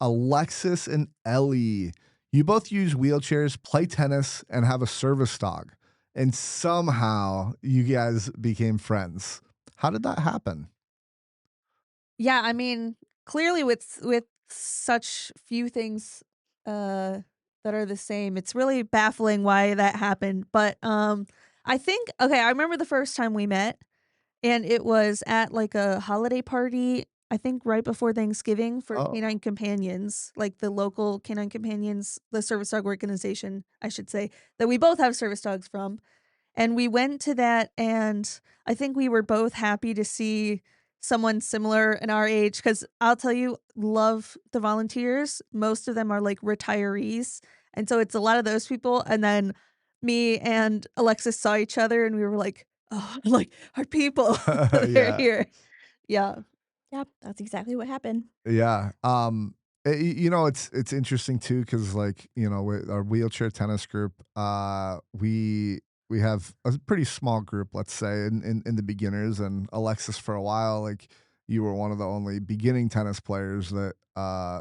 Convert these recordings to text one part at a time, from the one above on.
Alexis and Ellie. You both use wheelchairs, play tennis, and have a service dog. And somehow you guys became friends. How did that happen? Yeah, I mean, clearly with such few things that are the same, it's really baffling why that happened. But I think okay, I remember the first time we met and it was at like a holiday party, I think right before Thanksgiving for Oh, Canine Companions, like the local Canine Companions, the service dog organization, I should say, that we both have service dogs from. And we went to that, and I think we were both happy to see someone similar in our age. Because 'cause I'll tell you, love the volunteers. Most of them are, like, retirees, and so it's a lot of those people, and then me and Alexis saw each other, and we were like, "Oh, like, our people, they're yeah. here." Yeah. Yep, that's exactly what happened. Yeah. It's interesting too because like with our wheelchair tennis group, we have a pretty small group, let's say, in the beginners. And Alexis, for a while, like you were one of the only beginning tennis players that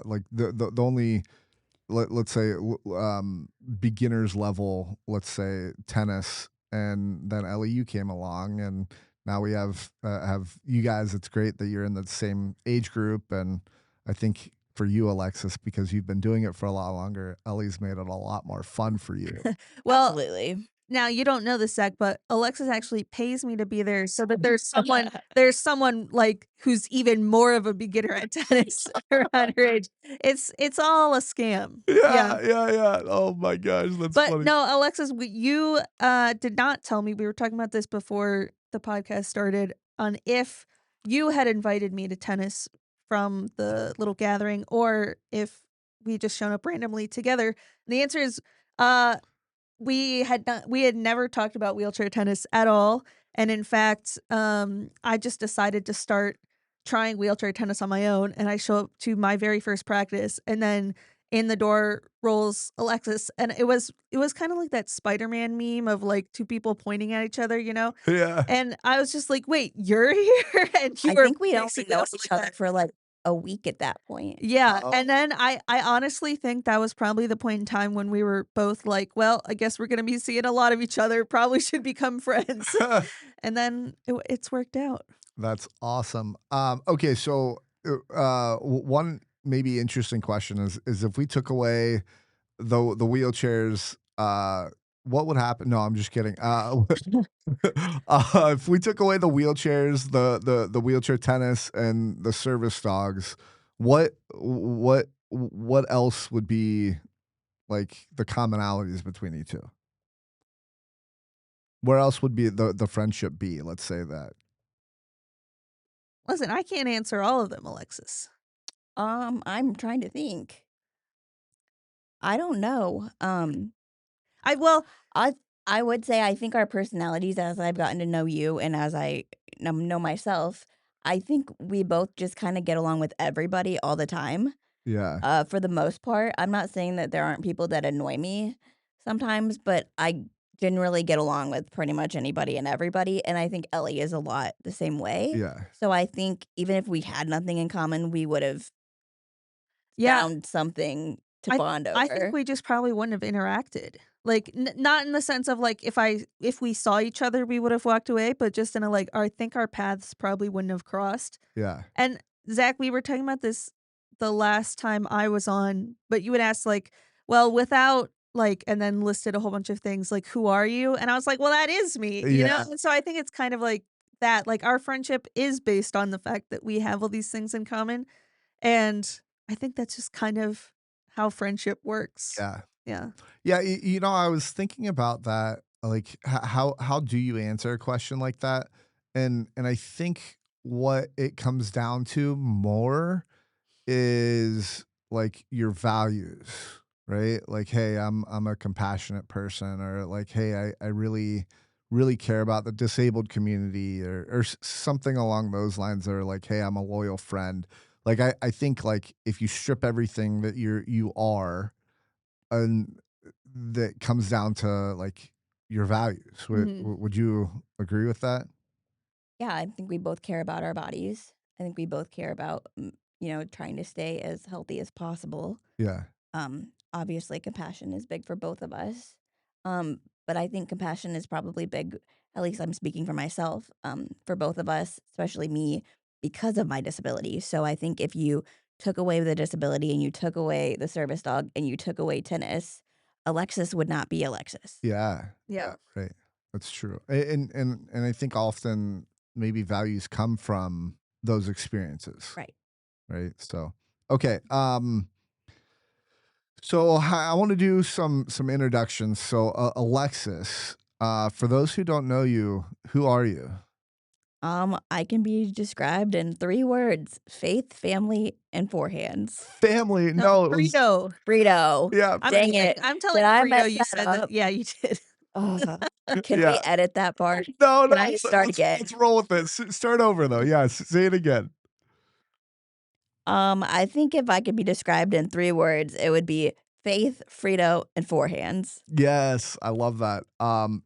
like the only let's say beginners level, let's say tennis. And then Ellie, you came along, and now we have you guys. It's great that you're in the same age group, and I think for you, Alexis, because you've been doing it for a lot longer, Ellie's made it a lot more fun for you. Well, Absolutely. now you don't know this, Zach, but Alexis actually pays me to be there so that there's someone, like, who's even more of a beginner at tennis around her age. It's all a scam. Yeah. Yeah, yeah, yeah. Oh my gosh, that's But funny. no, Alexis, you, did not tell me, we were talking about this before the podcast started, on if you had invited me to tennis from the little gathering or if we just shown up randomly together. And the answer is, uh we had never talked about wheelchair tennis at all, and in fact, I just decided to start trying wheelchair tennis on my own, and I show up to my very first practice, and then in the door rolls Alexis, and it was kinda like that Spider-Man meme of, like, 2 people pointing at each other, you know? Yeah. And I was just like, "Wait, you're here?" And you I were think we'd only basically known also each like other that. for, like, a week at that point. Yeah, and Oh. then I honestly think that was probably the point in time when we were both like, "Well, I guess we're gonna be seeing a lot of each other, probably should become friends." And then it's worked out. That's awesome. Okay, so one maybe interesting question is if we took away the wheelchairs, what would happen? No, I'm just kidding. If we took away the wheelchairs, the wheelchair tennis, and the service dogs, what else would be like the commonalities between you two? Where else would be the friendship be? Let's say that. Listen, I can't answer all of them, Alexis. I'm trying to think. I don't know. I well, I I would say I think our personalities as I've gotten to know you and as I know myself, I think we both just kinda get along with everybody all the time. Yeah. For the most part, I'm not saying that there aren't people that annoy me sometimes, but I generally get along with pretty much anybody and everybody, and I think Ellie is a lot the same way. Yeah. So I think even if we had nothing in common, we would've yeah, found something to I bond I think over. we just probably wouldn't have interacted. Like, not in the sense of, like, if we saw each other, we would have walked away, but just in a, like, I think our paths probably wouldn't have crossed. Yeah. And Zach, we were talking about this the last time I was on, but you had asked like, "Well, without like," and then listed a whole bunch of things like, "Who are you?" And I was like, "Well, that is me," you know? Yeah. And so I think it's kind of like that. Like our friendship is based on the fact that we have all these things in common, and I think that's just kind of how friendship works. Yeah. Yeah. Yeah, I was thinking about that, like, how do you answer a question like that? And I think what it comes down to more is, like, your values, right? Like, "Hey, I'm a compassionate person," or like, "Hey, I really care about the disabled community," or something along those lines, or like, "Hey, I'm a loyal friend." Like, I think, like, if you strip everything that you are, and that comes down to, like, your values. Mhm. Would you agree with that? Yeah, I think we both care about our bodies. I think we both care about trying to stay as healthy as possible. Yeah. Obviously, compassion is big for both of us. Um, but I think compassion is probably big, at least I'm speaking for myself, for both of us, especially me, because of my disability. So I think if you took away the disability and you took away the service dog and you took away tennis, Alexis would not be Alexis. Yeah. Yeah. Yeah. Right. That's true. And I think often maybe values come from those experiences. Right. Right. So okay. So I want to do some introductions. So Alexis, for those who don't know you, who are you? I can be described in 3 words: faith, family, and 4 hands. Family. No, No, it was Frito. Frito. yeah, Dang it. I'm Did telling I Frito mess you that said that. up? Yeah, you did. Ugh. Can we yeah. edit that part? No, Can no. I start again? Let's roll with it. Start over though. Yeah, say it again. I think if I could be described in 3 words, it would be faith, Frito, and 4 hands. Yes, I love that.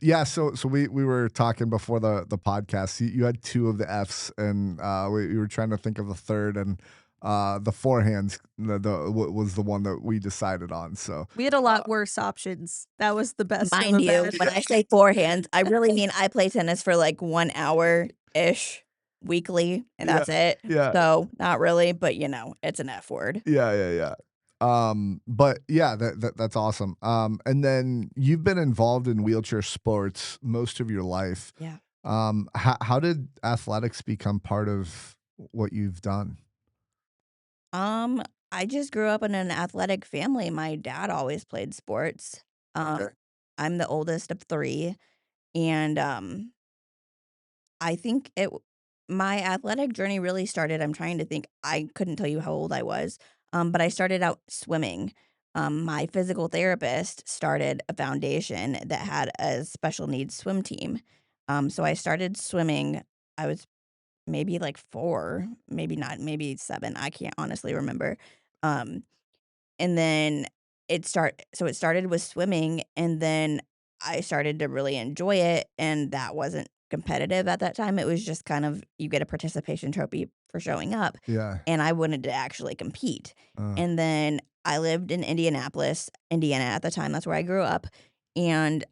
Yeah, so we were talking before the podcast. You had two of the Fs, and we were trying to think of the third, and the forehands was the one that we decided on. So We had a lot worse options. That was the best of Mind the you, best. when I say 4 hands, I really mean I play tennis for like 1 hour-ish weekly, and yeah, that's it. yeah, So, not really, but it's an F word. yeah. But yeah, that's awesome. And then you've been involved in wheelchair sports most of your life. Yeah. How did athletics become part of what you've done? Um, I just grew up in an athletic family. My dad always played sports. Okay. I'm the oldest of 3, and, I think my athletic journey really started. I'm trying to think. I couldn't tell you how old I was, but I started out swimming. My physical therapist started a foundation that had a special needs swim team. So I started swimming. I was maybe like 4, maybe not, maybe 7. I can't honestly remember. Um, and then it started with swimming, and then I started to really enjoy it, and that wasn't competitive at that time. It was just kind of you get a participation trophy for showing up, Yeah. and I wanted to actually compete. Uh, And then I lived in Indianapolis, Indiana at the time. That's where I grew up, and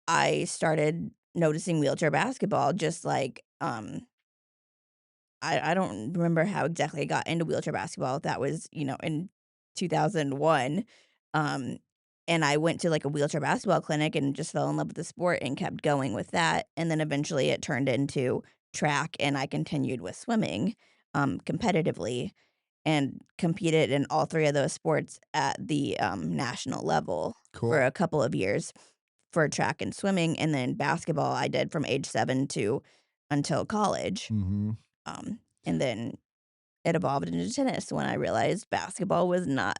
I started noticing wheelchair basketball just like I don't remember how exactly I got into wheelchair basketball. That was, in 2001. Um, and I went to like a wheelchair basketball clinic and just fell in love with the sport and kept going with that. And then eventually it turned into track and I continued with swimming competitively and competed in all 3 of those sports at the national level for cool. a couple of years for track and swimming. And then basketball I did from age 7 to until college. Hmm. And then it evolved into tennis when I realized basketball was not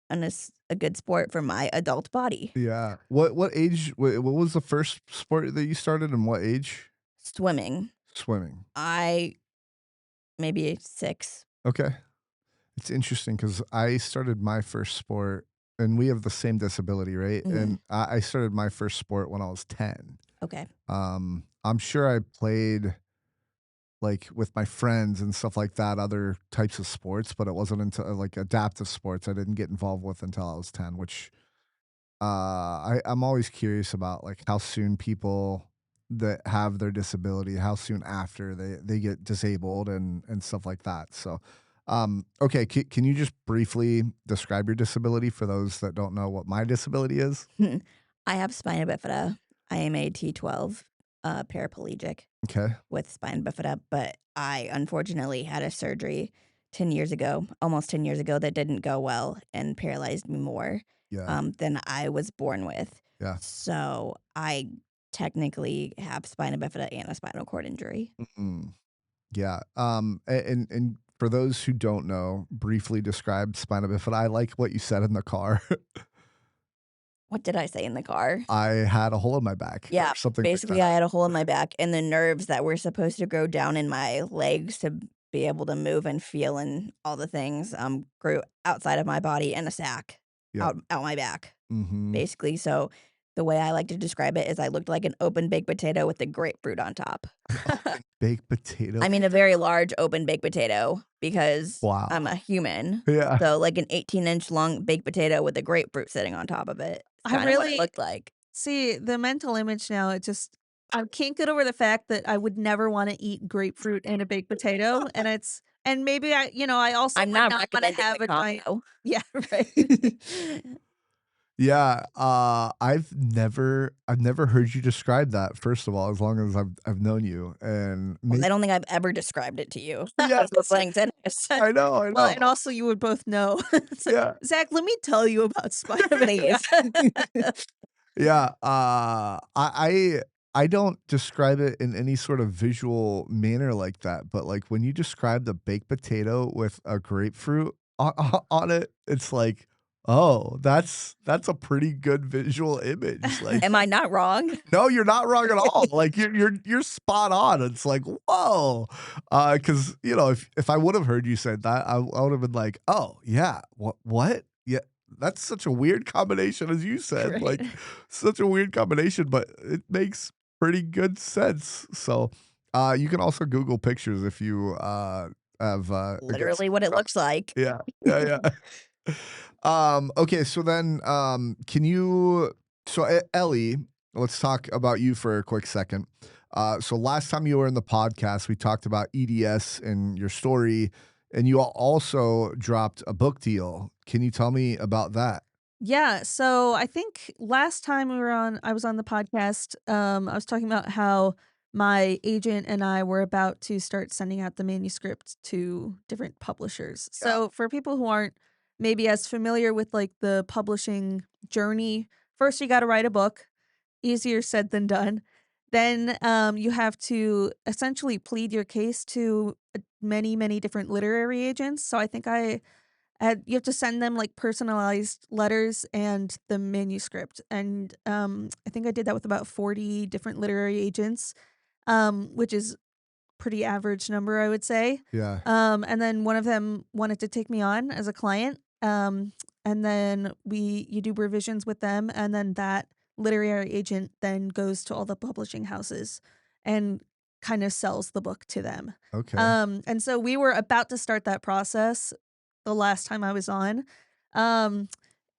a good sport for my adult body. Yeah. What age? What was the first sport that you started, and what age? Swimming, Swimming. I maybe 6. Okay. It's interesting because I started my first sport, and we have the same disability, right? Mhm. And I started my first sport when I was 10. Okay. I'm sure I played like with my friends and stuff like that, other types of sports, but it wasn't until like adaptive sports I didn't get involved with until I was 10, which I'm always curious about like how soon people that have their disability, how soon after they get disabled and stuff like that. So, okay, can you just briefly describe your disability for those that don't know what my disability is? I have spina bifida. I am a T12 paraplegic Okay, with spina bifida, but I unfortunately had a surgery 10 years ago, almost 10 years ago, that didn't go well and paralyzed me more yeah, than I was born with. yeah. So I technically have spina bifida and a spinal cord injury. Mm, yeah. And for those who don't know, briefly describe spina bifida. I like what you said in the car. What did I say in the car? I had a hole in my back or Yeah, something like basically, that. I had a hole in my back, and the nerves that were supposed to grow down in my legs to be able to move and feel and all the things, grew outside of my body in a sack Yep. out my back, Mhm. basically. So the way I like to describe it is I looked like an open baked potato with a grapefruit on top. Open baked potato. I mean, a very large open baked potato because Wow. I'm a human. Yeah. So, like an 18-inch long baked potato with a grapefruit sitting on top of it. It's I kind of what it really looked like. see the mental image now. I can't get over the fact that I would never want to eat grapefruit and a baked potato, and maybe I also I'm would not not want to recommending have the a giant. combo. Yeah, right. Yeah, I've never heard you describe that, first of all, as long as I've known you, and Well, I don't think I've ever described it to you. yeah, That's what playing tennis. I know, I Well, know. and also you would both know. It's like, Yeah. Zach, let me tell you about Spider-Man. Please. Yeah, I don't describe it in any sort of visual manner like that, but, like, when you describe the baked potato with a grapefruit on it, it's like, "Oh, that's a pretty good visual image," like Am I not wrong? no, you're not wrong at all. Like you're spot on. It's like, whoa. Because if I would have heard you said that, I would have been like, oh yeah, what? Yeah, that's such a weird combination, as you said. Right. Like such a weird combination, but it makes pretty good sense. So you can also Google pictures if you have against Literally what it looks like. yeah, yeah, yeah. Okay, so then, can you Ellie, let's talk about you for a quick second. So last time you were in the podcast, we talked about EDS and your story, and you also dropped a book deal. Can you tell me about that? Yeah, so I think last time I was on the podcast, I was talking about how my agent and I were about to start sending out the manuscript to different publishers. Yeah. So for people who aren't maybe as familiar with like the publishing journey, first you got to write a book, easier said than done. Then you have to essentially plead your case to many different literary agents. So I think you have to send them, like, personalized letters and the manuscript, and, I think I did that with about 40 different literary agents, which is pretty average number, I would say, Yeah. and then one of them wanted to take me on as a client, and then you do revisions with them, and then that literary agent then goes to all the publishing houses and kinda sells the book to them, Okay. and so we were about to start that process the last time I was on. Um,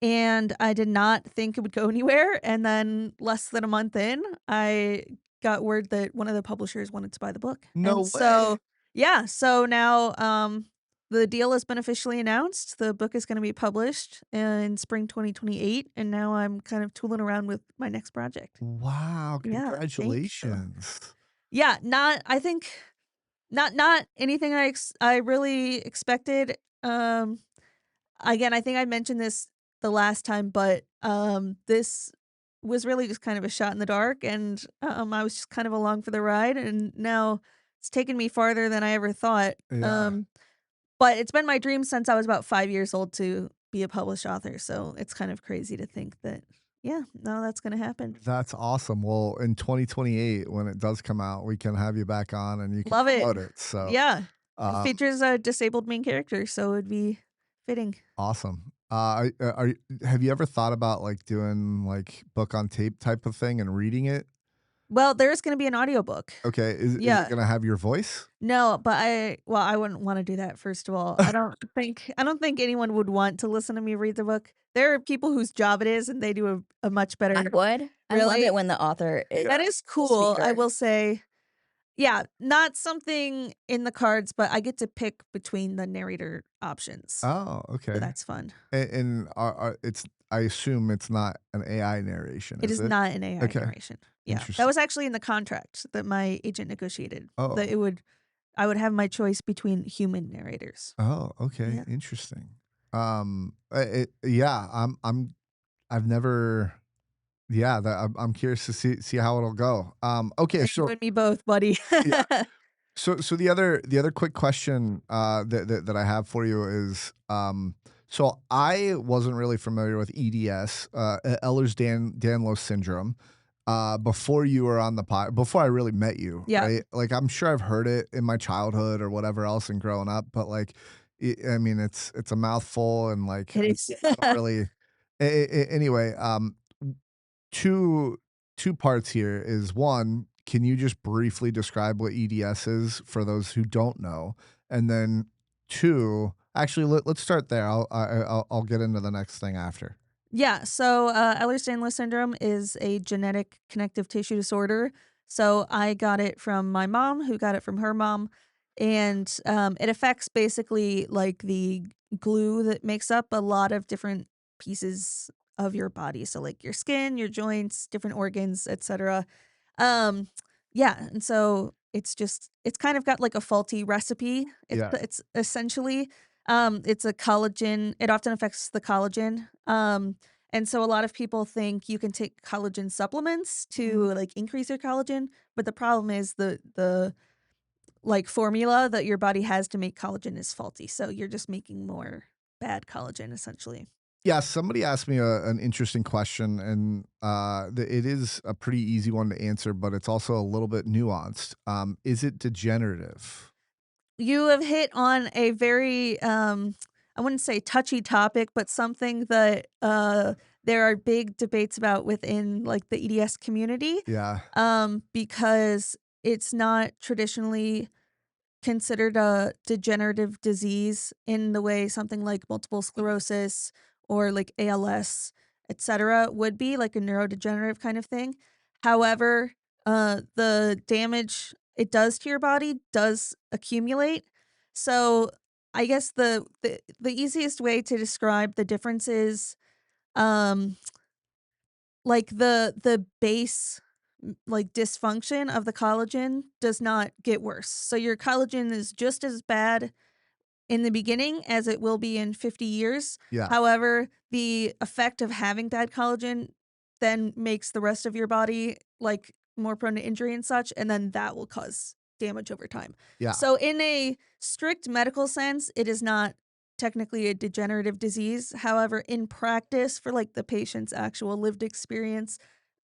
and I did not think it would go anywhere. And then less than a month in, I got word that one of the publishers wanted to buy the book. And No way. so, yeah, so now the deal has been officially announced. The book is going to be published in spring 2028. And now I'm kind of tooling around with my next project. Wow, Yeah, thank you. congratulations. Yeah, I think not anything I really expected. Again, I think I mentioned this the last time, but, this was really just kind of a shot in the dark, and, I was just kind of along for the ride, and now it's taken me farther than I ever thought. Yeah. But it's been my dream since I was about 5 years old to be a published author, so it's kind of crazy to think that, yeah, now that's gonna happen. That's awesome. Well, in 2028, when it does come out, we can have you back on and you can Love it. promote it. So, Yeah. It um, features a disabled main character, so it'd be fitting. awesome. Have you ever thought about like doing like book on tape type of thing and reading it? Well, there's gonna be an audiobook. Okay, is it Yeah. gonna have your voice? No, but I wouldn't wanna do that, first of all. I don't think anyone would want to listen to me read the book. There are people whose job it is, and they do a much better. I would. I love Really? it when the author is That Yeah. is the cool, I speaker. will say. Yeah, not something in the cards, but I get to pick between the narrator options, Oh, so okay. that's fun. And it's I assume it's not an AI narration, It is is it? not an AI Okay, narration. Yeah, that interesting. was actually in the contract that my agent negotiated, that Oh, I would have my choice between human narrators. oh, okay, Yeah. interesting. Yeah, I've never. Yeah, I'm curious to see how it'll go. Okay, You so and me both, buddy. yeah, so the other quick question that I have for you is so I wasn't really familiar with EDS, Ehlers-Danlos syndrome, before you were on the pod, before I really met you, Yeah, right? Like I'm sure I've heard it in my childhood or whatever else and growing up, but like I mean it's a mouthful and like it is. I don't really anyway, two parts here is one, can you just briefly describe what EDS is for those who don't know? And then two, actually let's start there. I'll get into the next thing after. Yeah, so Ehlers-Danlos syndrome is a genetic connective tissue disorder. So I got it from my mom, who got it from her mom, and it affects basically like the glue that makes up a lot of different pieces of your body. So like your skin, your joints, different organs, etc. Um, yeah, and so it's kind of got like a faulty recipe. Yeah. It's essentially it's a collagen. It often affects the collagen. And so a lot of people think you can take collagen supplements to like increase your collagen, but the problem is the like formula that your body has to make collagen is faulty. So you're just making more bad collagen essentially. Yeah, somebody asked me an interesting question, and it is a pretty easy one to answer, but it's also a little bit nuanced. Is it degenerative? You have hit on a very I wouldn't say touchy topic, but something that there are big debates about within like the EDS community, Yeah. because it's not traditionally considered a degenerative disease in the way something like multiple sclerosis or like ALS, etc., would be like a neurodegenerative kind of thing. However, the damage it does to your body does accumulate. So I guess the easiest way to describe the difference is um like the base like dysfunction of the collagen does not get worse. So your collagen is just as bad in the beginning as it will be in 50 years. Yeah. However, the effect of having bad collagen then makes the rest of your body like more prone to injury and such, and then that will cause damage over time. Yeah. So in a strict medical sense, it is not technically a degenerative disease. However, in practice for like the patient's actual lived experience,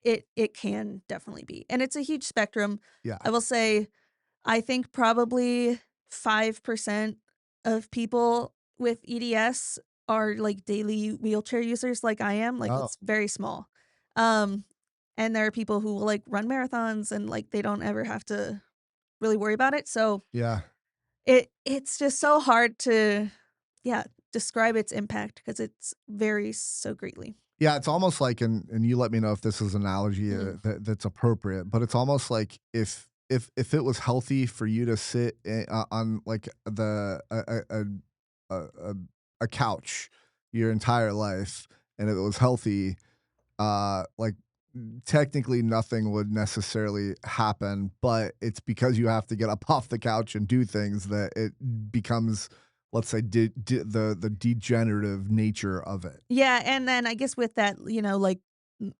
it can definitely be. And it's a huge spectrum. Yeah. I will say I think probably 5% of people with EDS are like daily wheelchair users like I am. Like Oh, it's very small. Um and there are people who will like run marathons and like they don't ever have to really worry about it. So yeah. it's just so hard to yeah, describe its impact because it's varies so greatly. Yeah, it's almost like, and you let me know if this is an analogy Mhm. that's appropriate, but it's almost like if it was healthy for you to sit on like a, a a couch your entire life, and if it was healthy, like technically nothing would necessarily happen, but it's because you have to get up off the couch and do things that it becomes, let's say, the degenerative nature of it. Yeah, and then I guess with that, like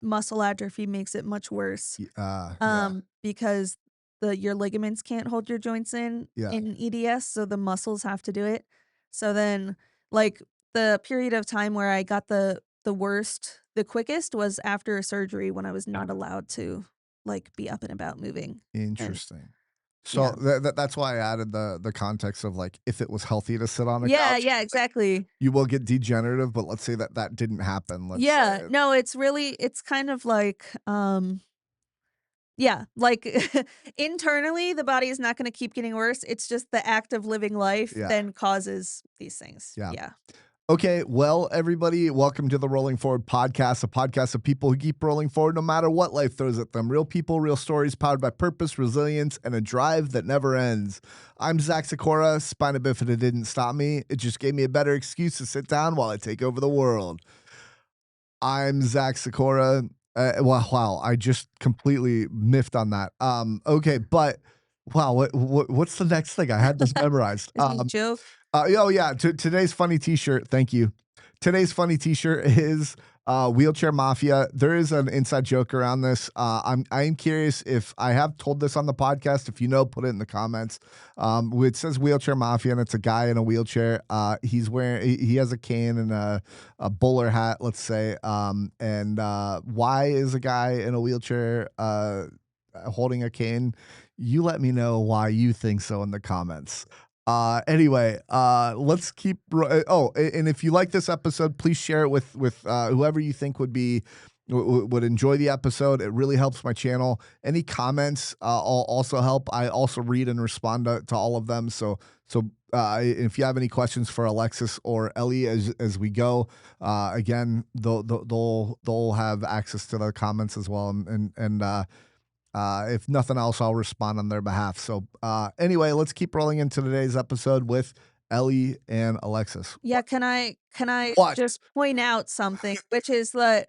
muscle atrophy makes it much worse. Yeah, Because your ligaments can't hold your joints yeah. in EDS, so the muscles have to do it. So then, like, the period of time where I got the worst, the quickest was after a surgery when I was not allowed to, like, be up and about moving, and Interesting. So yeah. that's why I added the context of like if it was healthy to sit on a Yeah, couch, yeah, 'cause, like, exactly. you will get degenerative, but let's say that didn't happen. Let's Yeah, say, no, it's kind of like, yeah, like, internally, the body is not gonna keep getting worse, it's just the act of living life yeah, then causes these things, yeah. yeah. Okay, well, everybody, welcome to the Rolling Forward podcast, a podcast of people who keep rolling forward no matter what life throws at them. Real people, real stories, powered by purpose, resilience, and a drive that never ends. I'm Zach Sikora. Spina bifida didn't stop me. It just gave me a better excuse to sit down while I take over the world. I'm Zach Sikora. Wow, I just completely miffed on that. Okay, but wow, what's the next thing? I had this memorized. Is he a joke? Oh yeah, today's funny T-shirt. Thank you. Today's funny T-shirt is Wheelchair Mafia. There is an inside joke around this. I'm curious if I have told this on the podcast. If you know, put it in the comments. It says Wheelchair Mafia, and it's a guy in a wheelchair. He's wearing he has a cane and a bowler hat, let's say. And why is a guy in a wheelchair holding a cane? You let me know why you think so in the comments. Anyway, let's keep. And if you like this episode, please share it with whoever you think would be would enjoy the episode. It really helps my channel. Any comments also help. I also read and respond to all of them. So if you have any questions for Alexis or Ellie as we go, again, they'll have access to the comments as well. And if nothing else, I'll respond on their behalf. So anyway, let's keep rolling into today's episode with Ellie and Alexis. Yeah, can I What? just point out something, which is that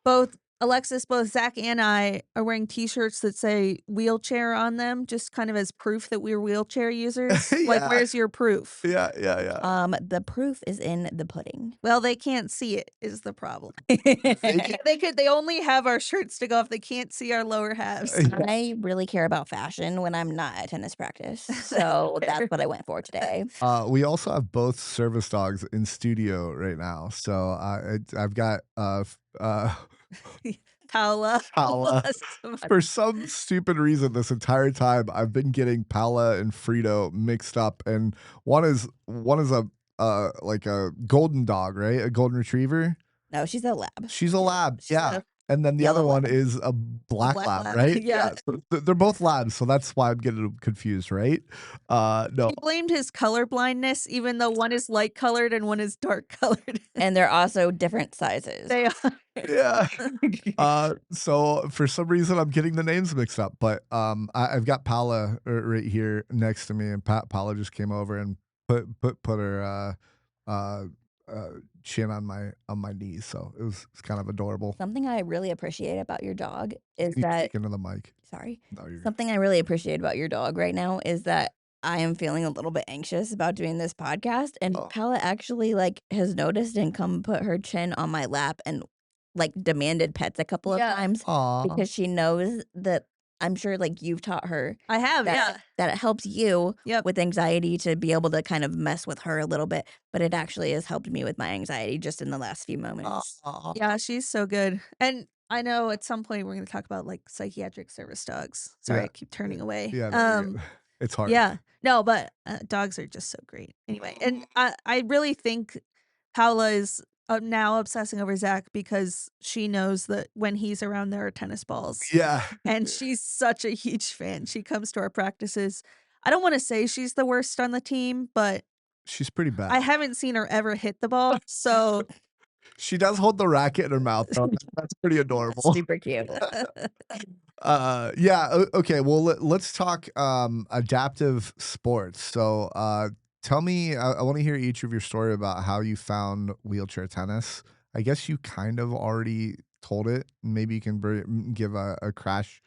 both Zach and I are wearing T-shirts that say wheelchair on them, just kind of as proof that we're wheelchair users. Like, Yeah. where's your proof? Yeah. The proof is in the pudding. Well, they can't see it is the problem. They They only have our shirts to go off. They can't see our lower halves. I really care about fashion when I'm not at tennis practice, so that's what I went for today. We also have both service dogs in studio right now. So I've got Paola. Paola. bless them. For some stupid reason, this entire time I've been getting Paola and Frito mixed up, and one is a like a golden dog, right? A golden retriever. No, she's a lab. She's a lab, She's yeah. a And then the yellow other one lab. is a black black lab, lab, right? yeah. So they're both labs, so that's why I'm getting confused, right? No. He blamed his color blindness, even though one is light colored and one is dark colored. And they're also different sizes. They are. Yeah. So for some reason I'm getting the names mixed up, but I've got Paula right here next to me, and Paula just came over and put her chin on my knees, so it's kind of adorable. Something I really appreciate about your dog is You that speak into the mic. sorry. No, you're good. Something I really appreciate about your dog right now is that I am feeling a little bit anxious about doing this podcast, and Oh. Paula actually has noticed and come put her chin on my lap and demanded pets a couple of Yeah. times Aw. because she knows that I'm sure you've taught her I have, yeah. that it helps you Yep. with anxiety to be able to kind of mess with her a little bit, but it actually has helped me with my anxiety just in the last few moments. Aw. Yeah, she's so good. And I know at some point we're going to talk about psychiatric service dogs. Sorry, Yeah. I keep turning away. Yeah, no, you're good. It's hard. Yeah. No, but dogs are just so great. Anyway, and I really think Paula is now obsessing over Zach because she knows that when he's around, there are tennis balls. Yeah. And she's such a huge fan. She comes to our practices. I don't want to say she's the worst on the team, but She's pretty bad. I haven't seen her ever hit the ball. So She does hold the racket in her mouth, though. That's pretty adorable. Super cute. Yeah. Okay. Well, let's talk adaptive sports. So, tell me. I want to hear each of your story about how you found wheelchair tennis. I guess you kind of already told it. Maybe you can give a crash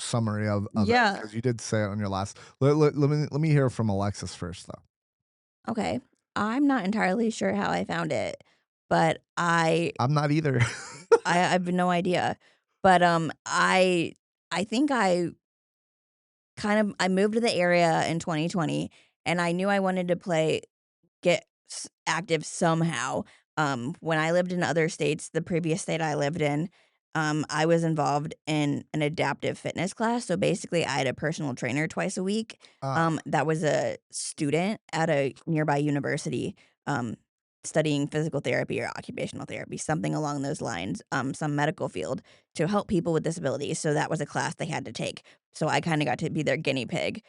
summary of Yeah. it, because you did say it on your last. Let me hear from Alexis first, though. Okay. I'm not entirely sure how I found it, but I'm not either. I have no idea. But I think I moved to the area in 2020, and I knew I wanted to get active somehow. When I lived in other states, the previous state I lived in, I was involved in an adaptive fitness class. So basically, I had a personal trainer twice a week. That was a student at a nearby university, studying physical therapy or occupational therapy, something along those lines, some medical field to help people with disabilities. So that was a class they had to take. So I kind of got to be their guinea pig.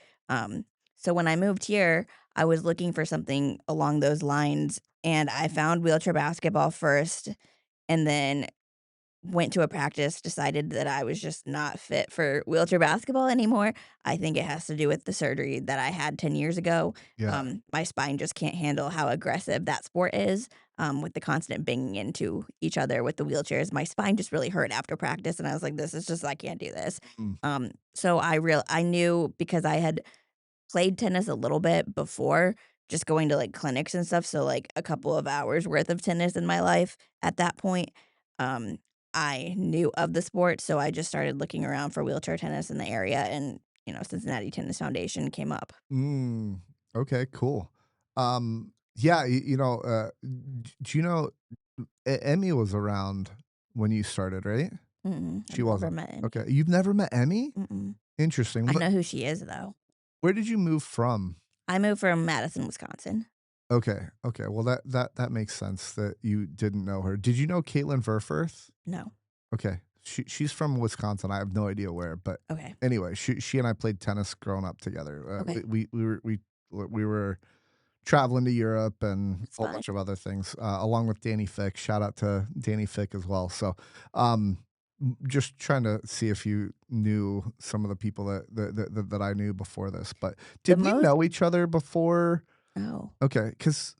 So when I moved here, I was looking for something along those lines, and I found wheelchair basketball first, and then went to a practice, decided that I was just not fit for wheelchair basketball anymore. I think it has to do with the surgery that I had 10 years ago. Yeah. My spine just can't handle how aggressive that sport is, with the constant banging into each other with the wheelchairs. My spine just really hurt after practice, and I was like, this is just, I can't do this. Mm. So I knew, because I had played tennis a little bit before, just going to clinics and stuff. So a couple of hours worth of tennis in my life at that point. I knew of the sport, so I just started looking around for wheelchair tennis in the area, and Cincinnati Tennis Foundation came up. Okay. Cool. Yeah. Do you know Emmy was around when you started, right? She I've never wasn't. met Emmy. Okay. You've never met Emmy? Mm-mm. Interesting. I know who she is, though. Where did you move from? I moved from Madison, Wisconsin. Okay. Well, that makes sense that you didn't know her. Did you know Caitlin Verfurth? No. Okay. She's from Wisconsin. I have no idea where, but Okay. anyway, she and I played tennis growing up together. Okay. We were traveling to Europe and That's a whole fun. bunch of other things, along with Danny Fick. Shout out to Danny Fick as well. So, um, just trying to see if you knew some of the people that I knew before this. But The did we most know each other before? Oh. Okay, because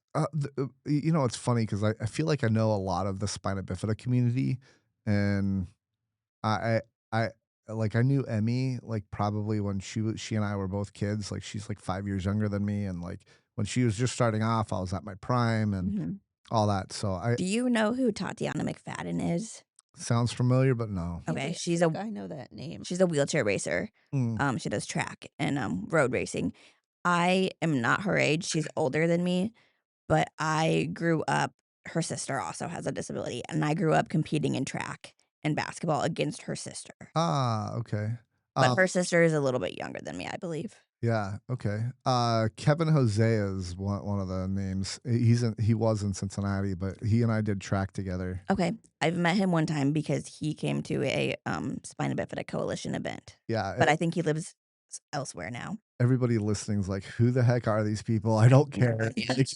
you know, it's funny because I feel like I know a lot of the spina bifida community, and I I like I knew Emmy like probably when she and I were both kids. Like she's like 5 years younger than me, and like when she was just starting off, I was at my prime and Mhm. all that. So I Do you know who Tatiana McFadden is? sounds familiar, but no. I feel Okay, like I know that name. she's a wheelchair racer. Mm. She does track and road racing. I am not her age. She's older than me, but I grew up her sister also has a disability, and I grew up competing in track and basketball against her sister. Ah, okay. But Um, her sister is a little bit younger than me, I believe. yeah, okay. Kevin Hosea is one of the names. He was in Cincinnati, but he and I did track together. Okay, I've met him one time because he came to a Spina Bifida Coalition event, Yeah, but I think he lives elsewhere now. everybody listening's like, "Who the heck are these people?" I don't care. Like,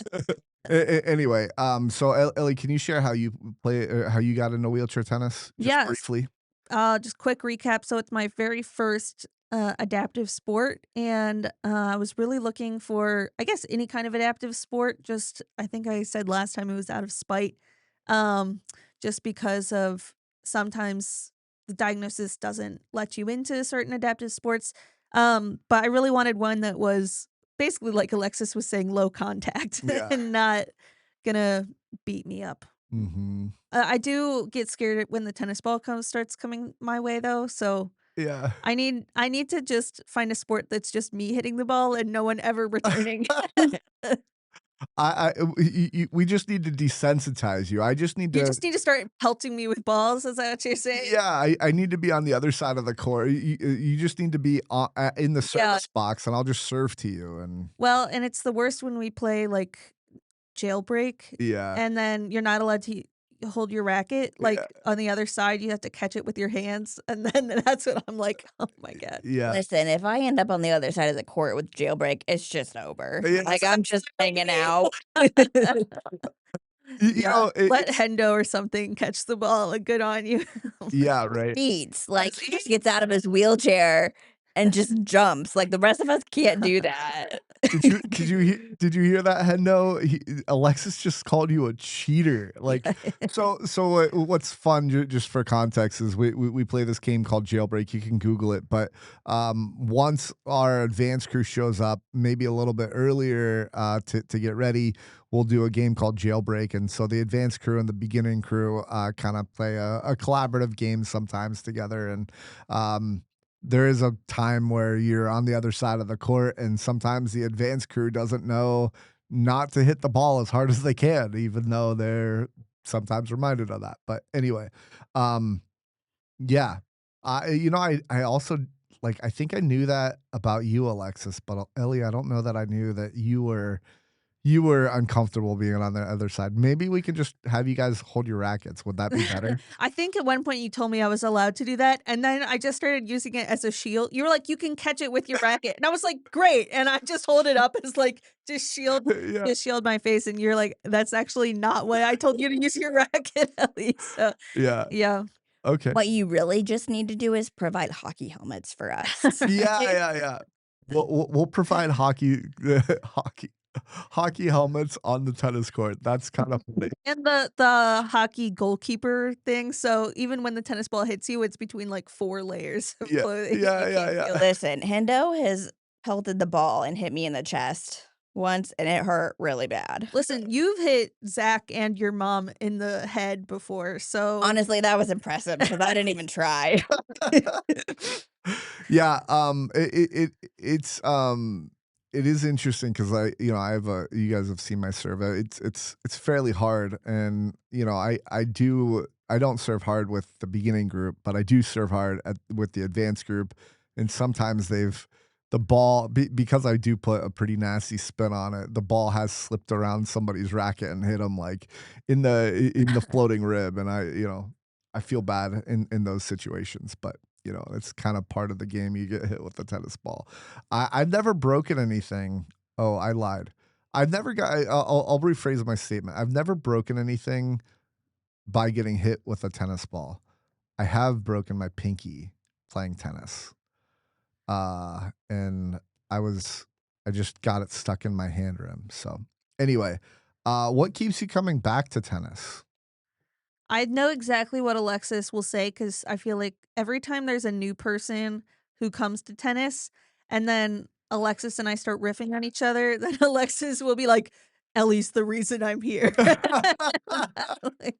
anyway, so Ellie, can you share how you play or how you got into wheelchair tennis, just Yes. briefly? Just quick recap. So it's my very first adaptive sport, and I was really looking for, I guess, any kind of adaptive sport. Just, I think I said last time it was out of spite, um, just because of sometimes the diagnosis doesn't let you into certain adaptive sports. But I really wanted one that was basically like Alexis was saying, low contact Yeah. and not gonna beat me up. Mhm. I do get scared when the tennis ball starts coming my way though, so Yeah. I need to just find a sport that's just me hitting the ball and no one ever returning. We just need to desensitize you. I just need You to just need to start pelting me with balls, is that what you're saying? yeah, I need to be on the other side of the court. You just need to be in the Yeah. service box, and I'll just serve to you, and Well, and it's the worst when we play, like, jailbreak, yeah. and then you're not allowed to hold your racket, Yeah. like, on the other side, you have to catch it with your hands, and then that's what I'm like, "Oh my god." Yeah. Listen, if I end up on the other side of the court with jailbreak, it's just over. Yeah, Like, I'm just hanging out. you Yeah, know, let it's Hendo or something catch the ball, like, good on you. yeah, right. Beats. Like, he just gets out of his wheelchair and just jumps. Like, the rest of us can't do that. Did you hear that, Hendo? Alexis just called you a cheater. Like, what's fun, just for context, is we play this game called Jailbreak. You can Google it, but once our advance crew shows up, maybe a little bit earlier to get ready, we'll do a game called Jailbreak. And so the advanced crew and the beginning crew kind of play a collaborative game sometimes together. And there is a time where you're on the other side of the court, and sometimes the advanced crew doesn't know not to hit the ball as hard as they can, even though they're sometimes reminded of that. But anyway, um, yeah, I also like I think I knew that about you, Alexis, but Ellie, I don't know that I knew that you were uncomfortable being on the other side. Maybe we could just have you guys hold your rackets. Would that be better? I think at one point you told me I was allowed to do that, and then I just started using it as a shield. You were like, "You can catch it with your racket," and I was like, "Great!" And I just hold it up as like Yeah, just shield my face, and you're like, "That's actually not what I told you to use your racket, at least." So yeah, yeah, okay. What you really just need to do is provide hockey helmets for us. Yeah, right. yeah, yeah. We'll provide hockey hockey helmets on the tennis court. That's kind of funny. And the hockey goalkeeper thing. So even when the tennis ball hits you, it's between like 4 layers of Yeah, clothing. yeah, You yeah, can't feel yeah. it. Listen, Hendo has pelted the ball and hit me in the chest once, and it hurt really bad. Listen, you've hit Zach and your mom in the head before, so Honestly, that was impressive because I didn't even try. Yeah, it is interesting because I have a you guys have seen my survey. It's fairly hard, and I don't serve hard with the beginning group, but I do serve hard with the advanced group, and sometimes the ball because I do put a pretty nasty spin on it. The ball has slipped around somebody's racket and hit them like in the floating rib, and I. I feel bad in those situations, but you know, it's kind of part of the game. You get hit with the tennis ball. I've never broken anything. Oh, I lied. I've never got. I'll rephrase my statement. I've never broken anything by getting hit with a tennis ball. I have broken my pinky playing tennis. And I was I just got it stuck in my hand rim. So anyway, what keeps you coming back to tennis? I know exactly what Alexis will say because I feel like every time there's a new person who comes to tennis and then Alexis and I start riffing on each other, then Alexis will be like, Ellie's the reason I'm here. Like,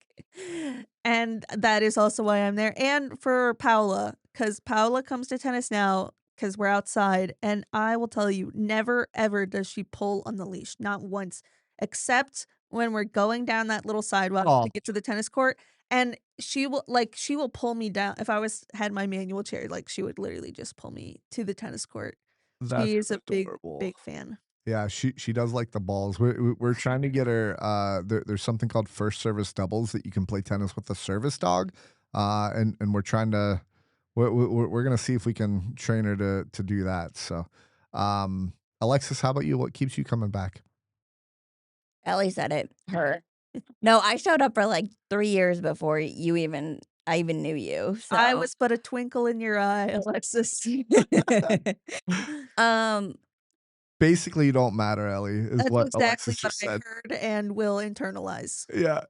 and that is also why I'm there. And for Paula, because Paula comes to tennis now because we're outside. And I will tell you, never ever does she pull on the leash, not once, except when we're going down that little sidewalk Oh, to get to the tennis court. And she will pull me down. If I had my manual chair, like she would literally just pull me to the tennis court. that's She is a adorable. big fan. Yeah, she does like the balls. We're trying to get her. There's something called first service doubles that you can play tennis with a service dog. And we're trying to. We're gonna see if we can train her to do that. So, um, Alexis, how about you? What keeps you coming back? Ellie said it. Her. No, I showed up for like 3 years before I even knew you. I So was but a twinkle in your eye, Alexis. um Basically, you don't matter, Ellie, is That's what exactly Alexis what just I said. heard and will internalize. Yeah.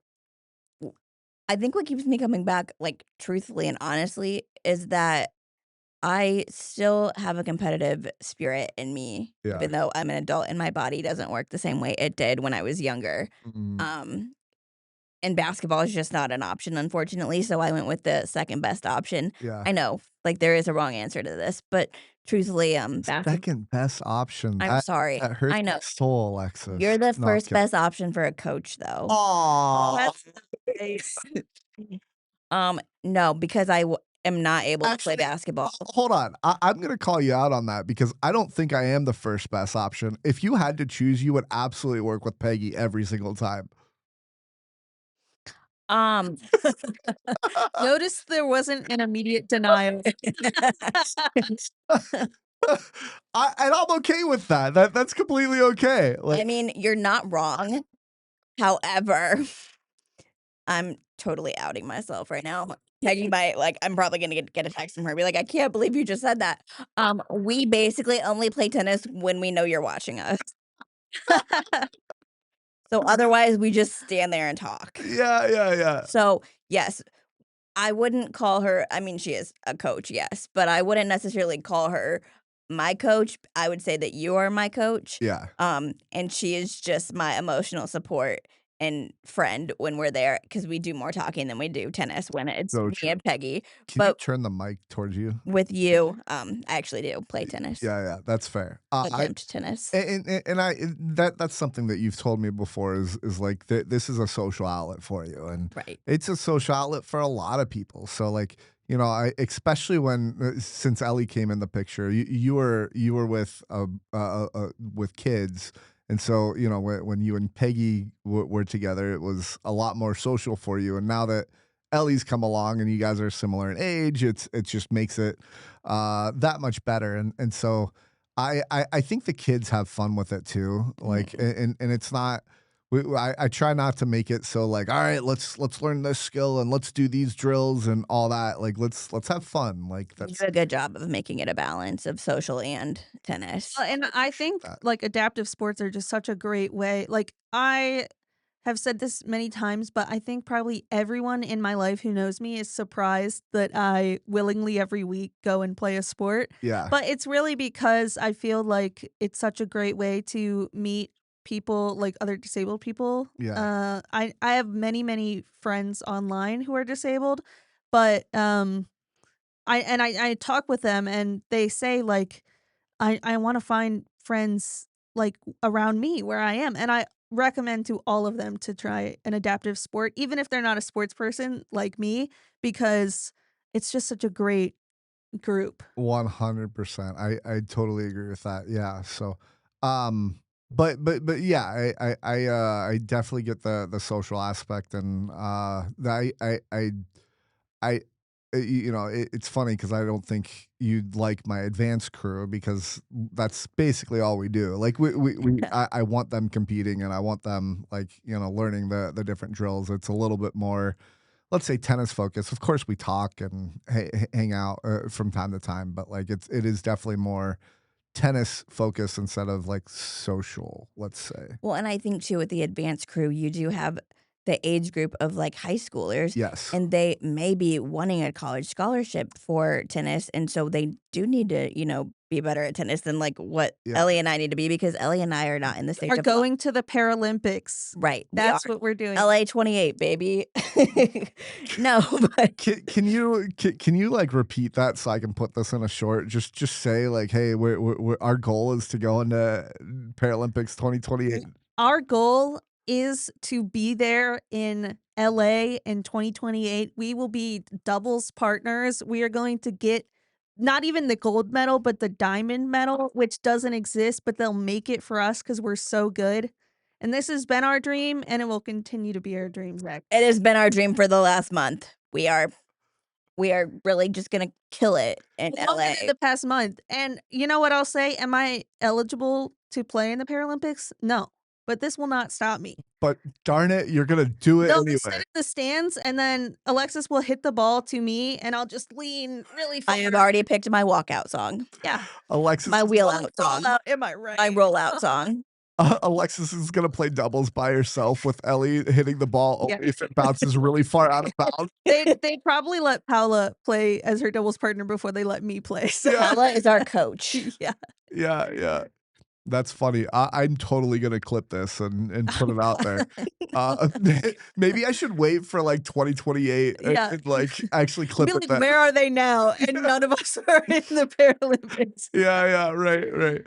I think what keeps me coming back, like truthfully and honestly, is that I still have a competitive spirit in me, Yeah. even though I'm an adult and my body doesn't work the same way it did when I was younger. Mm, Um, and basketball is just not an option, unfortunately. So I went with the second best option. yeah. I know, like there is a wrong answer to this, but truthfully, basketball. Second best option. I'm That sorry. hurts I my know soul, you're Alexis. the No, I'm first kidding. best option for a coach, though. Aw. That's nice. No, because am not able to play Actually, basketball. hold on. I'm gonna call you out on that because I don't think I am the first best option. If you had to choose, you would absolutely work with Peggy every single time. Um, Notice there wasn't an immediate denial. And I'm okay with that. That's completely okay. I Like, mean, you're not wrong. However, I'm totally outing myself right now. Peggy might I'm probably gonna get a text from her, be like, "I can't believe you just said that." We basically only play tennis when we know you're watching us. So otherwise, we just stand there and talk. yeah, yeah, yeah, So, yes, I wouldn't call her I mean, she is a coach, yes, but I wouldn't necessarily call her my coach. I would say that you are my coach, yeah. and she is just my emotional support and friend when we're there because we do more talking than we do tennis when it's So me true. and Peggy. Can you But turn the mic towards you? with you, I actually do play tennis, Yeah, yeah. That's fair. I attempt tennis. and that's something that you've told me before is like this is a social outlet for you, and Right. it's a social outlet for a lot of people. So like you know, I especially when since Ellie came in the picture, you were with kids, and so you know when you and Peggy were together, it was a lot more social for you. And now that Ellie's come along and you guys are similar in age, it just makes it that much better. And so I think the kids have fun with it too. Like Mhm. and it's not I try not to make it so like, all right, let's learn this skill and let's do these drills and all that. Like let's have fun. Like You that's do a good job of making it a balance of social and tennis. And I think that. like adaptive sports are just such a great way. Like I have said this many times, but I think probably everyone in my life who knows me is surprised that I willingly every week go and play a sport. Yeah. But it's really because I feel like it's such a great way to meet people, like other disabled people. Yeah. I have many friends online who are disabled, but I talk with them and they say like I wanna find friends, like, around me where I am, and I recommend to all of them to try an adaptive sport, even if they're not a sports person like me, because it's just such a great group. 100%. I totally agree with that. Yeah. So, but yeah, I definitely get the social aspect, and I it's funny because I don't think you'd like my advanced crew because that's basically all we do. Like Yeah. I want them competing and I want them like, learning the different drills. It's a little bit more, let's say, tennis focused. Of course we talk and hang out from time to time, but like it is definitely more tennis focused instead of like social, let's say. Well, and I think too with the advanced crew, you do have the age group of like high schoolers, Yes. and they may be wanting a college scholarship for tennis, and so they do need to, be better at tennis than like what Yeah. Ellie and I need to be because Ellie and I are not in the stage Are of going to the Paralympics. right. We are That's what we're doing. LA 28, baby. No, but Can you like repeat that so I can put this in a short? Just say like, hey, our goal is to go into Paralympics 2028. Our goal is to be there in LA in 2028. We will be doubles partners. We are going to get not even the gold medal, but the diamond medal, which doesn't exist, but they'll make it for us because we're so good. And this has been our dream, and it will continue to be our dream, Zach. it has been our dream for the last month. We are really just gonna kill it in Longer LA. than the past month. And you know what I'll say? Am I eligible to play in the Paralympics? No. But this will not stop me. But darn it, you're gonna do it They'll just sit anyway. in the stands, and then Alexis will hit the ball to me, and I'll just lean really far. I have already picked my walkout song, Yeah. Alexis my is wheel Roll out song, out, am I right? my rollout song. Alexis is gonna play doubles by herself with Ellie hitting the ball Yeah. only if it bounces really far out of bounds. They probably let Paula play as her doubles partner before they let me play. So Yeah. Paula is our coach. yeah. Yeah. That's funny. I'm totally gonna clip this and put it out there. Maybe I should wait for like 2028 Yeah. and like actually clip Be it. like, That where are they now? And none of us are in the Paralympics. yeah, right.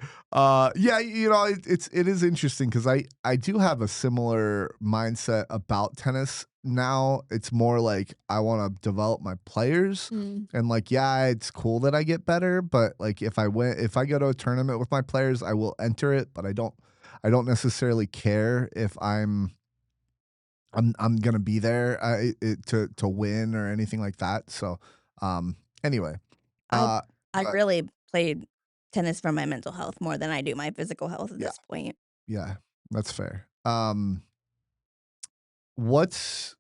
Yeah, it is interesting because I do have a similar mindset about tennis now. It's more like I want to develop my players. Mm. And like, yeah, it's cool that I get better, but like if I go to a tournament with my players, I will enter it, but I don't necessarily care if I'm gonna be there to win or anything like that. So anyway, I uh, I but really played tennis for my mental health more than I do my physical health at yeah, this point. yeah, that's fair. What's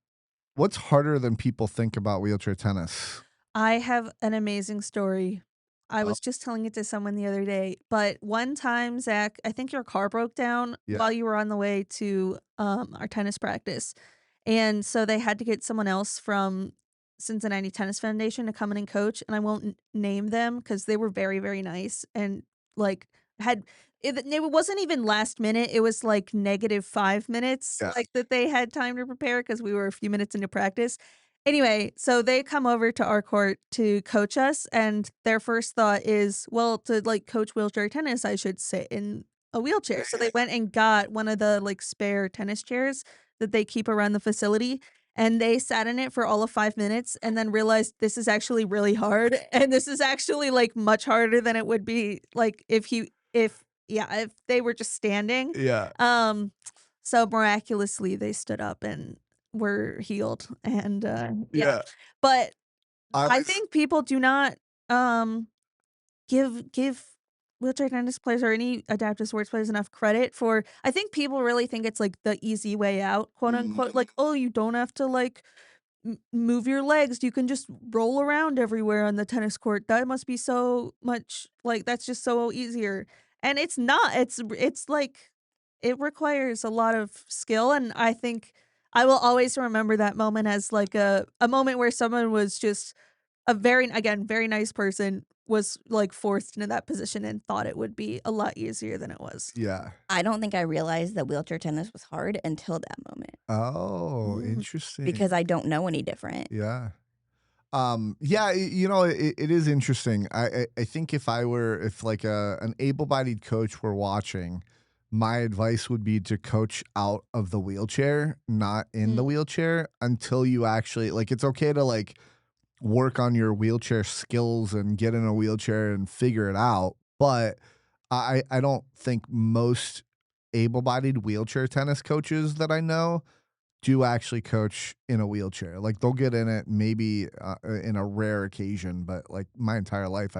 what's harder than people think about wheelchair tennis? I have an amazing story. I Oh, was just telling it to someone the other day, but one time, Zach, I think your car broke down yeah, while you were on the way to our tennis practice. And so they had to get someone else from Cincinnati Tennis Foundation to come in and coach. And I won't name them because they were very, very nice and like had it wasn't even last minute. It was like -5 minutes, yeah, like that they had time to prepare because we were a few minutes into practice. Anyway, so they come over to our court to coach us, and their first thought is, well, to like coach wheelchair tennis, I should sit in a wheelchair. So they went and got one of the like spare tennis chairs that they keep around the facility. And they sat in it for all of 5 minutes and then realized this is actually really hard. And this is actually like much harder than it would be like if they were just standing. yeah, Um, so miraculously they stood up and were healed, and, yeah. yeah. But I I was think people do not, um, give wheelchair tennis players or any adaptive sports players enough credit for I think people really think it's, like, the easy way out, quote, unquote, Mhm. like, "Oh, you don't have to, like, move your legs, you can just roll around everywhere on the tennis court. That must be so much like, that's just so easier." And it's not, it's like it requires a lot of skill, and I think I will always remember that moment as, like, a moment where someone was just a very again, very nice person was, like, forced into that position and thought it would be a lot easier than it was. Yeah. I don't think I realized that wheelchair tennis was hard until that moment Oh, Mm. interesting. because I don't know any different. Yeah. Yeah, it is interesting. I think if like an able-bodied coach were watching, my advice would be to coach out of the wheelchair, not in the Mm. wheelchair until you actually like it's okay to like work on your wheelchair skills and get in a wheelchair and figure it out, but I don't think most able-bodied wheelchair tennis coaches that I know do actually coach in a wheelchair. Like they'll get in it maybe in a rare occasion, but like my entire life,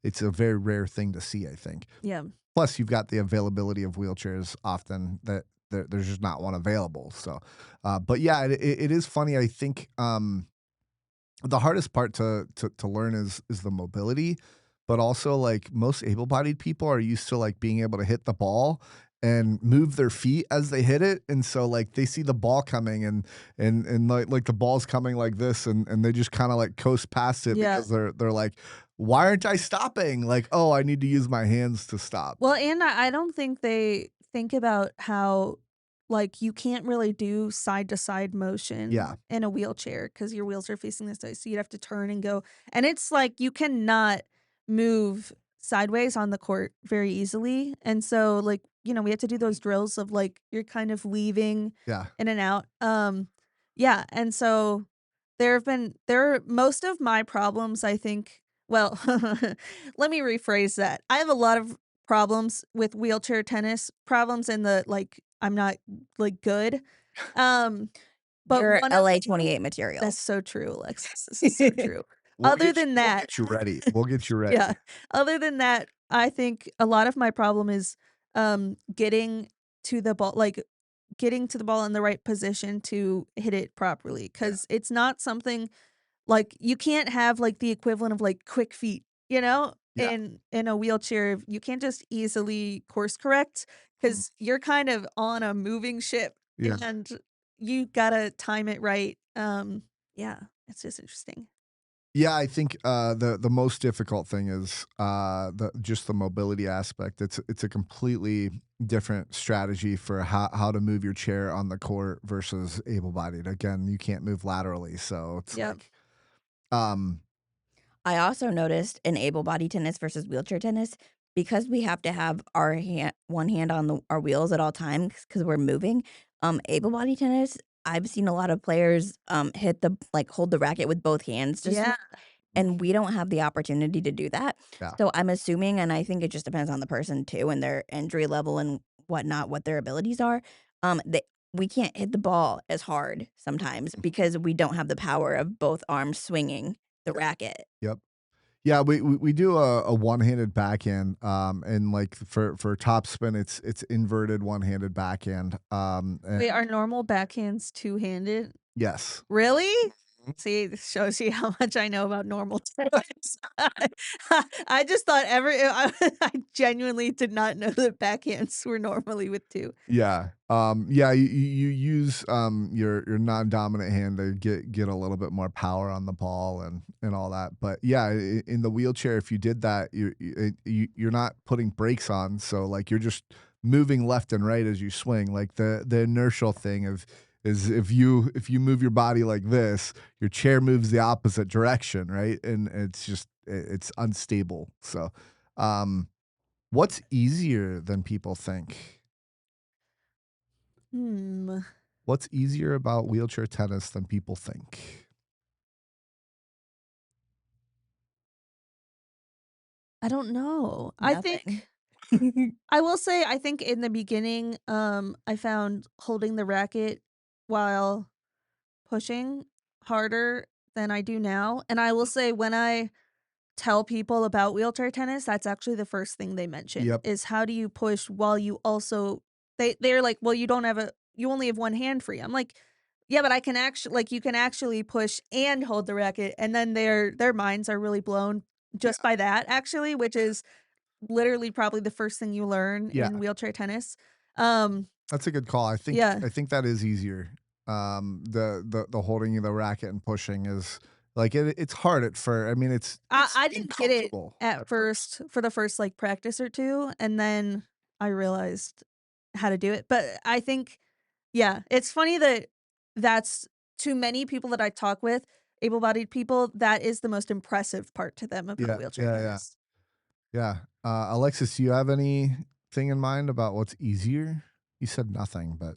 it's a very rare thing to see, I think. Yeah. Plus, you've got the availability of wheelchairs often that there's just not one available. So, but yeah, it is funny. I think the hardest part to learn is the mobility, but also like most able-bodied people are used to like being able to hit the ball and move their feet as they hit it, and so like they see the ball coming and like the ball's coming like this, and they just kind of like coast past it Yeah. because they're like, why aren't I stopping? Like, oh, I need to use my hands to stop. Well, and I don't think they think about how, like, you can't really do side to side motion Yeah, in a wheelchair because your wheels are facing this way. So you'd have to turn and go. And it's like you cannot move sideways on the court very easily. And so, like, we have to do those drills of like you're kind of weaving yeah, in and out. Yeah. And so most of my problems, I think, well, let me rephrase that. I have a lot of problems with wheelchair tennis, problems in the, like, I'm not, like, good. Um, but You're one of LA 28 material. That's so true, Alexis. This is so true. Other than we'll that get you ready. We'll get you ready. yeah. Other than that, I think a lot of my problem is, getting to the ball, like, getting to the ball in the right position to hit it properly Yeah, because it's not something like, you can't have, like, the equivalent of, like, quick feet, yeah, in a wheelchair. You can't just easily course correct because 'cause you're kind of on a moving ship, yeah. and you gotta time it right. Yeah, it's just interesting. Yeah, I think the most difficult thing is the mobility aspect. It's a completely different strategy for how to move your chair on the court versus able bodied. Again, you can't move laterally, so it's Yep. like um I also noticed in able body tennis versus wheelchair tennis, because we have to have our one hand on our wheels at all times because we're moving. Able body tennis, I've seen a lot of players hit the like hold the racket with both hands to swing, Yeah. and we don't have the opportunity to do that. yeah, So I'm assuming, and I think it just depends on the person too and their injury level and whatnot, what their abilities are. That we can't hit the ball as hard sometimes because we don't have the power of both arms swinging the racket. yep. Yeah, we do a one-handed backhand, and like for top spin, it's inverted one-handed backhand. And Wait, are normal backhands two-handed? yes. Really? Mhm. See, this shows you how much I know about normal tennis. I just thought I genuinely did not know that backhands were normally with 2. Yeah. Yeah, you use your non-dominant hand to get a little bit more power on the ball and all that. But yeah, in the wheelchair, if you did that, you're not putting brakes on, so like you're just moving left and right as you swing. Like the inertial thing of is if you move your body like this, your chair moves the opposite direction, right? And it's just it's unstable. So, um, what's easier than people think? Hmm. What's easier about wheelchair tennis than people think? I don't know. I Nothing. think I will say I think in the beginning, I found holding the racket while pushing harder than I do now, and I will say when I tell people about wheelchair tennis, that's actually the first thing they mention Yep. is how do you push while you also they're like, "Well, you only have one hand free." I'm like, "Yeah, but I can actually like you can actually push and hold the racket." And then their minds are really blown just Yeah. by that actually, which is literally probably the first thing you learn Yeah. in wheelchair tennis. Um, That's a good call. yeah. I think that is easier. The holding of the racket and pushing is like it's hard at first. I mean, it's I didn't get it uncomfortable at at first. first for the first, like, practice or 2, and then I realized how to do it, but I think yeah, it's funny that that's to many people that I talk with, able-bodied people, that is the most impressive part to them about Yeah. wheelchair Yeah. Yeah. tennis. Yeah. Alexis, do you have anything in mind about what's easier? You said nothing, but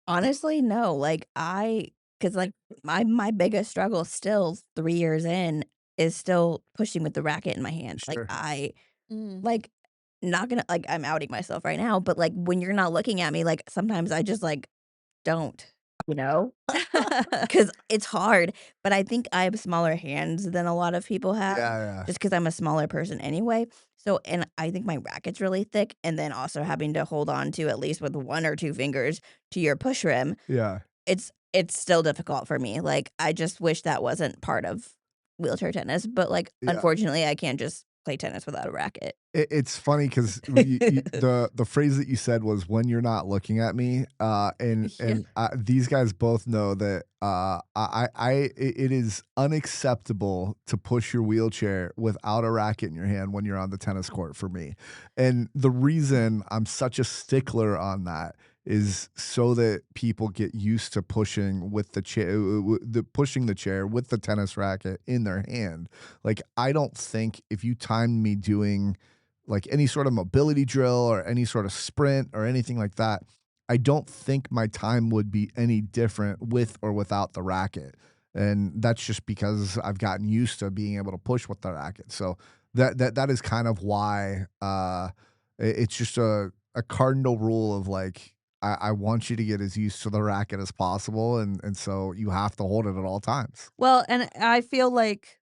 Honestly, no. Like because like my biggest struggle still 3 years in is still pushing with the racket in my hand. Like sure. I Mm. like not gonna like I'm outing myself right now, but like when you're not looking at me, like sometimes I just like don't. you know? Because it's hard, but I think I have smaller hands than a lot of people have, Yeah, yeah, just because 'cause I'm a smaller person anyway. So and I think my racket's really thick, and then also having to hold on to, at least with 1 or 2 fingers, to your push rim, yeah, it's still difficult for me. Like, I just wish that wasn't part of wheelchair tennis, but, like, yeah. unfortunately, I can't just play tennis without a racket. It's funny because the phrase that you said was "when you're not looking at me," Yeah. these guys both know that it is unacceptable to push your wheelchair without a racket in your hand when you're on the tennis court for me, and the reason I'm such a stickler on that is so that people get used to pushing with the chair, pushing the chair with the tennis racket in their hand. Like I don't think if you timed me doing like any sort of mobility drill or any sort of sprint or anything like that, I don't think my time would be any different with or without the racket. And that's just because I've gotten used to being able to push with the racket. So that is kind of why it's just a cardinal rule of like I want you to get as used to the racket as possible, and so you have to hold it at all times. Well, and I feel like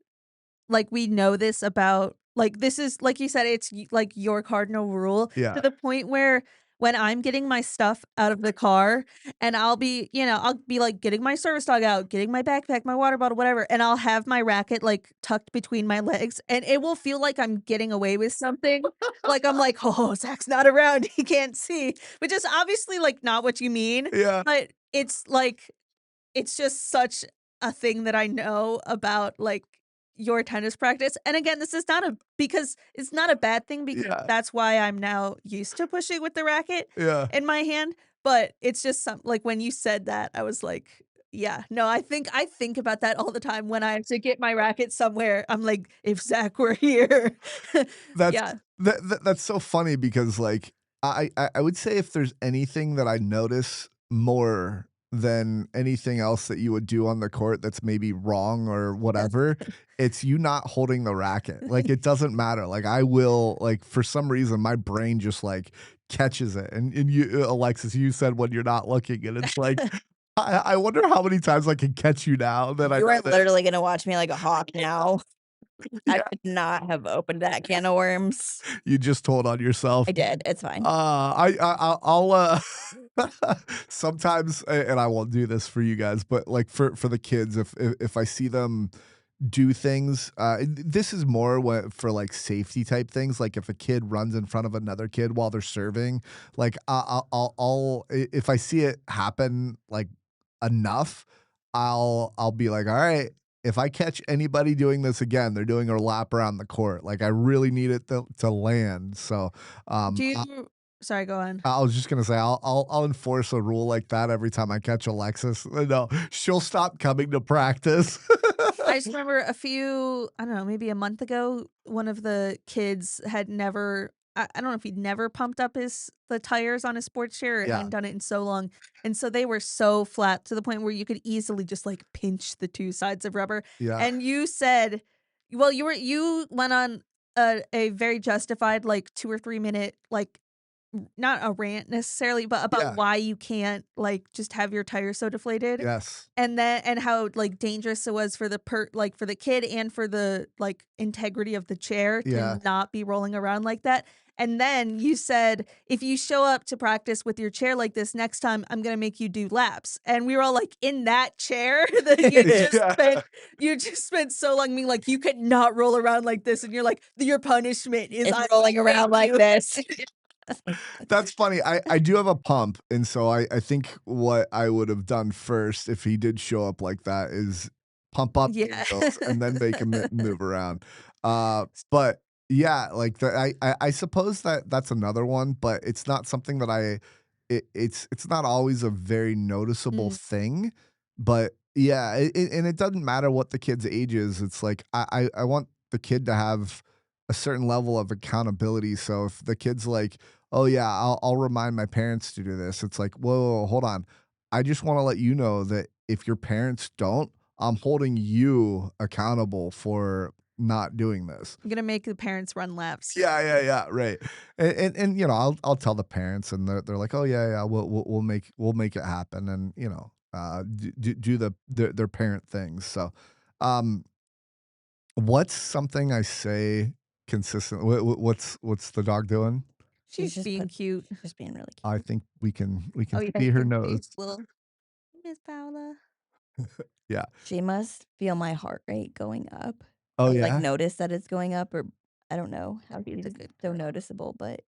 we know this about like this is like you said it's like your cardinal rule Yeah, to the point where when I'm getting my stuff out of the car and I'll be, I'll be like getting my service dog out, getting my backpack, my water bottle, whatever, and I'll have my racket like tucked between my legs and it will feel like I'm getting away with something. Like I'm like, "Oh, Zach's not around. He can't see." Which is obviously like not what you mean, yeah, but it's just such a thing that I know about, like, your tennis practice, and again, this is not a because it's not a bad thing because yeah, that's why I'm now used to pushing with the racket yeah. in my hand, but it's just like, when you said that, I was like, "Yeah, no, I think about that all the time when I have to get my racket somewhere." I'm like, "If Zach were here." That's Yeah, that's so funny because, like, I would say if there's anything that I notice more than anything else that you would do on the court that's maybe wrong or Yes. whatever, it's you not holding the racket. Like, it doesn't matter. Like, I will like, for some reason, my brain just, like, catches it, and you Alexis, you said when you're not looking, and it's like, I wonder how many times I can catch you now that I You know are that. literally gonna watch me like a hawk now. I Yeah, would not have opened that can of worms. you just told on yourself. I did, it's fine. I'll sometimes, and I won't do this for you guys, but like for the kids, if I see them do things, this is more what for like safety type things. Like if a kid runs in front of another kid while they're serving, like if I see it happen like enough, I'll be like, all right. If I catch anybody doing this again, they're doing a lap around the court. Like I really need it to land. So do um, you sorry, go on. I was just gonna say I'll enforce a rule like that every time I catch Alexis. No, she'll stop coming to practice. I just remember I don't know, maybe a month ago, one of the kids had never I don't know if he'd never pumped up the tires on his sports chair or Yeah, hadn't done it in so long, and so they were so flat to the point where you could easily just, like, pinch the 2 sides of rubber, yeah, and you said well, you went on a very justified, like, 2 or 3 minute, like, not a rant necessarily, but about yeah, why you can't, like, just have your tires so deflated. yes, And how, like, dangerous it was for for the kid and for the, like, integrity of the chair to yeah. not be rolling around like that. And then you said, "If you show up to practice with your chair like this next time, I'm gonna make you do laps." And we were all like, "In that chair that Yeah. you just spent so long being like, you could not roll around like this." And you're like, "Your punishment is It's I rolling will make around like you." this. That's funny. I do have a pump, and so I think what I would have done first if he did show up like that is pump up the Yeah. wheels and then make him move around. But yeah, like I suppose that that's another one, but it's not something that it's not always a very noticeable Mm. thing. But yeah, and it doesn't matter what the kid's age is. It's like I want the kid to have a certain level of accountability. So if the kid's like, "Oh yeah, I'll remind my parents to do this." It's like, "Whoa, hold on. I just want to let you know that if your parents don't, I'm holding you accountable for not doing this." I'm gonna make the parents run laps. Yeah, yeah, yeah, right. And I'll tell the parents, and they're like, "Oh yeah, yeah, we'll make it happen." And do their parent things. So, um, what's something I say consistent? What's the dog doing? She's She's being cute. she's just being really I cute. think we can Oh yeah, see you her can see nose. little Miss Paula. Yeah. She must feel my heart rate going up. Oh Or like yeah. notice that it's going up, or I don't know how She's a she's good so girl. noticeable, but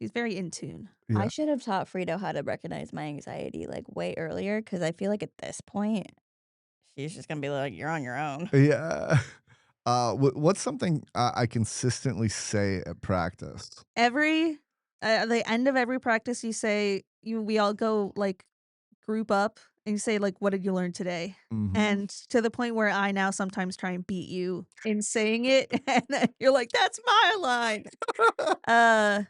She's very in tune. I Yeah. should have taught Frito how to recognize my anxiety like way earlier, because I feel like at this point she's just gonna be like, "You're on your own." Yeah. What's something I consistently say at practice? Every at the end of every practice, you say we all go like group up and you say like, "What did you learn today?" Mhm. And to the point where I now sometimes try and beat you in saying it, and then you're like, "That's my line." Uh,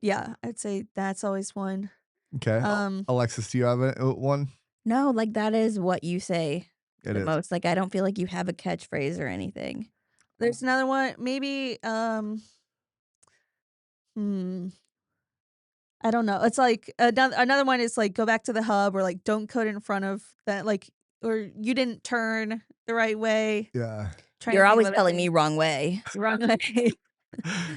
yeah, I'd say that's always one. Okay. Um, Alexis, do you have one? No, like that is what you say It the is. most. Like I don't feel like you have a catchphrase or anything. there's another one. Maybe hmm. I don't know. It's like another one is like go back to the hub or like don't code in front of that like or you didn't turn the right way. Yeah. Trying to You're think of always other telling me things. wrong way. Wrong way.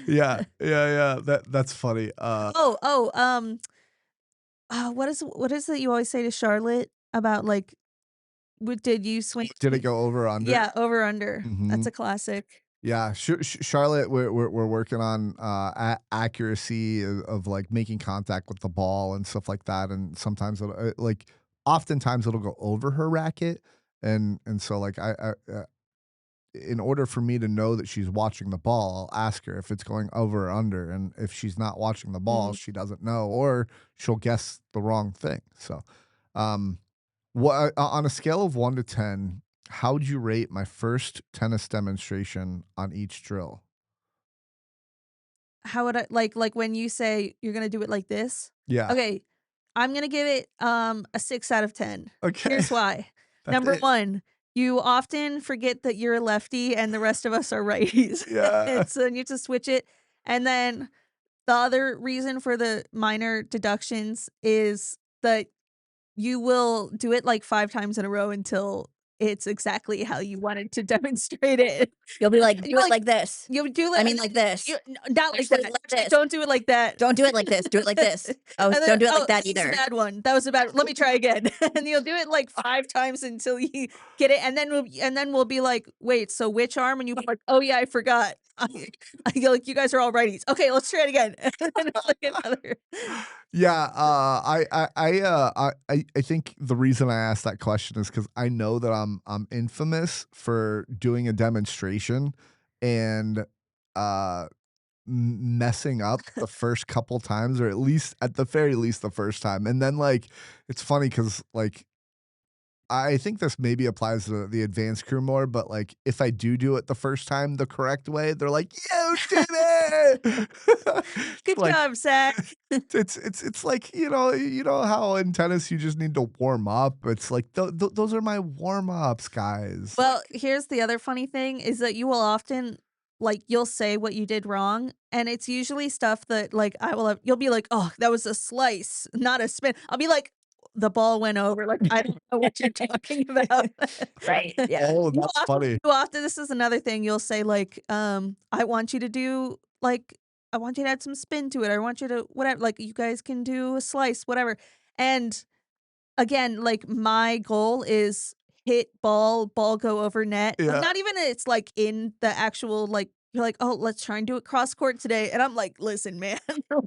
Yeah. Yeah. That's funny. Oh, oh, what is it you always say to Charlotte about like what did you swing? Did it go over or under? Yeah, over under. That's Mhm. a classic. Yeah, Charlotte, we're working on accuracy of like making contact with the ball and stuff like that, and sometimes like oftentimes it'll go over her racket, and so like in order for me to know that she's watching the ball, I'll ask her if it's going over or under, and if she's not watching the ball, Mm. she doesn't know, or she'll guess the wrong thing. So, um, what on a scale of 1 to 10, how would you rate my first tennis demonstration on each drill? How would I like when you say you're gonna do it like this? Yeah. Okay, I'm gonna give it a 6 out of 10. Okay. Here's why. That's Number it. one, you often forget that you're a lefty and the rest of us are righties. Yeah. And so you have to switch it. And then the other reason for the minor deductions is that you will do it like 5 times in a row until it's exactly how you wanted to demonstrate it. You'll be like, And do it like this. you do I it mean like this. not like Actually, that. like Actually, this. don't do it like that. Don't do it like this. Do it like this. Oh, And then, don't do it like "Oh, that that was a either. bad one. That was a bad let me try again." And you'll do it like 5 times until you get it, and then we'll be like, "Wait, so which arm?" And you'll be like, "Oh, yeah, I forgot." You're like, "You guys are all righties. Okay, let's try it again." And then it's like another Yeah, I think the reason I asked that question is because I know that I'm infamous for doing a demonstration and uh messing up the first couple times, or at the very least the first time, and then like it's funny because like I think this maybe applies to the advanced crew more, but, like, if I do it the first time the correct way, they're like, "You did it!" "Good Like, job, Zach." it's like, you know how in tennis you just need to warm up? It's like, those are my warm-ups, guys. Well, here's the other funny thing is that you will often like, you'll say what you did wrong, and it's usually stuff that, like, you'll be like, "Oh, that was a slice, not a spin." I'll be like, "The ball went over." Like, I don't know what you're talking about. Right. Yeah. Oh, that's funny. You often this is another thing, you'll say, like, "I want you to do, like I want you to add some spin to it. I want you to whatever, like, you guys can do a slice, whatever." And again, like, my goal is hit ball go over net. Like, Yeah. not even it's, like, in the actual, like you're like, "Oh, let's try and do it cross court today." And I'm like, "Listen, man,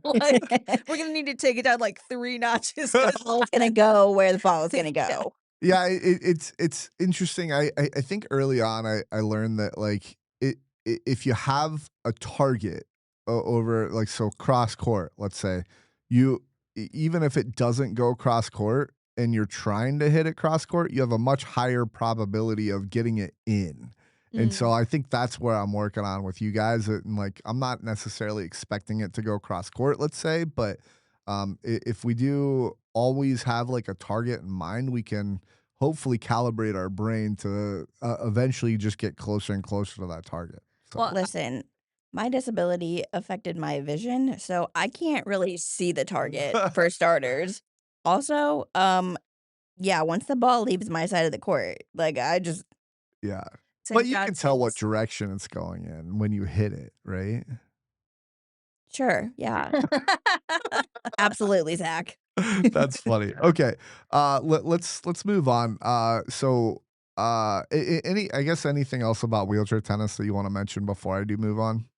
like, we're gonna need to take it down, like, 3 notches 'cause Ball's gonna go where the ball is gonna yeah. go. Yeah, it's interesting. I think early on I learned that like if you have a target over like so cross court, let's say you even if it doesn't go cross court and you're trying to hit it cross court, you have a much higher probability of getting it in. And so Mm. I think that's where I'm working on with you guys. And like I'm not necessarily expecting it to go cross court, let's say, but if we do always have like a target in mind, we can hopefully calibrate our brain to eventually just get closer and closer to that target. So, Well, Listen, my disability affected my vision, so I can't really see the target for starters. Also, Yeah, once the ball leaves my side of the court, like, I just Yeah. It's But in you can God's tell what hands. direction it's going in when you hit it, right? sure, yeah. Absolutely, Zach. That's funny. Okay. Let's move on. Any I guess anything else about wheelchair tennis that you wanna mention before I do move on?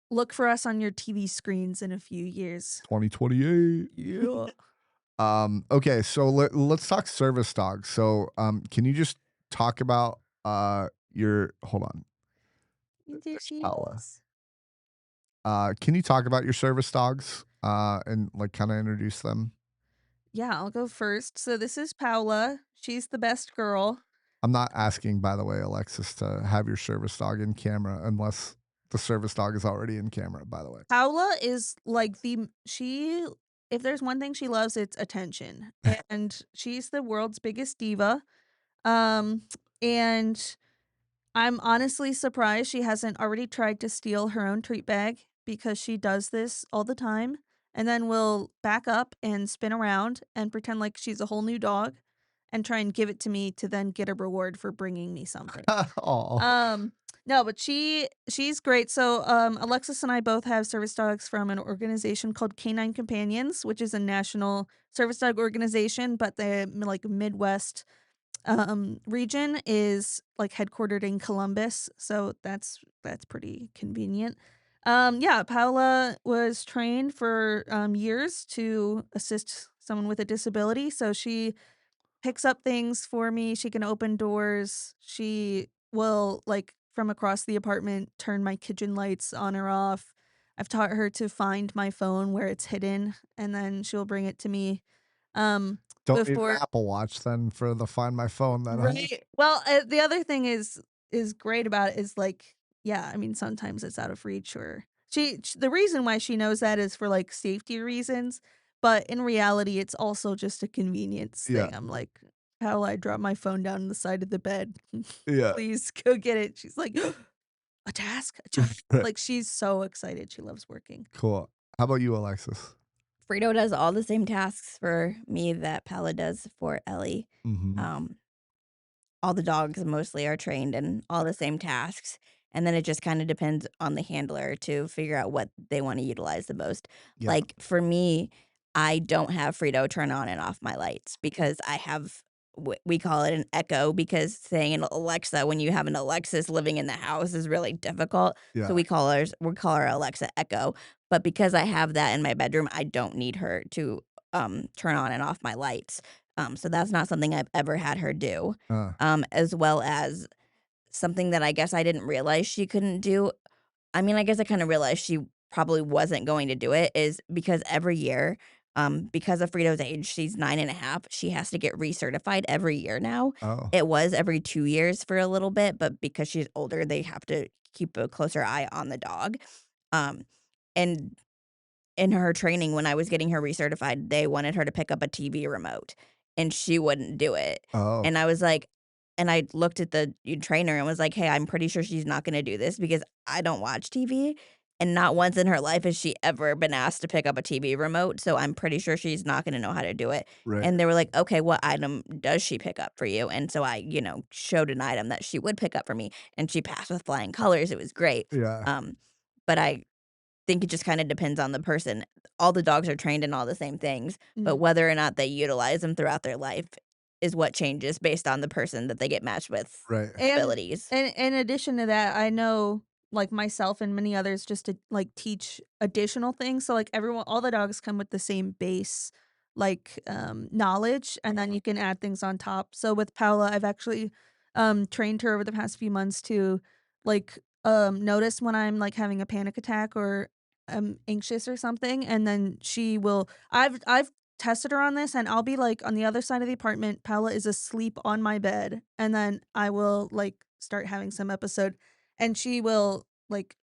Look for us on your TV screens in a few years. 2028. Yeah. Okay, so let's talk service dogs. So, can you just talk about, your hold on, There there's she Paula. is. Can you talk about your service dogs, and, like, kinda introduce them? Yeah, I'll go first. So this is Paula. She's the best girl. I'm not asking, by the way, Alexis, to have your service dog in camera unless the service dog is already in camera, by the way. Paula is like she if there's one thing she loves, it's attention. And she's the world's biggest diva. Um and I'm honestly surprised she hasn't already tried to steal her own treat bag because she does this all the time and then will back up and spin around and pretend like she's a whole new dog and try and give it to me to then get a reward for bringing me something. Oh, Um, no, but she's great. So, Alexis and I both have service dogs from an organization called Canine Companions, which is a national service dog organization, but the like Midwest region is like headquartered in Columbus, so that's pretty convenient. Yeah, Paula was trained for years to assist someone with a disability, so she picks up things for me, she can open doors, she will, like, from across the apartment, turn my kitchen lights on or off. I've taught her to find my phone where it's hidden, and then she'll bring it to me. Um, don't need an before Apple Watch then for the Find My Phone then, huh? Right. Well, the other thing is great about it is, like, yeah, I mean, sometimes it's out of reach or the reason why she knows that is for, like, safety reasons, but in reality, it's also just a convenience Yeah, thing. I'm like, "How I drop my phone down on the side of the bed. yeah. Please go get it." She's like, "A task? A job?" Like, she's so excited. She loves working. Cool. How about you, Alexis? Frito does all the same tasks for me that Pella does for Ellie. Mhm. Um, all the dogs mostly are trained in all the same tasks, and then it just kinda depends on the handler to figure out what they wanna utilize the most. Yeah. Like, for me, I don't have Frito turn on and off my lights because I have we call it an Echo because saying an Alexa when you have an Alexis living in the house is really difficult, so Yeah. we call our Alexa Echo, but because I have that in my bedroom, I don't need her to, turn on and off my lights, so that's not something I've ever had her do Uh, as well as something that I guess I didn't realize she couldn't do. I mean, I guess I kind of realized she probably wasn't going to do it is because every year, because of Frito's age, she's 9.5, she has to get recertified every year now. oh, It was every 2 years for a little bit, but because she's older, they have to keep a closer eye on the dog. Um, and in her training when I was getting her recertified, they wanted her to pick up a TV remote, and she wouldn't do it. oh, And I was like and I looked at the trainer and was like, "Hey, I'm pretty sure she's not gonna do this because I don't watch TV, and not once in her life has she ever been asked to pick up a TV remote, so I'm pretty sure she's not gonna know how to do it." right. And they were like, "Okay, what item does she pick up for you?" And so I, showed an item that she would pick up for me, and she passed with flying colors, it was great. Yeah. But I think it just kinda depends on the person. All the dogs are trained in all the same things, but Mm. whether or not they utilize them throughout their life is what changes based on the person that they get matched with Right. And abilities. in addition to that, I know, like, myself and many others just to, like, teach additional things, so, like, everyone all the dogs come with the same base, like, knowledge, and then you can add things on top. So with Paula, I've actually, trained her over the past few months to, like, notice when I'm, like, having a panic attack or I'm anxious or something, and then she will I've tested her on this, and I'll be, like, on the other side of the apartment, Paula is asleep on my bed, and then I will, like, start having some episode, and she will, like,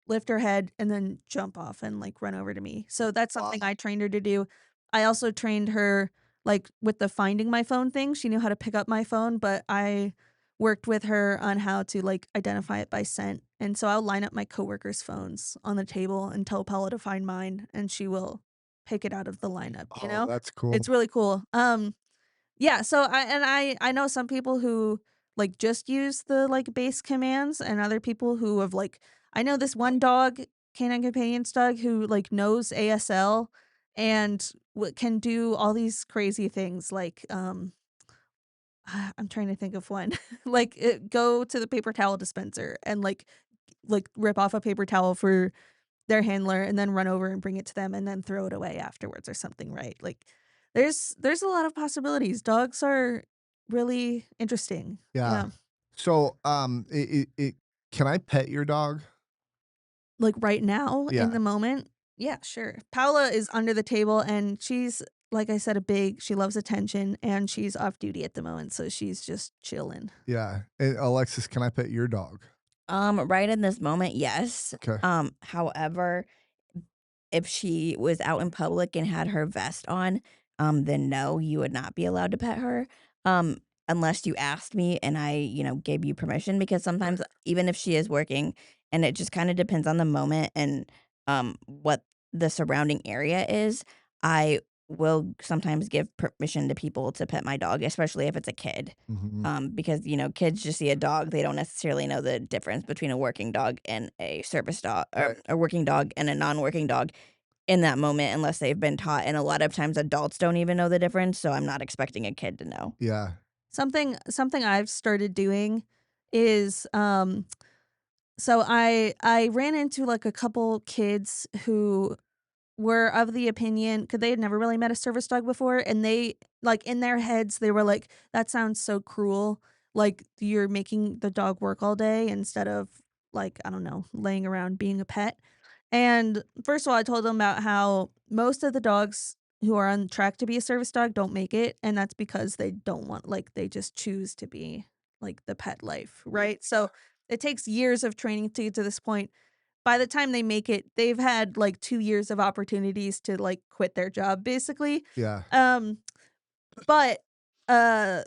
lift her head and then jump off and, like, run over to me. So that's something Awesome. I trained her to do. I also trained her, like, with the finding my phone thing. She knew how to pick up my phone, but I worked with her on how to, like, identify it by scent, and so I'll line up my coworkers' phones on the table and tell Paula to find mine, and she will pick it out of the lineup, you Oh, know? that's cool. It's really cool. Yeah, so I know some people who, like, just use the, like, base commands and other people who have, like I know this one dog, canine companions dog, who, like, knows ASL and can do all these crazy things, like, I'm trying to think of one. Like, go to the paper towel dispenser and, like, rip off a paper towel for their handler and then run over and bring it to them and then throw it away afterwards or something, right? Like, there's a lot of possibilities. Dogs are really interesting. Yeah. Yeah. So, can I pet your dog? Like, right now, in Yeah. the moment, yeah, sure. Paula is under the table, and she's, like I said, she loves attention, and she's off duty at the moment, so she's just chilling. Yeah. And Alexis, can I pet your dog? Right in this moment, yes. Okay. However, if she was out in public and had her vest on, then no, you would not be allowed to pet her. Um, unless you asked me and I, gave you permission because sometimes even if she is working and it just kind of depends on the moment and what the surrounding area is, I will sometimes give permission to people to pet my dog, especially if it's a kid. Mhm. Because kids just see a dog, they don't necessarily know the difference between a working dog and a service dog, or Right. a working dog and a non-working dog in that moment unless they've been taught, and a lot of times adults don't even know the difference, so I'm not expecting a kid to know. Yeah. Something I've started doing is, so I ran into, like, a couple kids who were of the opinion because they had never really met a service dog before, and they like, in their heads, they were like, "That sounds so cruel, like, you're making the dog work all day instead of, like, I don't know, laying around being a pet." And, first of all, I told them about how most of the dogs who are on track to be a service dog don't make it, and that's because they don't want like, they just choose to be, like, the pet life, right? So, it takes years of training to get to this point. By the time they make it, they've had, like, 2 years of opportunities to, like, quit their job, basically. Yeah. Um, but, uh,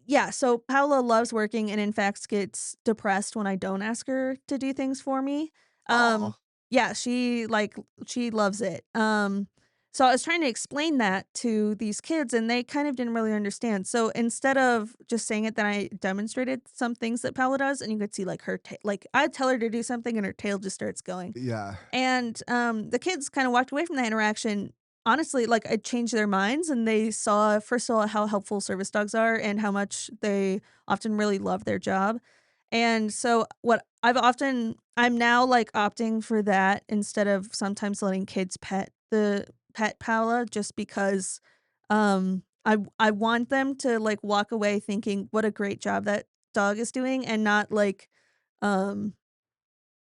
yeah, so Paula loves working and, in fact, gets depressed when I don't ask her to do things for me. Oh. Yeah, she loves it. So I was trying to explain that to these kids, and they kind of didn't really understand. So instead of just saying it, then I demonstrated some things that Paula does, and you could see, like, her like, I'd tell her to do something, and her tail just starts going. Yeah. And, the kids kinda walked away from that interaction. Honestly, like, it changed their minds, and they saw, first of all, how helpful service dogs are and how much they often really love their job. And so what I'm now, like, opting for that instead of sometimes letting kids pet Paula just because, I want them to, like, walk away thinking what a great job that dog is doing and not, like, um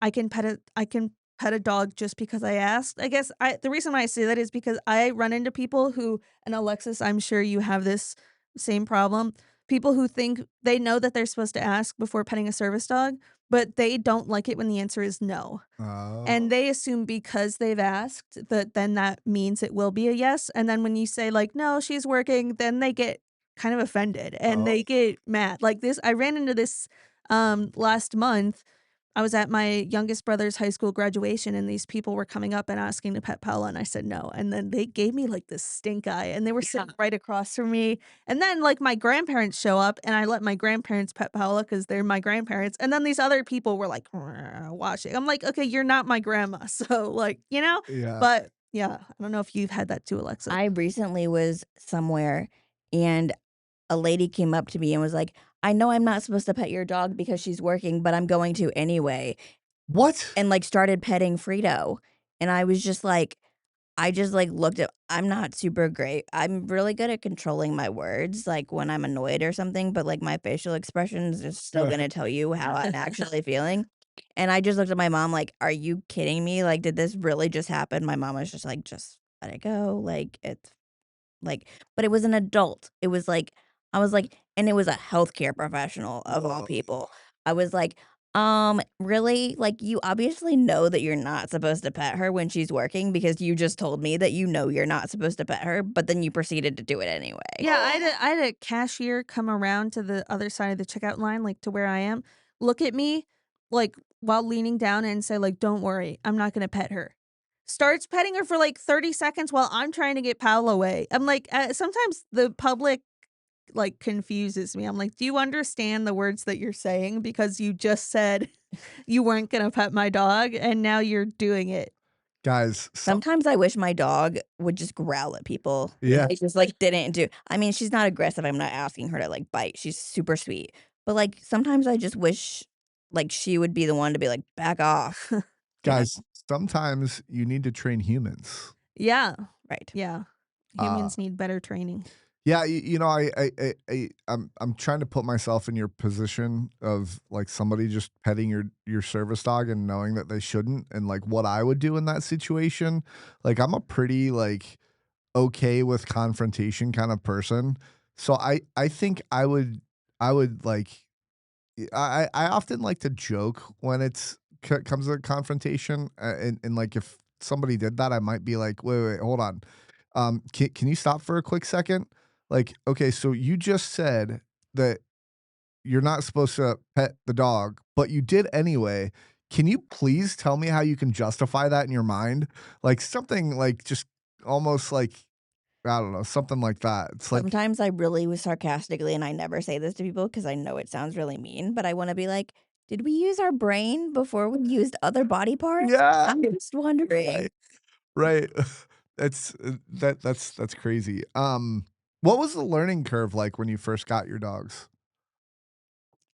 I can pet a dog just because I asked. I guess the reason why I say that is because I run into people who, and Alexis, I'm sure you have this same problem. People who think they know that they're supposed to ask before petting a service dog, but they don't like it when the answer is no. And Oh. they assume because they've asked that then that means it will be a yes. And then when you say, like, no, she's working, then they get kind of offended and Oh. they get mad. Like this, I ran into this last month. I was at my youngest brother's high school graduation, and these people were coming up and asking to pet Paula, and I said no. And then they gave me like this stink eye, and they were sitting right across from me. And then like my grandparents show up, and I let my grandparents pet Paula because they're my grandparents. And then these other people were like watching. I'm like, okay, you're not my grandma, so like Yeah. But yeah, I don't know if you've had that too, Alexa. I recently was somewhere and a lady came up to me and was like, "I know I'm not supposed to pet your dog because she's working, but I'm going to anyway." What? And like started petting Frito. And I was just like, I just like looked at I'm not super great. I'm really good at controlling my words, like when I'm annoyed or something, but like my facial expressions are still gonna tell you how I'm actually feeling. And I just looked at my mom like, "Are you kidding me? Like, did this really just happen?" My mom was just like, "Just let it go. Like, it's like," but it was an adult. It was like I was like and it was a healthcare professional of all Whoa. people. I was like, really? Like, you obviously know that you're not supposed to pet her when she's working because you just told me that you know you're not supposed to pet her, but then you proceeded to do it anyway." Yeah, I had a cashier come around to the other side of the checkout line, like to where I am, look at me like while leaning down and say like, "Don't worry, I'm not gonna pet her." starts petting her for like 30 seconds while I'm trying to get Powell away. I'm like, sometimes the public like confuses me. I'm like, do you understand the words that you're saying? Because you just said you weren't going to pet my dog and now you're doing it. Guys, Sometimes I wish my dog would just growl at people. yeah, I just like didn't do. I mean, she's not aggressive. I'm not asking her to like bite. She's super sweet. But like sometimes I just wish like she would be the one to be like back off. You know? guys, sometimes you need to train humans. Yeah. Right. Yeah. Uh, Humans need better training. yeah, you know, I'm trying to put myself in your position of like somebody just petting your service dog and knowing that they shouldn't, and like what I would do in that situation. Like I'm a pretty like okay with confrontation kind of person. So I think I would like I often like to joke when it's comes to confrontation, and like if somebody did that, I might be like, wait, hold on, can you stop for a quick second? Like, okay, so you just said that you're not supposed to pet the dog, but you did anyway. Can you please tell me how you can justify that in your mind? Like something like just almost like I don't know, something like that. It's like, Sometimes I really was sarcastically, and I never say this to people because I know it sounds really mean, but I want to be like, did we use our brain before we used other body parts? yeah, I'm just wondering. right, right. That's that's crazy. What was the learning curve like when you first got your dogs?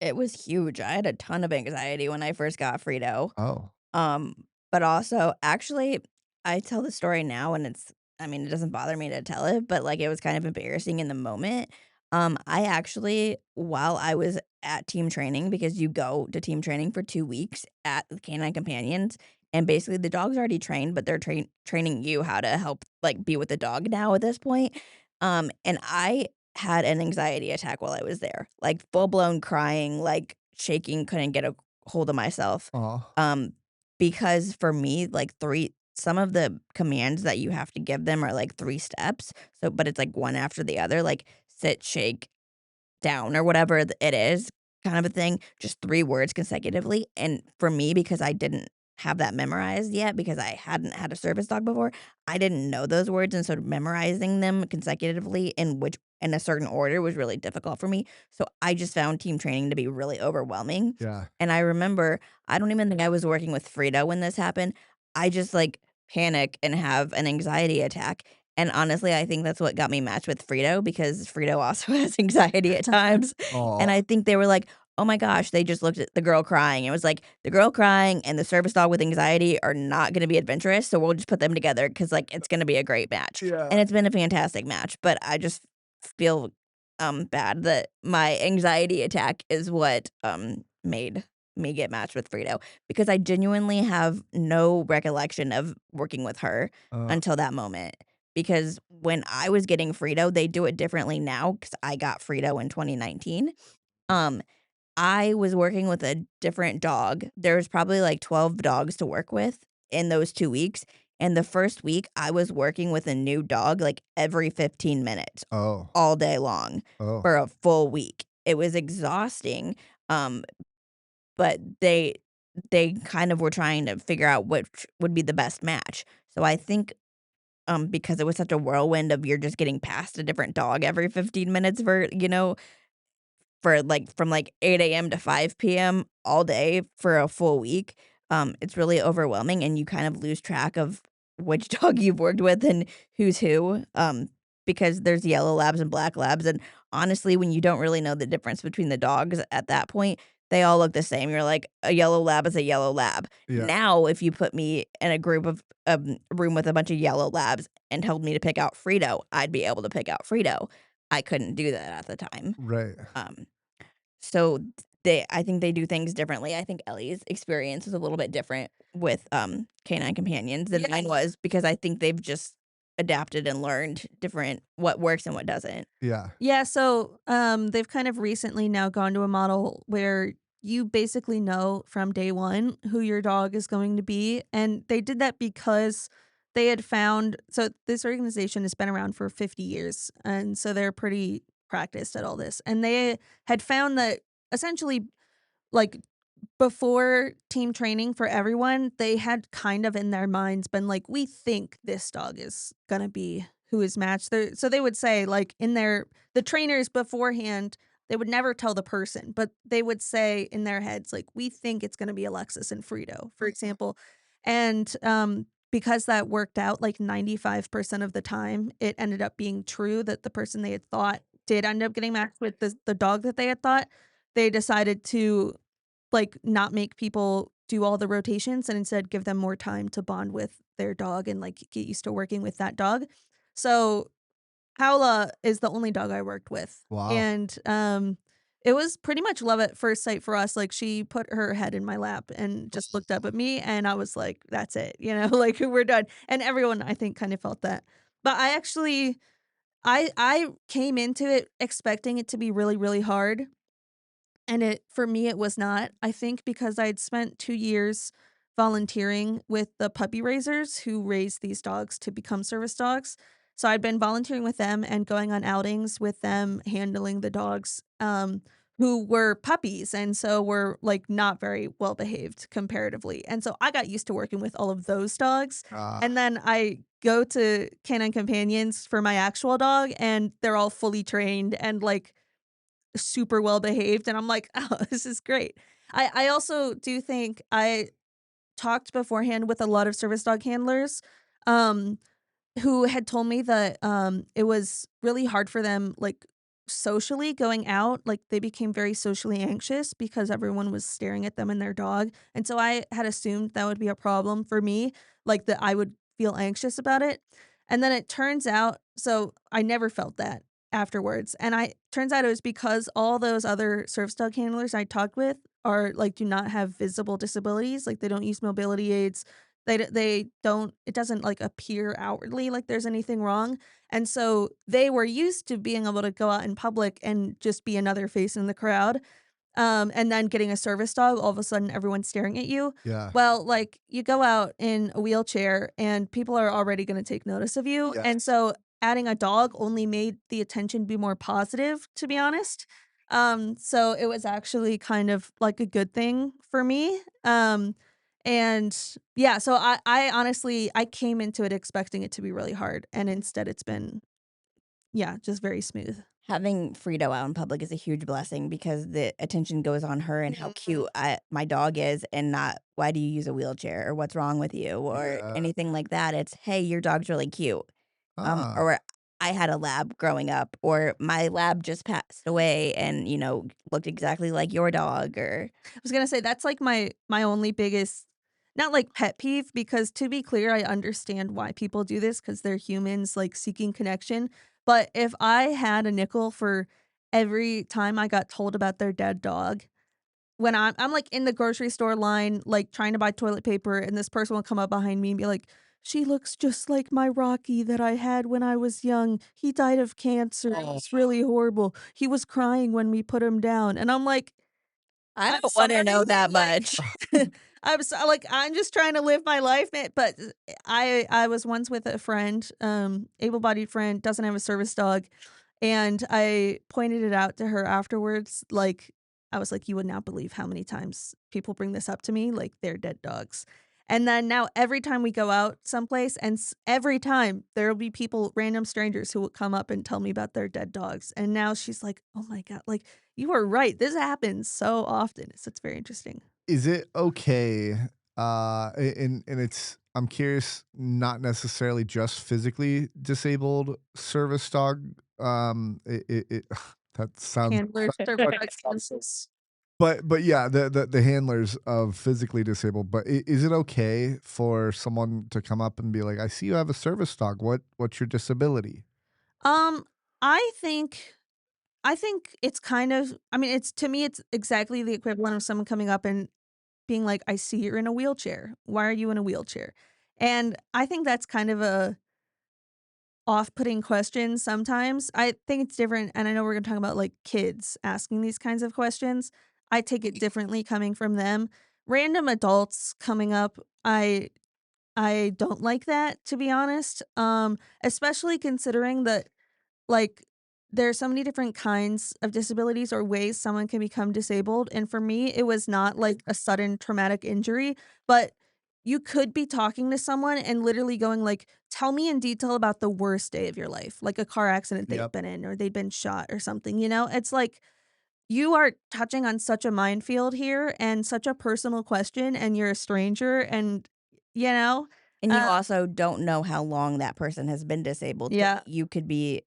It was huge. I had a ton of anxiety when I first got Frito. Oh, Um, but also, actually, I tell the story now and I mean, it doesn't bother me to tell it, but like it was kind of embarrassing in the moment. I actually, while I was at team training, because you go to team training for 2 weeks at the Canine Companions, and basically the dog's already trained, but they're training you how to help like be with the dog now at this point. And I had an anxiety attack while I was there, like full blown crying, like shaking, couldn't get a hold of myself. oh, Um, because for me, like, 3 some of the commands that you have to give them are, like, 3 steps, so but it's, like, one after the other, like, sit, shake, down, or whatever it is, kind of a thing, just 3 words consecutively, and for me, because I didn't have that memorized yet, because I hadn't had a service dog before, I didn't know those words, and so memorizing them consecutively in a certain order was really difficult for me, so I just found team training to be really overwhelming, yeah, and I remember I don't even think I was working with Frida when this happened, I just, like, panic and have an anxiety attack, and honestly, I think that's what got me matched with Frito because Frito also has anxiety at times, and oh, I think they were like, "Oh my gosh," they just looked at the girl crying. It was like, "The girl crying and the service dog with anxiety are not gonna be adventurous, so we'll just put them together because like, it's gonna be a great match." yeah, And it's been a fantastic match, but I just feel, bad that my anxiety attack is what, made me get matched with Frito because I genuinely have no recollection of working with her uh, until that moment. Because when I was getting Frito, they do it differently now because I got Frito in 2019. Um, I was working with a different dog. There was probably like 12 dogs to work with in those 2 weeks, and the first week, I was working with a new dog, like, every 15 minutes, oh, all day long oh, for a full week. It was exhausting, um, but they kind of were trying to figure out which would be the best match. So I think because it was such a whirlwind of you're just getting past a different dog every 15 minutes for, like, from, like, 8 a.m. to 5 p.m. all day for a full week, it's really overwhelming, and you kind of lose track of which dog you've worked with and who's who, because there's yellow labs and black labs, and honestly, when you don't really know the difference between the dogs at that point, they all look the same. You're like, "A yellow lab is a yellow lab." yeah, Now, if you put me in a group of room with a bunch of yellow labs and told me to pick out Frito, I'd be able to pick out Frito. I couldn't do that at the time. right, Um, so I think they do things differently. I think Ellie's experience is a little bit different with, canine companions than mine was because I think they've just adapted and learned different what works and what doesn't. yeah, Yeah, so they've kind of recently now gone to a model where you basically know from day one who your dog is going to be. And they did that because they had found so this organization has been around for 50 years. And so they're pretty practiced at all this. And they had found that essentially like before team training for everyone, they had kind of in their minds been like, "We think this dog is gonna be who is matched." So they would say, like, in the trainers beforehand, they would never tell the person, but they would say in their heads, like, "We think it's gonna be Alexis and Frito," for example. And, because that worked out, like, 95% of the time, it ended up being true that the person they had thought did end up getting matched with the dog that they had thought. They decided to, like, not make people do all the rotations and instead give them more time to bond with their dog and, like, get used to working with that dog. So, Paula is the only dog I worked with, Wow. and, it was pretty much love at first sight for us. Like, she put her head in my lap and just looked up at me, and I was like, "That's it," like, "We're done." And everyone, I think, kind of felt that. But I actually I came into it expecting it to be really, really hard, and it for me, it was not. I think because I'd spent 2 years volunteering with the puppy raisers who raise these dogs to become service dogs. So I'd been volunteering with them and going on outings with them, handling the dogs, who were puppies and so were, like, not very well behaved comparatively. And so I got used to working with all of those dogs. And then I go to Canine Companions for my actual dog, and they're all fully trained and, like, super well behaved, and I'm like, "Oh, this is great." I also do think I talked beforehand with a lot of service dog handlers, um, who had told me that, it was really hard for them, like, socially going out, like, they became very socially anxious because everyone was staring at them and their dog, and so I had assumed that would be a problem for me, like, that I would feel anxious about it, and then it turns out so I never felt that afterwards, and I turns out it was because all those other service dog handlers I talked with are, like, do not have visible disabilities, like, they don't use mobility aids, they don't it doesn't, like, appear outwardly like there's anything wrong, and so they were used to being able to go out in public and just be another face in the crowd, and then getting a service dog, all of a sudden everyone's staring at you. Yeah. Well, like, you go out in a wheelchair and people are already gonna take notice of you, and Yes. so adding a dog only made the attention be more positive, to be honest. So it was actually kind of like a good thing for me. And yeah, so I honestly I came into it expecting it to be really hard, and instead it's been, yeah, just very smooth. Having Frito out in public is a huge blessing because the attention goes on her and how Mhm. cute my dog is, and not why do you use a wheelchair or what's wrong with you or Yeah. anything like that. It's hey, your dog's really cute. Ah. Or I had a lab growing up, or my lab just passed away and looked exactly like your dog. Or I was gonna say that's like my only biggest not like pet peeve because to be clear, I understand why people do this because 'cause they're humans, like, seeking connection, but if I had a nickel for every time I got told about their dead dog, when I'm, like, in the grocery store line, like, trying to buy toilet paper, and this person will come up behind me and be like, "She looks just like my Rocky that I had when I was young. He died of cancer. It's really horrible. He was crying when we put him down." And I'm like, I I'm don't want to sorry, know that like, much. I'm so like, I'm just trying to live my life, man, but I was once with a friend, able-bodied friend, doesn't have a service dog, and I pointed it out to her afterwards, like, I was like, "You would not believe how many times people bring this up to me, like, they're dead dogs." And then now every time we go out someplace and every time there will be people, random strangers who will come up and tell me about their dead dogs. And now she's like, "Oh my God, like you are right. This happens so often." So it's very interesting. Is it okay, and it's I'm curious, not necessarily just physically disabled service dog, it that sounds Handlers, circumstances. but yeah, the handlers of physically disabled, but is it okay for someone to come up and be like, "I see you have a service dog. What's your disability?" Um, I think I think it's kind of I mean, it's to me, it's exactly the equivalent of someone coming up and being like, "I see you're in a wheelchair. Why are you in a wheelchair?" And I think that's kind of a off-putting question sometimes. I think it's different, and I know we're gonna talk about, like, kids asking these kinds of questions. I take it differently coming from them. Random adults coming up, I don't like that, to be honest, especially considering that, like, there's so many different kinds of disabilities or ways someone can become disabled. And for me, it was not like a sudden traumatic injury, but you could be talking to someone and literally going like, tell me in detail about the worst day of your life, like a car accident they've Yep. been in or they've been shot or something, you know? It's like you are touching on such a minefield here and such a personal question, and you're a stranger, and you know, And you uh, also don't know how long that person has been disabled. yeah, You could be,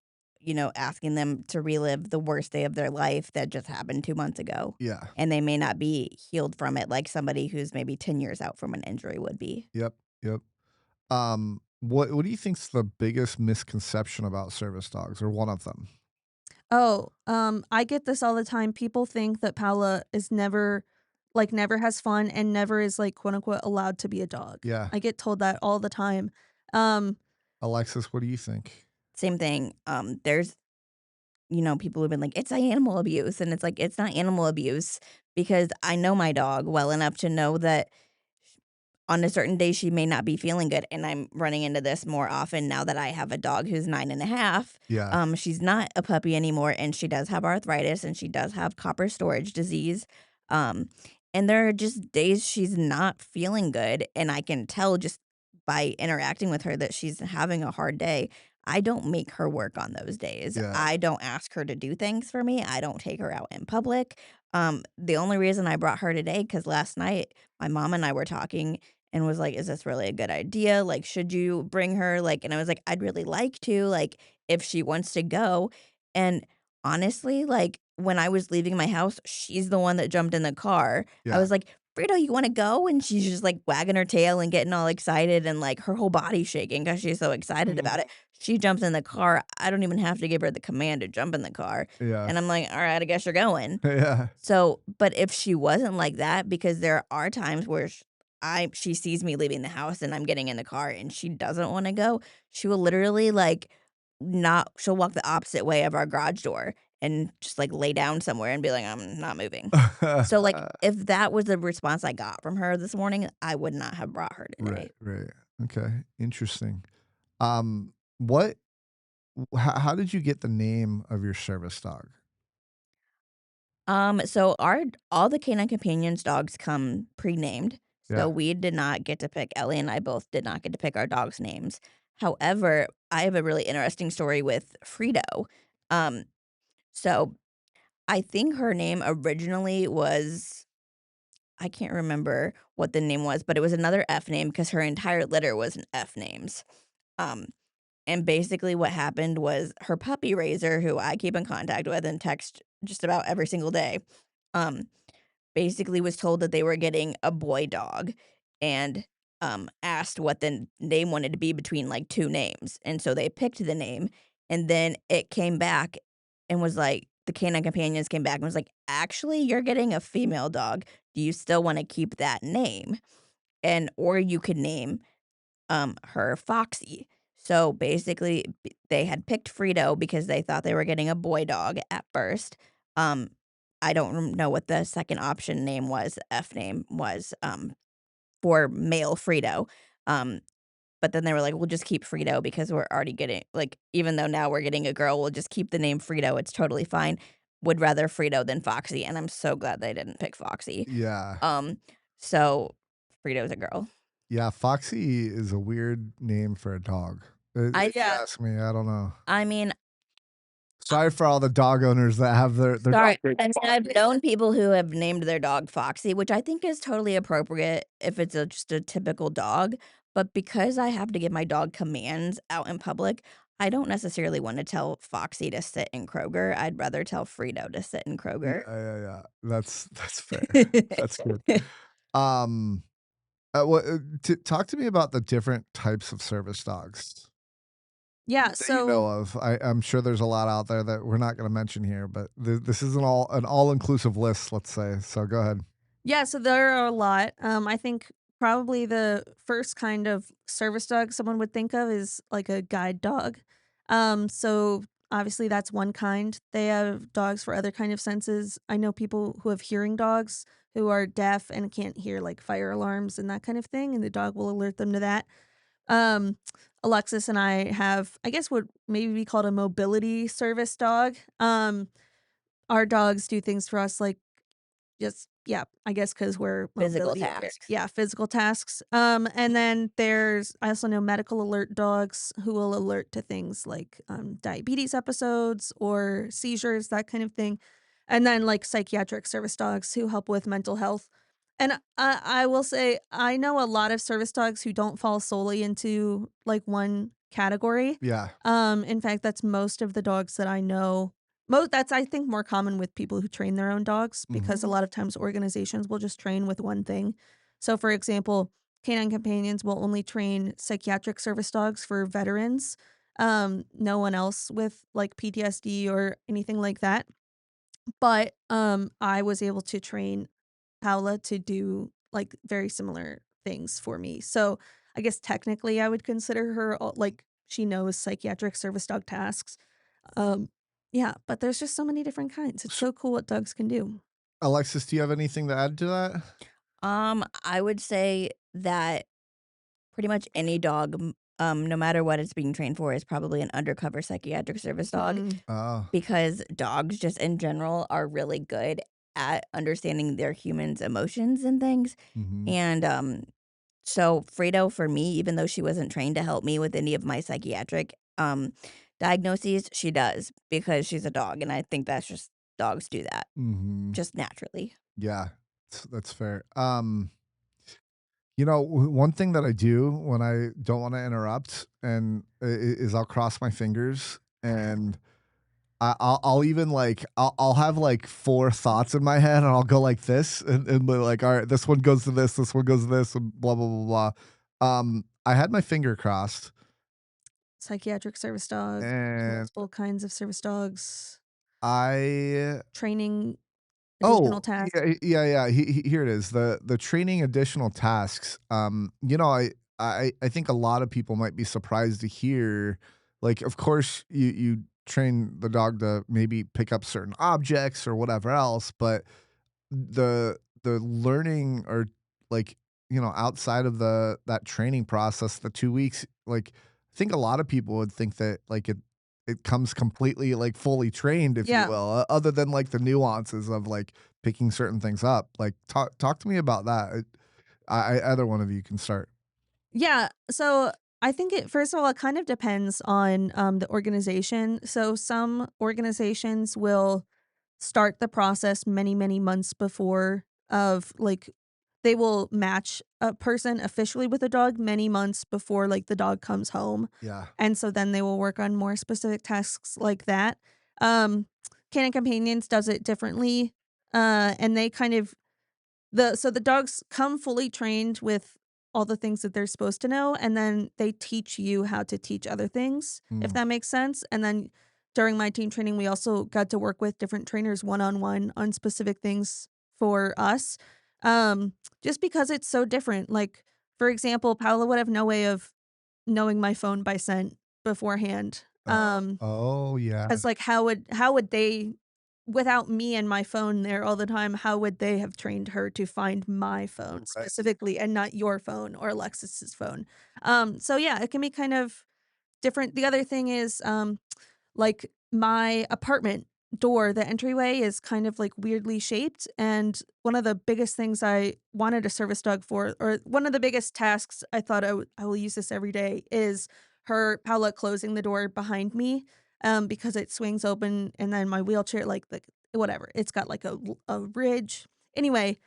asking them to relive the worst day of their life that just happened 2 months ago, Yeah. and they may not be healed from it like somebody who's maybe 10 years out from an injury would be. Yep. Yep. What do you think's the biggest misconception about service dogs, or one of them? oh, I get this all the time. People think that Paula is never has fun and never is like quote unquote allowed to be a dog. Yeah. I get told that all the time. Um, Alexis, what do you think? Same thing, there's, people who've been like, "It's animal abuse," and it's like, it's not animal abuse because I know my dog well enough to know that on a certain day she may not be feeling good, and I'm running into this more often now that I have a dog who's 9.5. Yeah. She's not a puppy anymore, and she does have arthritis, and she does have copper storage disease, um, and there are just days she's not feeling good, and I can tell just by interacting with her that she's having a hard day. I don't make her work on those days. Yeah. I don't ask her to do things for me. I don't take her out in public. The only reason I brought her today because last night my mom and I were talking and was like, "Is this really a good idea? Like, should you bring her?" Like, and I was like, "I'd really like to, like, if she wants to go." And honestly, like, when I was leaving my house, she's the one that jumped in the car. I Yeah. was like, "Frito, you want to go?" And she's just like wagging her tail and getting all excited and like her whole body's shaking because she's so excited Mhm. about it. She jumps in the car. I don't even have to give her the command to jump in the car. Yeah. And I'm like, "All right, I guess you're going." Yeah. So, but if she wasn't like that, because there are times where she sees me leaving the house and I'm getting in the car and she doesn't want to go, she will literally like not she'll walk the opposite way of our garage door and just like lay down somewhere and be like, "I'm not moving." So like if that was the response I got from her this morning, I would not have brought her Right, today. right. Okay, interesting. What how did you get the name of your service dog? So our all the canine companions dogs come pre-named. So Yeah. we did not get to pick Ellie and I both did not get to pick our dogs' names. However, I have a really interesting story with Frito. Um, so I think her name originally was I can't remember what the name was, but it was another F name because her entire litter was an F names. Um, and basically what happened was her puppy raiser, who I keep in contact with and text just about every single day. Um, basically was told that they were getting a boy dog and asked what the name wanted to be between like two names. And so they picked the name and then it came back and was like the canine companions came back and was like, "Actually, you're getting a female dog. Do you still want to keep that name? And or you could name her Foxy." So basically they had picked Frito because they thought they were getting a boy dog at first. Um I don't know what the second option name was, F name was for male Frito. Um but then they were like, "We'll just keep Frito because we're already getting like even though now we're getting a girl, we'll just keep the name Frito. It's totally fine." Would rather Frito than Foxy, and I'm so glad they didn't pick Foxy. Yeah. Um so Frito's a girl. Yeah, Foxy is a weird name for a dog. I If you ask me, I don't know. I mean, Sorry for all the dog owners that have their dog sorry. named I mean, I've Foxy. known people who have named their dog Foxy, which I think is totally appropriate if it's just a typical dog. But because I have to give my dog commands out in public, I don't necessarily want to tell Foxy to sit in Kroger. I'd rather tell Frito to sit in Yeah, Kroger. yeah, yeah. That's fair. That's good. Um, what talk to me about the different types of service dogs yeah. that you know So of. I'm sure there's a lot out there that we're not going to mention here, but this is an all-inclusive list, let's say. So go ahead. yeah, so there are a lot. I think probably the first kind of service dog someone would think of is like a guide dog. So obviously that's one kind. They have dogs for other kind of senses. I know people who have hearing dogs who are deaf and can't hear like fire alarms and that kind of thing, and the dog will alert them to that. Um, Alexis and I have, I guess, what maybe be called a mobility service dog. Our dogs do things for us like just yeah, I guess because 'cause we're Physical mobility impaired. tasks. Yeah, physical tasks. And then there's I also know medical alert dogs who will alert to things like, diabetes episodes or seizures, that kind of thing. And then, like, psychiatric service dogs who help with mental health. And I will say I know a lot of service dogs who don't fall solely into, like, one category. Yeah. In fact, that's most of the dogs that I know that's, I think, more common with people who train their own dogs because a Mhm. lot of times organizations will just train with one thing. So, for example, Canine Companions will only train psychiatric service dogs for veterans, no one else with, like, PTSD or anything like that. But, I was able to train Paula to do, like, very similar things for me. So, I guess technically I would consider her, like, she knows psychiatric service dog tasks. Um, yeah, but there's just so many different kinds. It's S so cool what dogs can do. Alexis, do you have anything to add to that? I would say that pretty much any dog, no matter what it's being trained for, is probably an undercover psychiatric service dog Mm, Oh. because dogs just in general are really good at understanding their humans' emotions and things. Mhm. And so Fredo, for me, even though she wasn't trained to help me with any of my psychiatric diagnoses, she does because she's a dog, and I think that's just dogs do that Mhm. just naturally. Yeah. That's fair. One thing that I do when I don't wanna interrupt and is I'll cross my fingers and I'll even, like I'll have, like, 4 thoughts in my head, and I'll go like this, and be like, "Alright, this one goes to this one goes to this, and blah, blah, blah, blah." I had my finger crossed, psychiatric service dog, there's and multiple kinds of service dogs, I training Oh, additional tasks. yeah. Here it is. The training additional tasks. I think a lot of people might be surprised to hear, like, of course, you train the dog to maybe pick up certain objects or whatever else, but the learning or like outside of that training process, the 2 weeks, like I think a lot of people would think that like it comes completely like fully trained, if you Yeah. will, other than like the nuances of like picking certain things up. Like talk to me about that. Either one of you can start. Yeah, so I think it first of all, it kind of depends on, the organization. So some organizations will start the process many, many months before of, like they will match a person officially with a dog many months before, like, the dog comes home, Yeah. and so then they will work on more specific tasks like that. Um, Canon Companions does it differently, and they kind of the dogs come fully trained with all the things that they're supposed to know, and then they teach you how to teach other things, if Mm, that makes sense, and then during my team training, we also got to work with different trainers one-on-one on specific things for us, um, just because it's so different, like, for example, Paula would have no way of knowing my phone by scent beforehand, oh yeah. 'cause, like, how would they without me and my phone there all the time, how would they have trained her to find my phone Right. specifically and not your phone or Alexis's phone? So yeah, it can be kind of different. The other thing is, like, my apartment door, the entryway is kind of, like, weirdly shaped, and one of the biggest things I wanted a service dog for or one of the biggest tasks I thought I will use this every day is her Paula closing the door behind me, because it swings open, and then my wheelchair, like, the whatever, it's got, like, a ridge. Anyway,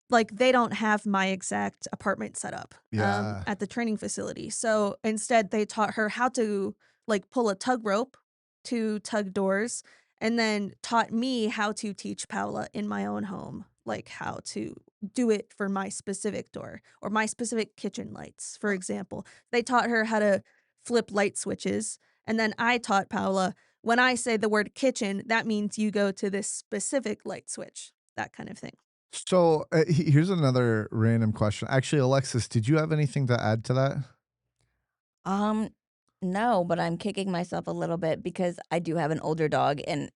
like, they don't have my exact apartment set up, Yeah. at the training facility, so instead, they taught her how to, like, pull a tug rope to tug doors, and then taught me how to teach Paula in my own home, like, how to do it for my specific door or my specific kitchen lights, for example. They taught her how to flip light switches, and then I taught Paula, when I say the word kitchen, that means you go to this specific light switch, that kind of thing. So here's another random question. Actually, Alexis, did you have anything to add to that? Um, no, but I'm kicking myself a little bit because I do have an older dog, and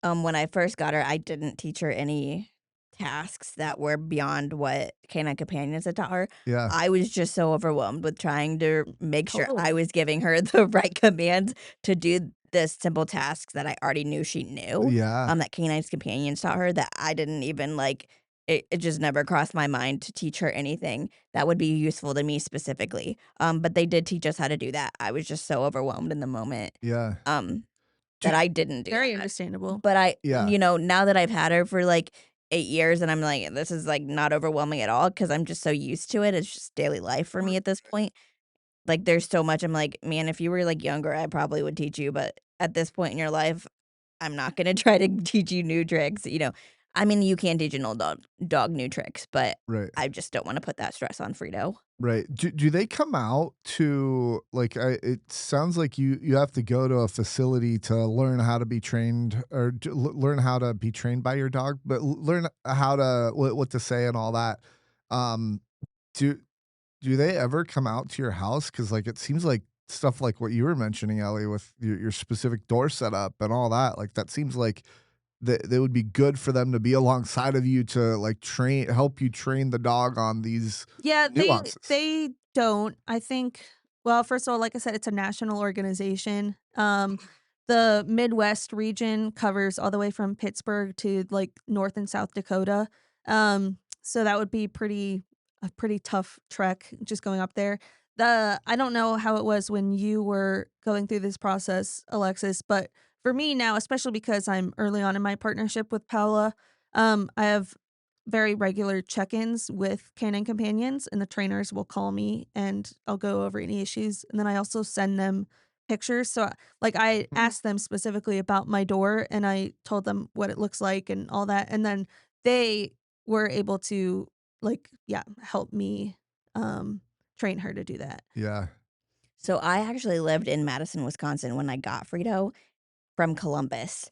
when I first got her, I didn't teach her any tasks that were beyond what Canine Companions had taught her. Yeah. I was just so overwhelmed with trying to make sure I Totally. was giving her the right commands to do the simple tasks that I already knew she knew, Yeah. that Canine's Companions taught her, that I didn't even, like it just never crossed my mind to teach her anything that would be useful to me specifically. But they did teach us how to do that. I was just so overwhelmed in the moment, Yeah. um, Do that I didn't do Very that. understandable. But Yeah. now that I've had her for, like, 8 years and I'm like, "This is, like, not overwhelming at all," because 'cause I'm just so used to it, it's just daily life for me at this point. Like, there's so much I'm like, "Man, if you were, like, younger, I probably would teach you, but at this point in your life, I'm not gonna try to teach you new tricks." I mean, you can teach an old dog new tricks, but Right. I just don't wanna put that stress on Frito. Right. Do they come out to like it sounds like you have to go to a facility to learn how to be trained or learn how to be trained by your dog, but learn how to what to say and all that. Um do do they ever come out to your house? Cuz like it seems like stuff like what you were mentioning, Ellie, with your specific door setup and all that. Like that seems like that would be good for them to be alongside of you to like help you train the dog on these Yeah, nuances. they don't. I think well, first of all, like I said, it's a national organization. The Midwest region covers all the way from Pittsburgh to like North and South Dakota. So that would be a pretty tough trek just going up there. I don't know how it was when you were going through this process, Alexis, but for me now, especially because I'm early on in my partnership with Paula, I have very regular check-ins with canine companions, and the trainers will call me and I'll go over any issues, and then I also send them pictures. So, like, I asked them specifically about my door, and I told them what it looks like and all that, and then they were able to, like, yeah, help me, train her to do that. Yeah. So I actually lived in Madison, Wisconsin when I got Frito from Columbus,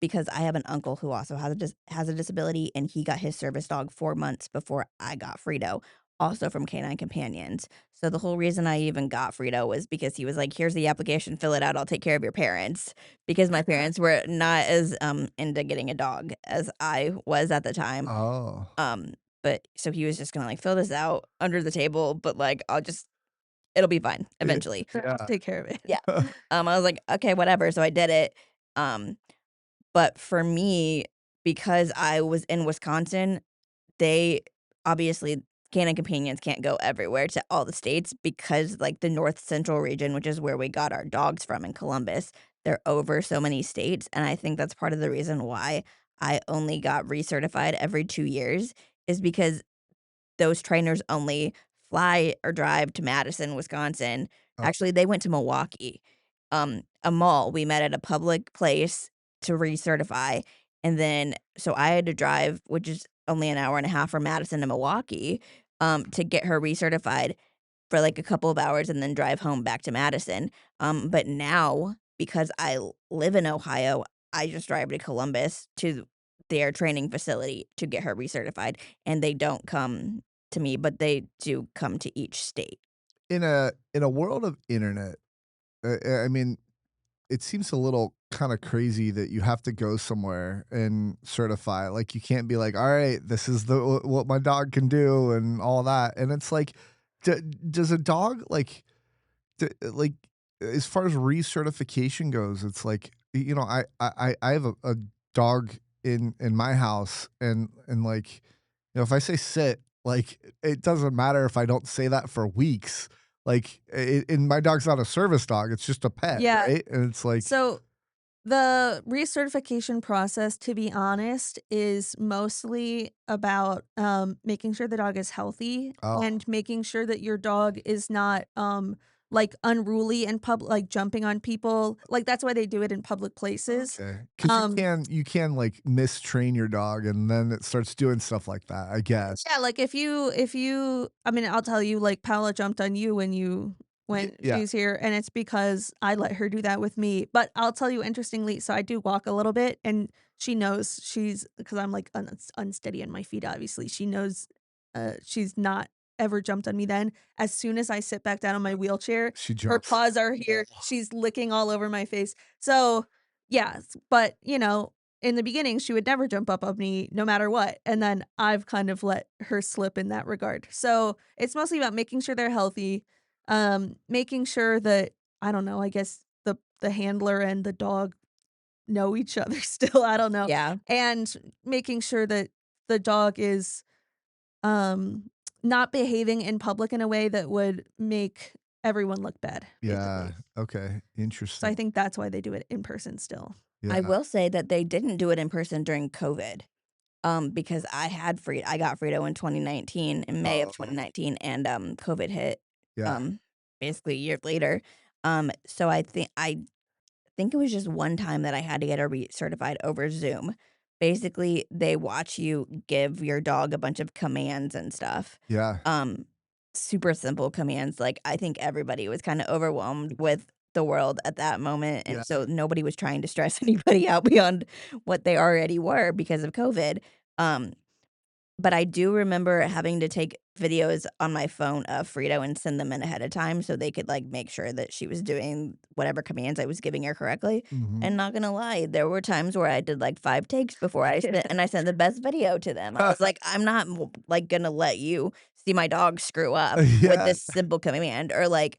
because I have an uncle who also has a disability, and he got his service dog 4 months before I got Frito, also from Canine Companions. So the whole reason I even got Frito was because he was like, "Here's the application, fill it out, I'll take care of your parents," because my parents were not as, into getting a dog as I was at the time, Oh. um, but so he was just gonna, like, "Fill this out under the table, but, like, it'll be fine eventually." I'll Yeah. take care of it. Yeah. I was like, "Okay, whatever." So I did it. Um, but for me, because I was in Wisconsin, they obviously Canine Companions can't go everywhere to all the states because, like, the North Central region, which is where we got our dogs from in Columbus, they're over so many states, and I think that's part of the reason why I only got recertified every 2 years is because those trainers only fly or drive to Madison, Wisconsin. Oh, Actually, they went to Milwaukee, a mall. We met at a public place to recertify, and then so I had to drive, which is only an hour and a half from Madison to Milwaukee, to get her recertified for, like, a couple of hours and then drive home back to Madison. But now, because live in Ohio, I just drive to Columbus to their training facility to get her recertified, and they don't come to me, but they do come to each state. in a world of internet, I mean, it seems a little kind of crazy that you have to go somewhere and certify. Like you can't be like, "All right, this is the what my dog can do," and all that. And it's like, d does a dog like as far as recertification goes, it's like I have a dog in my house, and like if I say sit, like it doesn't matter if I don't say that for weeks. Like, and my dog's not a service dog; it's just a pet, Yeah. right? And it's like, So the recertification process, to be honest, is mostly about, making sure the dog is healthy oh, and making sure that your dog is not, like, unruly in public, like, jumping on people. Like, that's why they do it in public places. okay, because Um you can like mistrain your dog, and then it starts doing stuff like that. I guess. Yeah, like if you I mean, I'll tell you, like, Paula jumped on you when she Yeah, was here, and it's because I let her do that with me. But I'll tell you interestingly, so I do walk a little bit, and she knows because I'm, like, unsteady on my feet, obviously. She knows, she's not ever jumped on me then. As soon as I sit back down on my wheelchair, she her jumps. paws are here, she's licking all over my face. So, yeah, but, in the beginning, she would never jump up on me no matter what. And then I've kind of let her slip in that regard. So it's mostly about making sure they're healthy, making sure that, I don't know, I guess the handler and the dog know each other still. I don't know. Yeah. And making sure that the dog is um not behaving in public in a way that would make everyone look bad, Yeah. basically. Okay. So I Interesting. think that's why they do it in person still. I Yeah. will say that they didn't do it in person during COVID. Because I got Frito in 2019, in May of Oh, 2019, and COVID hit yeah. um basically a year later. So I think it was just one time that I had to get her recertified over Zoom. Basically, they watch you give your dog a bunch of commands and stuff. Yeah. Um, Super simple commands. Like, I think everybody was kind of overwhelmed with the world at that moment. Yeah. And so nobody was trying to stress anybody out beyond what they already were because of COVID. Um, but I do remember having to take videos on my phone of Frito and send them in ahead of time so they could, like, make sure that she was doing whatever commands I was giving her correctly, Mhm. and not gonna lie, there were times where I did, like, 5 takes before I sent the best video to them. I was like, "I'm not, like, gonna let you see my dog screw up with Yeah. this simple command," or, like,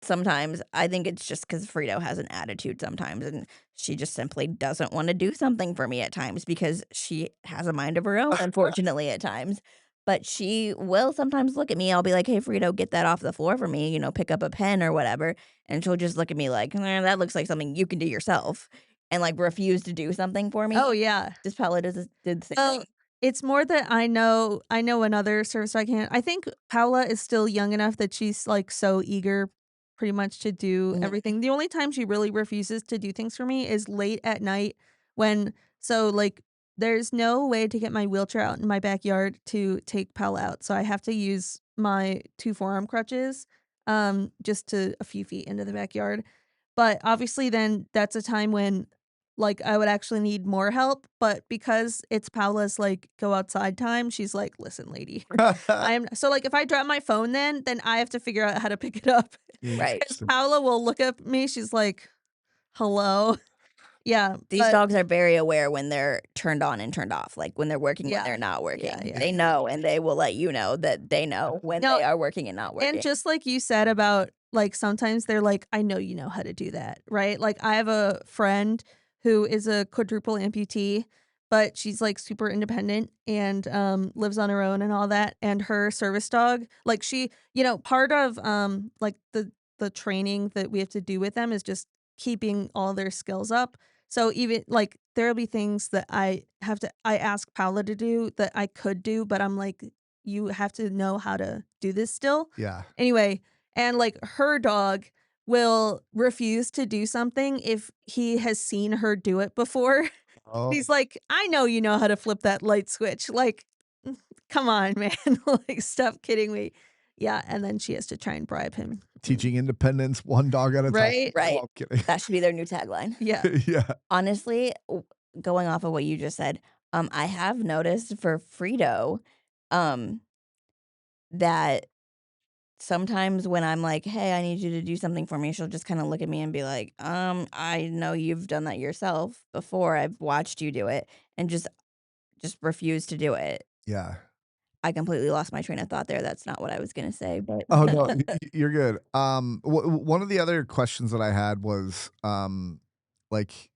sometimes I think it's just because Frito has an attitude sometimes, and she just simply doesn't wanna do something for me at times because she has a mind of her own, unfortunately, at times. But she will sometimes look at me, I'll be like, "Hey, Frito, get that off the floor for me," pick up a pen or whatever, and she'll just look at me like, That looks like something you can do yourself," and, like, refuse to do something for me. Oh, yeah. This Pella did the same Well, thing. it's more that I know another service dog can I think Paula is still young enough that she's, like, so eager pretty much to do Mhm. everything. The only time she really refuses to do things for me is late at night when like, there's no way to get my wheelchair out in my backyard to take Paula out, so I have to use my 2 forearm crutches, just to a few feet into the backyard. But obviously then that's a time when, like, I would actually need more help, but because it's Paula's, like, go outside time, she's like, "Listen, lady, I am" so, like, if I drop my phone then I have to figure out how to pick it up. Right. 'Cause Interesting. Paula will look at me, she's like, "Hello?" Yeah, These but dogs are very aware when they're turned on and turned off, like, when they're working, when yeah. they're not Yeah, working. yeah. They know, and they will let you know that they know when No, they are working and not and working. just like you said about, like, sometimes they're like, "I know you know how to do that," right? Like, I have a friend who is a quadruple amputee, but she's, like, super independent and, lives on her own and all that, and her service dog, like, part of, like, the training that we have to do with them is just keeping all their skills up. So even like, there'll be things that I ask Paula to do that I could do, but I'm like, "You have to know how to do this still." Yeah. Anyway, and, like, her dog will refuse to do something if he has seen her do it before. Oh, He's like, "I know you know how to flip that light switch." Like, come on, man. Like, stop kidding me. Yeah, and then she has to try and bribe him. teaching independence one dog at a time. Right? No, Right. I'm kidding. That should be their new tagline. Yeah. Yeah. Honestly, going off of what you just said, I have noticed for Frito, um, that sometimes when I'm like, "Hey, I need you to do something for me," she'll just kinda look at me and be like, I know you've done that yourself before. I've watched you do it," and just refuse to do it. Yeah. I completely lost my train of thought there. That's not what I was gonna say, but Oh, no, you're good. One of the other questions that I had was, like,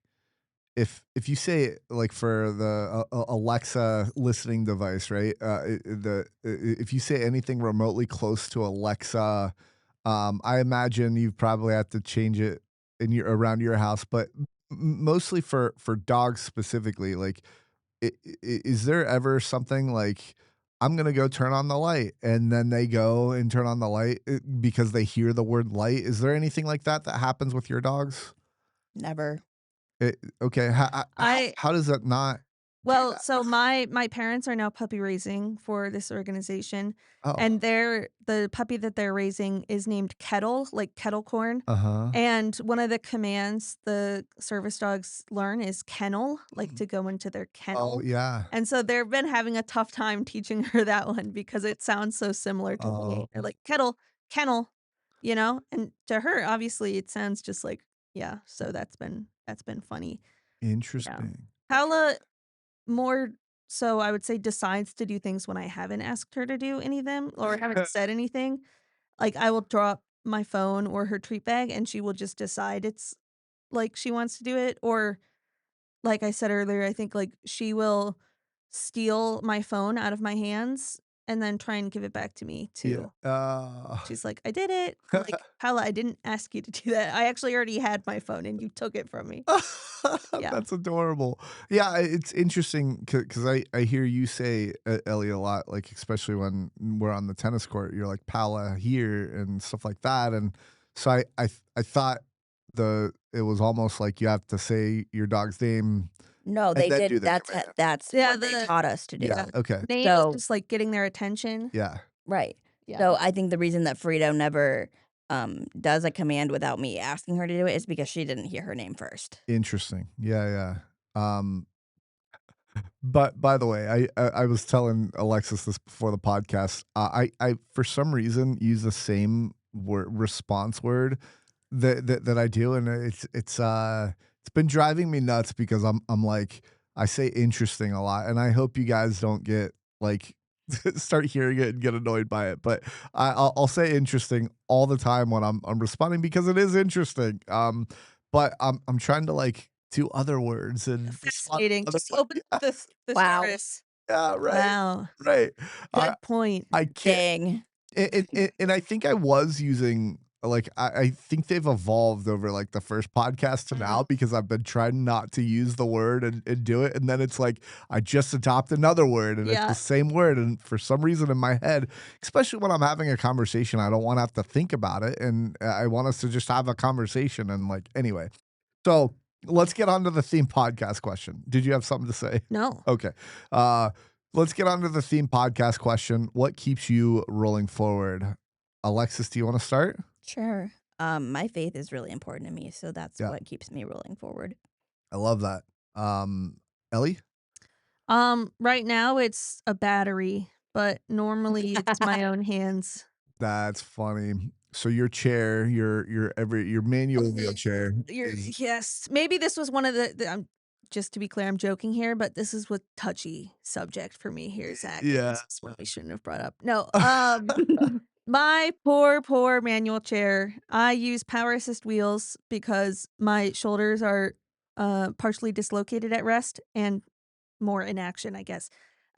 if you say, like, for the Alexa listening device, right? If you say anything remotely close to Alexa, I imagine you probably have to change it in your around your house, but mostly for dogs specifically, like, is there ever something like, I'm gonna go turn on the light, and then they go and turn on the light because they hear the word light? Is there anything like that that happens with your dogs? never. Okay, I how does that not do Well, that? so my parents are now puppy raising for this organization, Oh, and the puppy that they're raising is named Kettle, like kettle corn. uh-huh. And one of the commands the service dogs learn is kennel, like to go into their Oh, kennel. yeah. And so they've been having a tough time teaching her that one because it sounds so similar to Oh, me. They're like kettle, kennel, and to her, obviously, it sounds just like yeah. So that's been funny. Yeah. interesting. Paula more so, I would say, decides to do things when I haven't asked her to do any of them or haven't said anything. Like, I will drop my phone or her treat bag, and she will just decide it's like she wants to do it, or like I said earlier, I think, like, she will steal my phone out of my hands and then try and give it back to me Yeah. too. She's like, "I did it." I'm like, Uh "Paula, I didn't ask you to do that. I actually already had my phone and you took it from me." Yeah. That's adorable. Yeah, it's interesting because I hear you say, Ellie, a lot, like, especially when we're on the tennis court, you're like, "Pala here," and stuff like that, and so I thought it was almost like you have to say your dog's name No, and they then do did. the command. That's Yeah, what they taught us to Yeah, do. yeah, okay. name is So just, like, getting their attention. Yeah. right. Yeah. So I think the reason that Frito never does a command without me asking her to do it is because she didn't hear her name first. Interesting. Yeah, yeah. But by the way, I was telling Alexis this before the podcast. I for some reason use the same response word that I do, and it's been driving me nuts because I'm like I say interesting a lot, and I hope you guys don't get like start hearing it and get annoyed by it. But I'll say interesting all the time when I'm responding because it is interesting. But I'm trying to like do other words and respond Fascinating. other Just wo open yeah, the Wow. thesaurus. yeah, right, Wow. right. I Good point. I can't Dang. and I think I was using like, I think they've evolved over, like, the first podcast to now because I've been trying not to use the word and do it, and then it's like, I just adopt another word, and it's the Yeah. same word, and for some reason in my head, especially when I'm having a conversation, I don't wanna have to think about it, and I want us to just have a conversation, and, like anyway. So, let's get on to the theme podcast question. Did you have something to say? No. Okay. Uh, let's get on to the theme podcast question. What keeps you rolling forward? Alexis, do you wanna start? Sure. My faith is really important to me, so that's Yeah, what keeps me rolling forward. I love that. Ellie? Right now it's a battery, but normally it's my own hands. That's funny. So your chair, your manual wheelchair You're is yes. Maybe this was one of just to be clear, I'm joking here, but this is what touchy subject for me here, Zach. yeah. This is one we shouldn't have brought up. No, my poor manual chair. I use power assist wheels because my shoulders are partially dislocated at rest and more in action, I guess.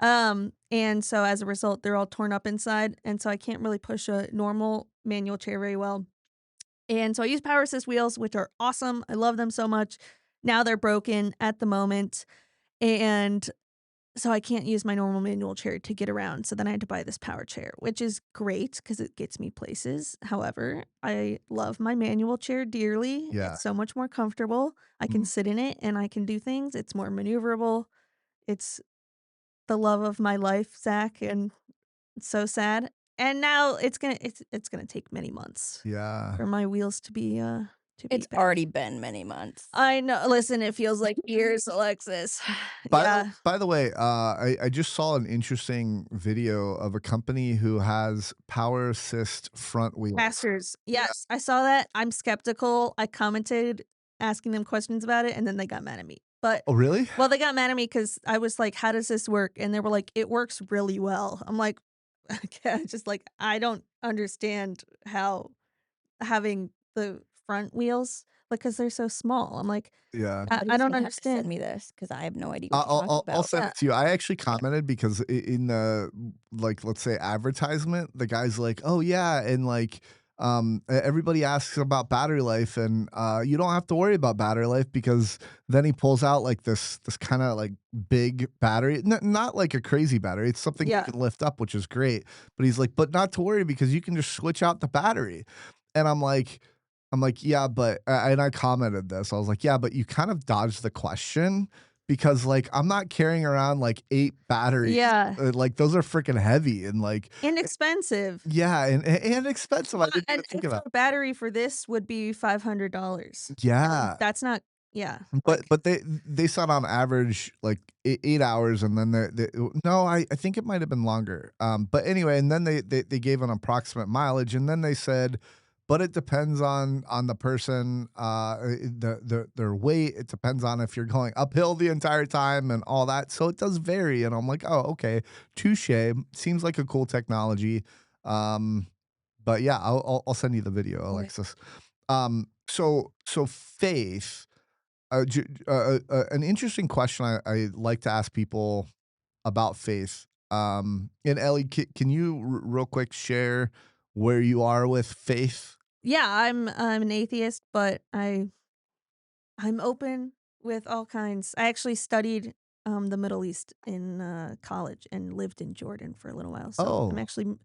And so as a result, they're all torn up inside, and so I can't really push a normal manual chair very well. And so I use power assist wheels, which are awesome. I love them so much. Now they're broken at the moment, and so I can't use my normal manual chair to get around. So then I had to buy this power chair, which is great because it gets me places. However, I love my manual chair dearly. Yeah. It's so much more comfortable. I can Mm, sit in it and I can do things. It's more maneuverable. It's the love of my life, Zach, and it's so sad. And now it's gonna take many months yeah. for my wheels to be It's back. already been many months. I know. Listen, it feels like years, Alexis. By the Yeah. by the way, I just saw an interesting video of a company who has power assist front wheels. Pastors. Yeah. Yes, I saw that. I'm skeptical. I commented asking them questions about it, and then they got mad at me. But Oh, really? well, they got mad at me because I was like, "How does this work?" And they were like, "It works really well." I'm like, okay, just like I don't understand how having the front wheels, like, because they're so small. I'm like, Yeah. I Somebody's don't gonna have to send understand. me this because I have no idea I what you're talking I'll about. send Yeah. it to you. I actually commented because in the, like, let's say, advertisement, the guy's like, "Oh, yeah," and, like, everybody asks about battery life, and, you don't have to worry about battery life because then he pulls out, like, this kinda, like, big battery. Not like a crazy battery, it's something you Yeah. can lift up, which is great, but he's like, "But not to worry because you can just switch out the battery." And I'm like, "Yeah, but" and I commented this. I was like, "Yeah, but you kind of dodged the question because, like, I'm not carrying around, like, 8 batteries, Yeah. like, those are freaking heavy and, like" Inexpensive. yeah, and expensive. I didn't And even think of extra that. battery for this would be $500. And Yeah, that's not yeah, but like they said on average, like, 8 hours, and then they no, I think it might have been longer, but anyway, and then they gave an approximate mileage, and then they said, but it depends on the person, their weight. It depends on if you're going uphill the entire time and all that. So it does vary, and I'm like, oh, okay, touche. Seems like a cool technology. Um, but yeah, I'll send you the video, Okay. Alexis. So faith. An interesting question I like to ask people about faith. And Ellie, can you real quick share where you are with faith? Yeah, I'm an atheist, but I'm open with all kinds. I actually studied the Middle East in college and lived in Jordan for a little while, so I'm Oh, actually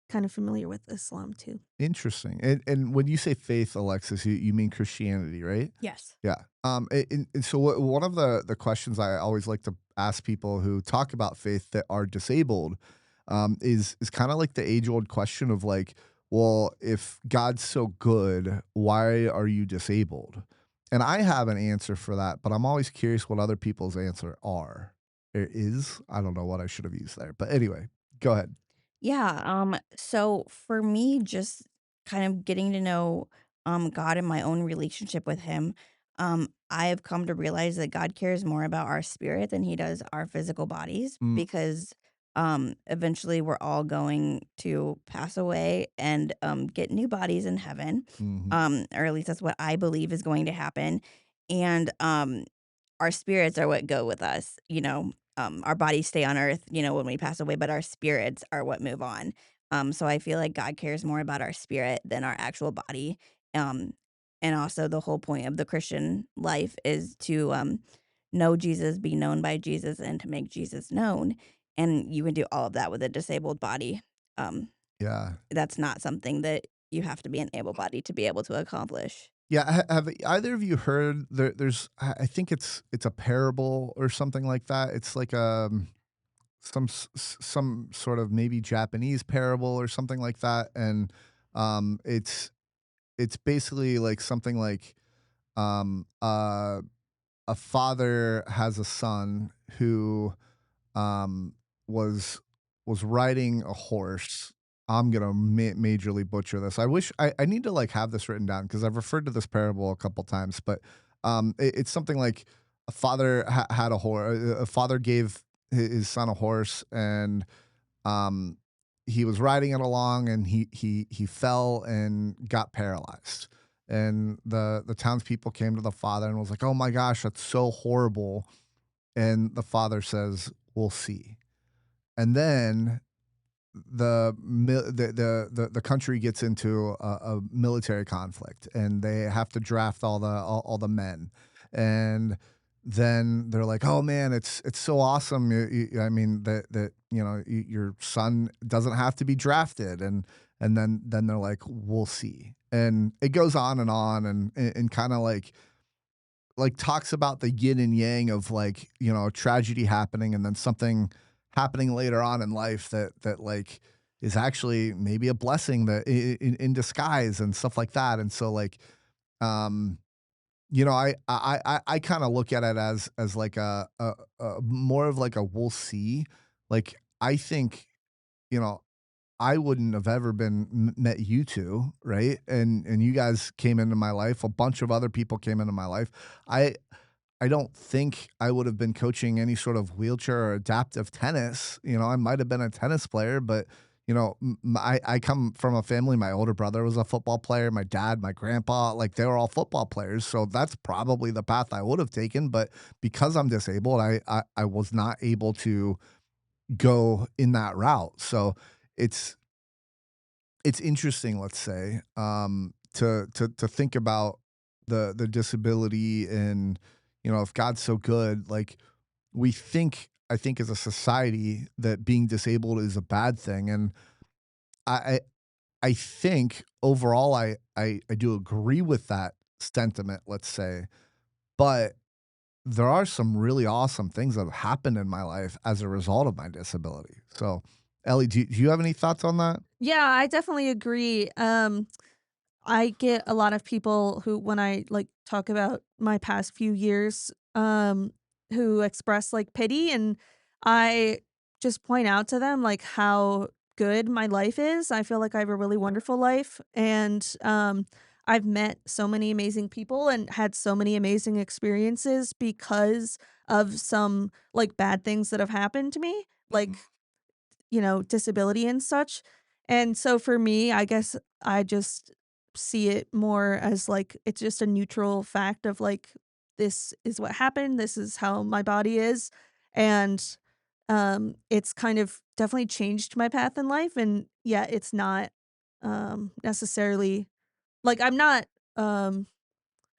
kind of familiar with Islam too. interesting. And when you say faith, Alexis, you mean Christianity, right? Yes. Yeah. And so one of the questions I always like to ask people who talk about faith that are disabled, is kind of like the age old question of like, well, if God's so good, why are you disabled? And I have an answer for that, but I'm always curious what other people's answer are. There is. I don't know what I should have used there, but anyway, go ahead. Yeah, so for me, just kind of getting to know God and my own relationship with him, I have come to realize that God cares more about our spirit than he does our physical bodies Mm, because eventually we're all going to pass away and get new bodies in heaven. mhm. Or at least that's what I believe is going to happen. And our spirits are what go with us, our bodies stay on earth, when we pass away, but our spirits are what move on. So I feel like God cares more about our spirit than our actual body. Um, and also the whole point of the Christian life is to know Jesus, be known by Jesus, and to make Jesus known. And you can do all of that with a disabled body. Um, Yeah. that's not something that you have to be an able body to be able to accomplish. Yeah, have either of you heard there's I think it's a parable or something like that. It's like, some sort of maybe Japanese parable or something like that, and, it's basically like something like, um, uh, a father has a son who um, was was riding a horse. I'm gonna majorly butcher this. I need to like have this written down because I've referred to this parable a couple times, but it's something like a father had a horse. A father gave his son a horse, and um, he was riding it along, and he fell and got paralyzed. And the townspeople came to the father and was like, "Oh my gosh, that's so horrible." And the father says, "We'll see." And then the country gets into a military conflict, and they have to draft all the men, and then they're like, "Oh man, it's so awesome! I mean that your son doesn't have to be drafted," and then they're like, "We'll see," and it goes on and kind of like talks about the yin and yang of like a tragedy happening and then something happening later on in life that like is actually maybe a blessing that in disguise and stuff like that. And so like um I kind of look at it as like a more of like a we'll see. Like I think you know I wouldn't have ever been met you two, right? And you guys came into my life. A bunch of other people came into my life. I I don't think I would have been coaching any sort of wheelchair or adaptive tennis. I might have been a tennis player, but I come from a family. My older brother was a football player. My dad, my grandpa, like they were all football players. So that's probably the path I would have taken. But because I'm disabled, I was not able to go in that route. So it's it's interesting, let's say, to think about the disability and if God's so good, like we think I think as a society that being disabled is a bad thing, and I I, I think overall I do agree with that sentiment, let's say, but there are some really awesome things that have happened in my life as a result of my disability. So, Ellie, do you have any thoughts on that? Yeah, I definitely agree. I get a lot of people who, when I like talk about my past few years, who express like pity, and I just point out to them like how good my life is. I feel like I have a really wonderful life, and I've met so many amazing people and had so many amazing experiences because of some like bad things that have happened to me, like disability and such. And so for me, I guess I just see it more as like it's just a neutral fact of like this is what happened, this is how my body is. And it's kind of definitely changed my path in life, and yeah, it's not necessarily like I'm not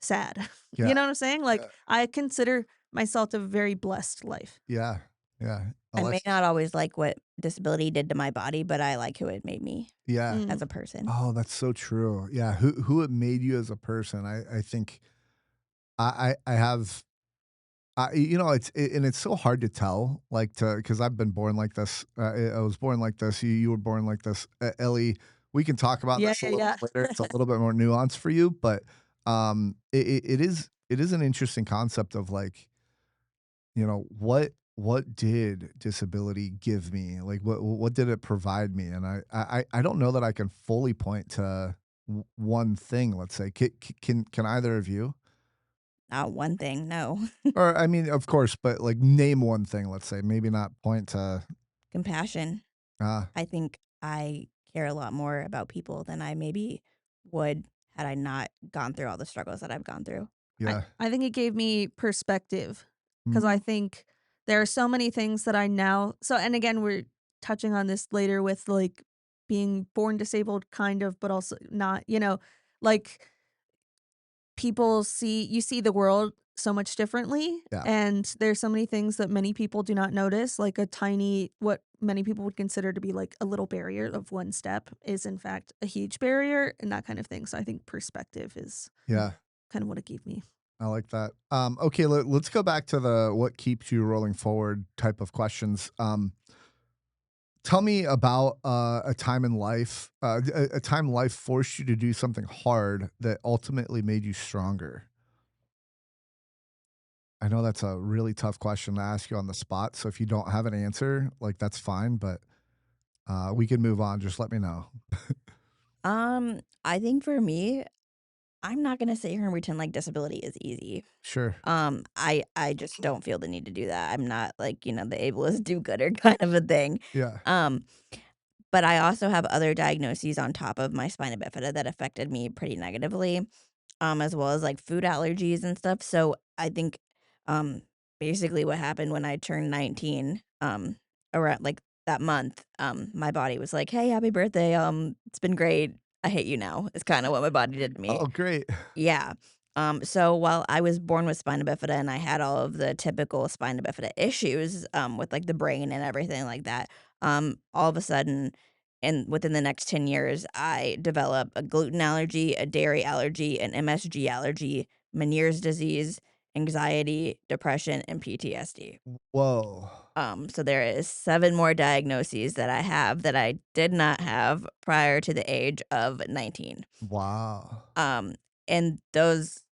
sad. Yeah. You know what I'm saying? Like Yeah. I consider myself to have a very blessed life. Yeah. Yeah. I may Alexis. not always like what disability did to my body, but I like who it made me Yeah. Mm. as a person. Oh, that's so true. Yeah. Who it made you as a person. I think I have and it's so hard to tell, like, because I've been born like this. I was born like this. You were born like this, Ellie. We can talk about Yeah, this a yeah, little yeah. bit later. It's a little bit more nuanced for you, but it is an interesting concept of like, what did disability give me? Like, what did it provide me? And I don't know that I can fully point to one thing. Let's say, can either of you? Not one thing, no. Or I mean, of course, but like name one thing, let's say, maybe not point to Compassion. ah, I think I care a lot more about people than I maybe would had I not gone through all the struggles that I've gone through. I yeah. I think it gave me perspective because I Mm, think there are so many things that I now and again, we're touching on this later with, like, being born disabled kind of, but also not, like, you see the world so much differently, yeah, and there's so many things that many people do not notice, like a tiny what many people would consider to be, like, a little barrier of one step is, in fact, a huge barrier and that kind of thing, so I think perspective is yeah. kind of what it gave me. I like that. Okay, let's go back to the what keeps you rolling forward type of questions. Tell me about a time in life, a time life forced you to do something hard that ultimately made you stronger. I know that's a really tough question to ask you on the spot. So if you don't have an answer, like that's fine, but we can move on. Just let me know. I think for me, I'm not gonna sit here and pretend like disability is easy. Sure. I just don't feel the need to do that. I'm not like, the ableist do-gooder kind of a thing. Yeah. Um, but I also have other diagnoses on top of my spina bifida that affected me pretty negatively, as well as like food allergies and stuff. So I think, um, basically what happened when I turned 19, around like that month, my body was like, "Hey, happy birthday. It's been great. I hate you now." Is kind of what my body did to me. Oh, great. Yeah. So while I was born with spina bifida and I had all of the typical spina bifida issues, with like the brain and everything like that, all of a sudden, and within the next 10 years, I developed a gluten allergy, a dairy allergy, an MSG allergy, Meniere's disease, anxiety, depression, and PTSD. Whoa. So there is 7 more diagnoses that I have that I did not have prior to the age of 19. Wow. Um, and those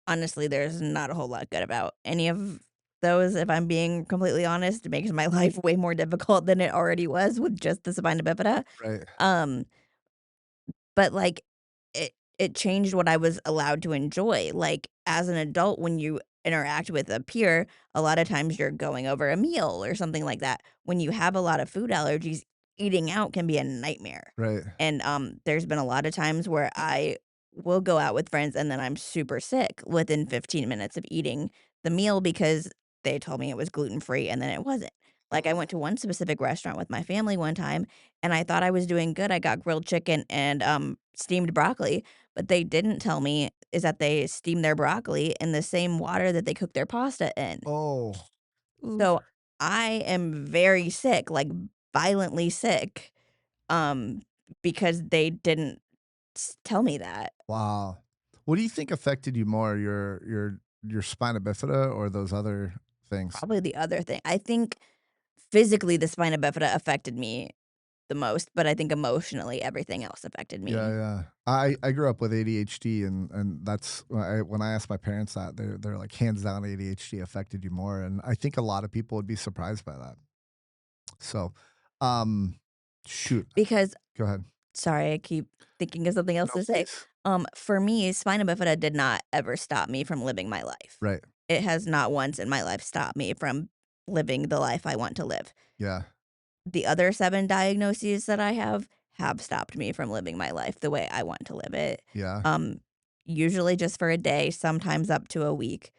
honestly, there's not a whole lot good about any of those, if I'm being completely honest. It makes my life way more difficult than it already was with just the spina bifida. Right. Um, but, like, it changed what I was allowed to enjoy. Like, as an adult, when you interact with a peer, a lot of times you're going over a meal or something like that. When you have a lot of food allergies, eating out can be a nightmare. Right. And, there's been a lot of times where I will go out with friends and then I'm super sick within 15 minutes of eating the meal because they told me it was gluten-free and then it wasn't. Like, I went to one specific restaurant with my family one time and I thought I was doing good. I got grilled chicken and, steamed broccoli, but they didn't tell me is that they steamed their broccoli in the same water that they cook their pasta in. Oh, Oof. So, I am very sick, like, violently sick, um, because they didn't tell me that. wow. What do you think affected you more, your spina bifida or those other things? Probably the other thing. I think physically the spina bifida affected me the most, but I think emotionally everything else affected Yeah, me. yeah. I grew up with ADHD, and that's when I asked my parents that they're like hands down ADHD affected you more, and I think a lot of people would be surprised by that. So, um, Shoot. Because Go ahead. sorry, I keep thinking of something else No, to say. please. For me, spina bifida did not ever stop me from living my life. Right. It has not once in my life stopped me from living the life I want to live. Yeah. The other 7 diagnoses that I have stopped me from living my life the way I want to live it. Yeah. Um, Usually just for a day, sometimes up to a week,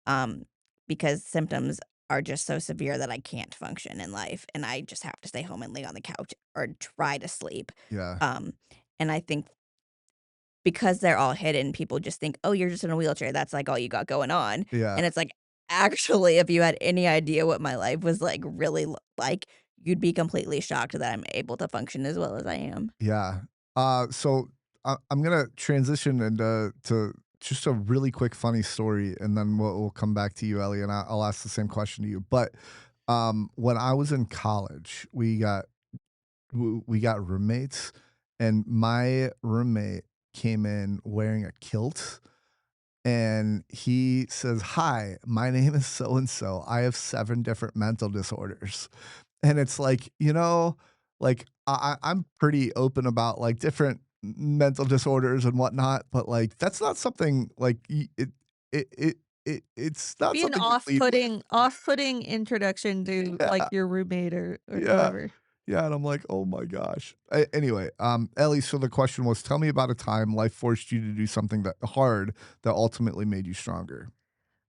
um, because symptoms are just so severe that I can't function in life, and I just have to stay home and lay on the couch or try to sleep. Yeah. Um, and I think because they're all hidden, people just think, "Oh, you're just in a wheelchair, that's, like, all you got going on." Yeah. And it's like, actually, if you had any idea what my life was, like, really like, you'd be completely shocked that I'm able to function as well as I am. Yeah. So I'm gonna transition into to just a really quick funny story, and then we'll come back to you, Ellie, and I'll ask the same question to you. But when I was in college, we got roommates, and my roommate came in wearing a kilt, and he says, "Hi, my name is so and so. I have 7 different mental disorders." And it's like, like I'm pretty open about like different mental disorders and whatnot, but like that's not something like it's not Be an something you lead with. off-putting introduction to like Yeah, your roommate or yeah, whoever. yeah. And I'm like, oh my gosh. Anyway, Ellie, so the question was, tell me about a time life forced you to do something that hard that ultimately made you stronger.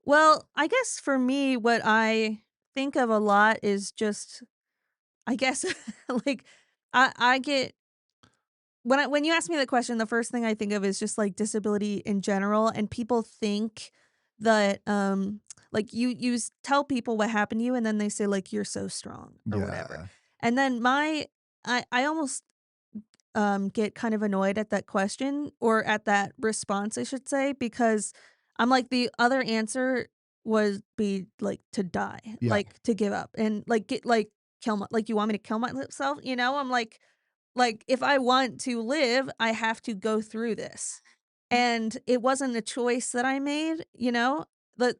Well, I guess for me, what I think of a lot is just, I guess, like I get when you ask me the question, the first thing I think of is just like disability in general, and people think that like tell people what happened to you, and then they say like you're so strong or whatever, Yeah, and then I almost get kind of annoyed at that question or at that response, I should say, because I'm like, the other answer would be like to die, yeah, like to give up and like get like kill my like you want me to kill myself, you know? I'm like if I want to live, I have to go through this. And it wasn't a choice that I made, you know?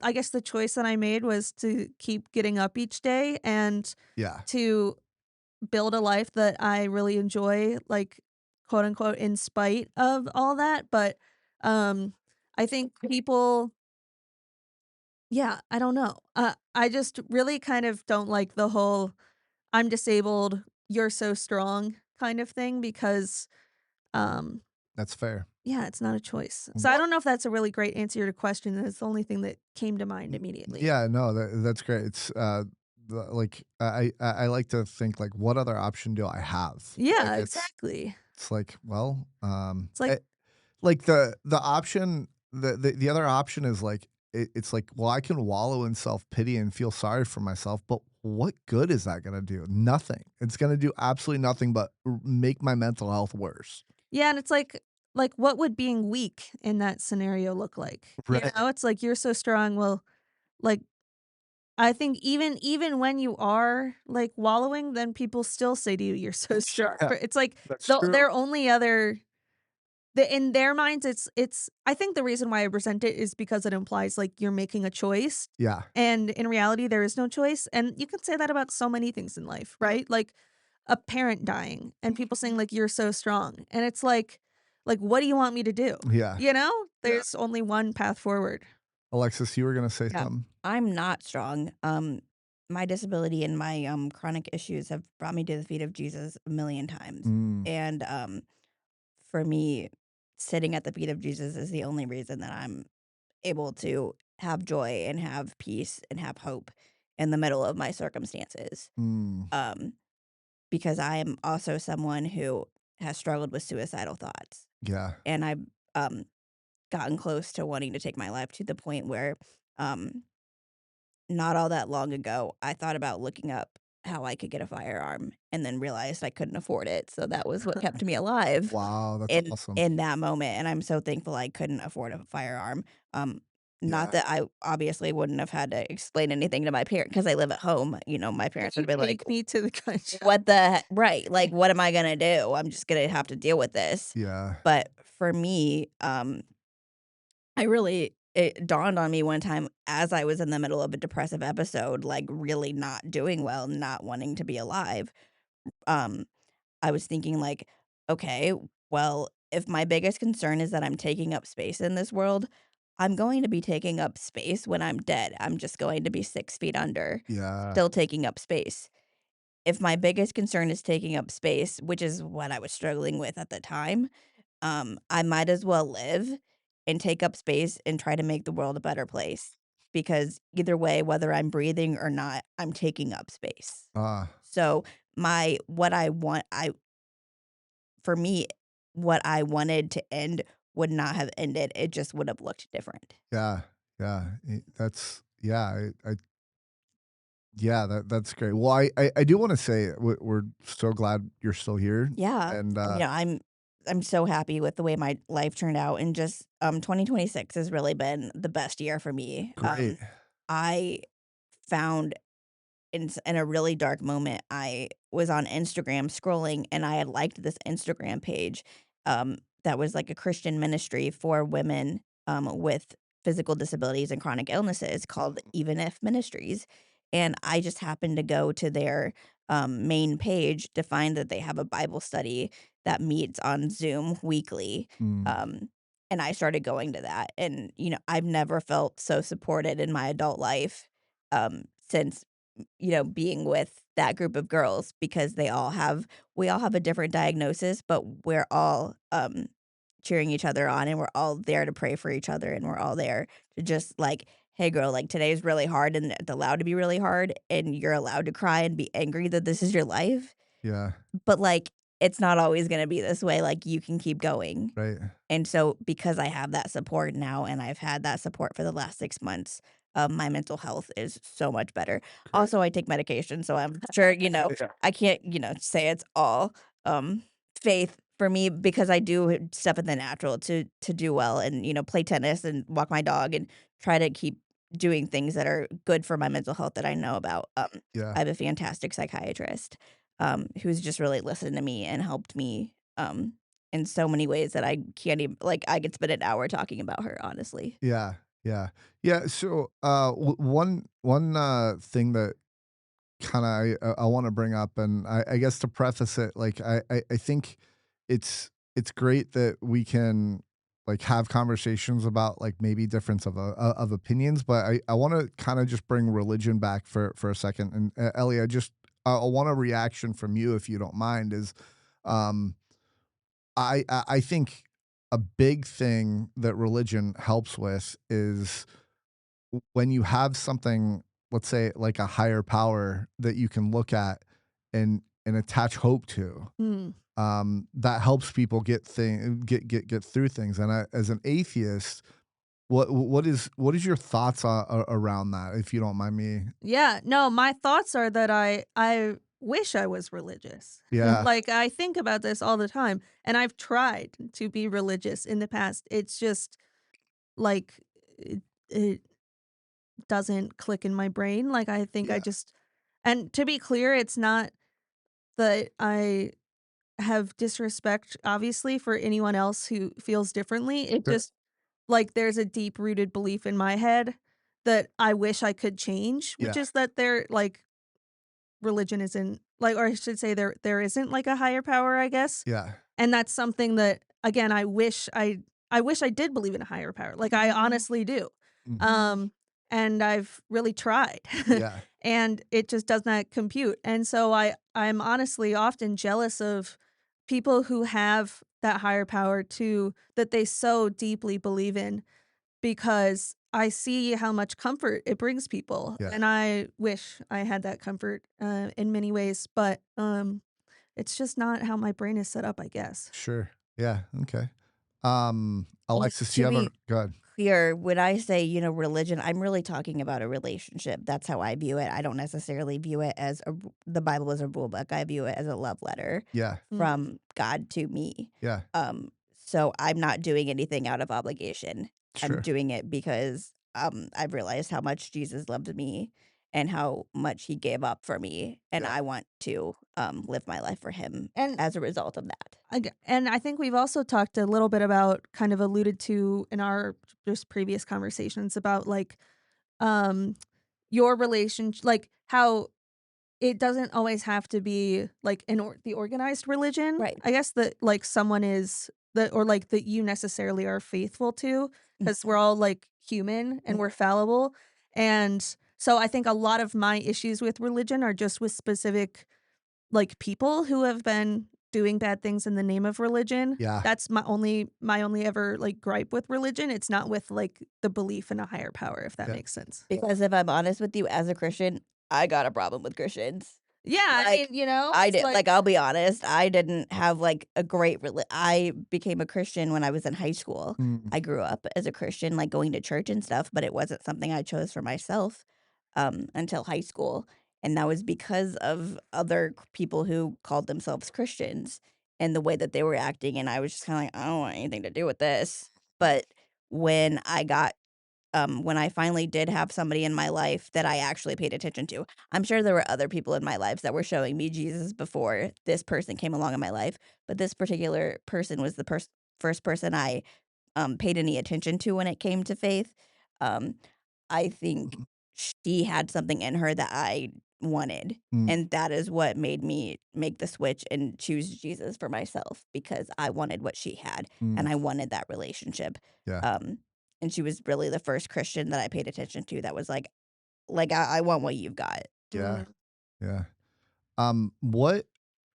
I guess the choice that I made was to keep getting up each day and yeah. to build a life that I really enjoy, like, quote unquote, in spite of all that. But um I think people, yeah, I don't know. I just really kind of don't like the whole I'm disabled, you're so strong kind of thing because um That's fair. yeah, it's not a choice. So I What? don't know if that's a really great answer to your question. That's the only thing that came to mind immediately. Yeah, no, that's great. It's like I like to think like, what other option do I have? Like Yeah, it's exactly. it's like, well, It's like like the option the other option is like it's like, well, I can wallow in self pity and feel sorry for myself, but what good is that gonna do? Nothing. It's gonna do absolutely nothing but make my mental health worse. yeah, and it's like what would being weak in that scenario look like? You Right. know, it's like you're so strong. Well, like I think even when you are like wallowing, then people still say to you, "You're so strong." Yeah, But it's like that's true. their only other in their minds, it's. I think the reason why I resent it is because it implies like you're making a choice, Yeah. and in reality, there is no choice. And you can say that about so many things in life, right? Like a parent dying, and people saying like you're so strong, and it's like what do you want me to do? Yeah. You know, Yeah. there's only one path forward. Alexis, you were gonna say Yeah, something? I'm not strong. My disability and my chronic issues have brought me to the feet of Jesus a million times. Mm, And for me, sitting at the feet of Jesus is the only reason that I'm able to have joy and have peace and have hope in the middle of my circumstances. mm, Um, because I am also someone who has struggled with suicidal thoughts. yeah. And I've um, gotten close to wanting to take my life to the point where um, not all that long ago, I thought about looking up how I could get a firearm and then realized I couldn't afford it. So that was what kept me alive Wow, that's in awesome. in that moment, and I'm so thankful I couldn't afford a firearm. Um, Not Yeah. that I obviously wouldn't have had to explain anything to my parent because I live at home. You know, my Can parents would you have been like, take me to the gun shop? "What the right? Like, what am I gonna do? I'm just gonna have to deal with this." Yeah. But for me, I really it dawned on me one time as I was in the middle of a depressive episode, like really not doing well, not wanting to be alive. Um, I was thinking like, okay, well, if my biggest concern is that I'm taking up space in this world, I'm going to be taking up space when I'm dead. I'm just going to be 6 feet under, Yeah. still taking up space. If my biggest concern is taking up space, which is what I was struggling with at the time, I might as well live and take up space and try to make the world a better place. Because either way, whether I'm breathing or not, I'm taking up space. Ah, So my what I want I for me, what I wanted to end would not have ended. It just would have looked different. yeah, yeah. That's yeah. Yeah, that's great. Well, I do want to say we're so glad you're still here, Yeah. and I'm so happy with the way my life turned out, and just 2026 has really been the best year for me. great. I found in a really dark moment, I was on Instagram scrolling, and I had liked this Instagram page, that was like a Christian ministry for women, with physical disabilities and chronic illnesses called Even If Ministries, and I just happened to go to their, main page to find that they have a Bible study that meets on Zoom weekly, Mm, and I started going to that, and, I've never felt so supported in my adult life, since being with that group of girls because we all have a different diagnosis, but we're all cheering each other on, and we're all there to pray for each other, and we're all there to just like, hey girl, like today's really hard and it's allowed to be really hard and you're allowed to cry and be angry that this is your life. yeah, But like it's not always gonna be this way. Like you can keep going. right. And so, because I have that support now and I've had that support for the last 6 months, my mental health is so much better. Great. Also, I take medication, so I'm sure, Yeah. I can't, say it's all, faith for me because I do stuff in the natural to do well and, play tennis and walk my dog and try to keep doing things that are good for my mental health that I know about. Yeah. I have a fantastic psychiatrist, who's just really listened to me and helped me, in so many ways that I can't even like, I could spend an hour talking about her, honestly. Yeah, yeah, yeah. So, one thing that kind of I want to bring up, and I guess to preface it, like I think it's great that we can like have conversations about like maybe difference of opinions, but I want to kind of just bring religion back for a second. And Ellie, I want a reaction from you if you don't mind. Is um I think a big thing that religion helps with is when you have something, let's say like a higher power that you can look at and attach hope to, Mm. that helps people get through things. And as an atheist, what is your thoughts around that, if you don't mind me? Yeah, no, my thoughts are that I wish I was religious. Yeah, Like, I think about this all the time, and I've tried to be religious in the past. It's just, like, it doesn't click in my brain. Like, I think I yeah, just and to be clear, it's not that I have disrespect, obviously, for anyone else who feels differently. It sure, just like, there's a deep-rooted belief in my head that I wish I could change, which yeah, is that they're, like religion isn't like or I should say there isn't like a higher power, I guess. yeah, And that's something that again, I wish I did believe in a higher power. Like I honestly do. mhm, Um and I've really tried. yeah, And it just does not compute. And so I'm honestly often jealous of people who have that higher power too that they so deeply believe in because I see how much comfort it brings people, yeah, and I wish I had that comfort, in many ways, but, it's just not how my brain is set up, I guess. sure, yeah, okay. And Alexis, do to you have a be good? clear, when I say, religion, I'm really talking about a relationship. That's how I view it. I don't necessarily view it as the Bible as a rule book. I view it as a love letter Yeah, Mm. from God to me. yeah, Um, so I'm not doing anything out of obligation. I'm sure, doing it because I've realized how much Jesus loved me and how much he gave up for me, and yeah, I want to live my life for him And as a result of that. and I think we've also talked a little bit about kind of alluded to in our just previous conversations about, like, um, your relationship, like, how it doesn't always have to be like the organized religion. Right. I guess that like someone is that or like that you necessarily are faithful to because we're all like human and we're fallible. And so I think a lot of my issues with religion are just with specific like people who have been doing bad things in the name of religion. Yeah. That's my only ever like gripe with religion. It's not with like the belief in a higher power, if that Yeah. makes sense. Because if I'm honest with you, as a Christian, I got a problem with Christians. Yeah, I Like, mean, I it's did like, I'll be honest, I didn't have, like, a great I became a Christian when I was in high school. Mm, I grew up as a Christian, like, going to church and stuff, but it wasn't something I chose for myself, until high school, and that was because of other people who called themselves Christians and the way that they were acting, and I was just kinda like, "I don't want anything to do with this." But when I got when I finally did have somebody in my life that I actually paid attention to. I'm sure there were other people in my life that were showing me Jesus before this person came along in my life, but this particular person was the first person I paid any attention to when it came to faith. Um, I think mhm, she had something in her that I wanted. mm, And that is what made me make the switch and choose Jesus for myself because I wanted what she had mm, and I wanted that relationship. yeah. Um, and she was really the first Christian that I paid attention to that was like I want what you've got. Yeah. Mm. Yeah. What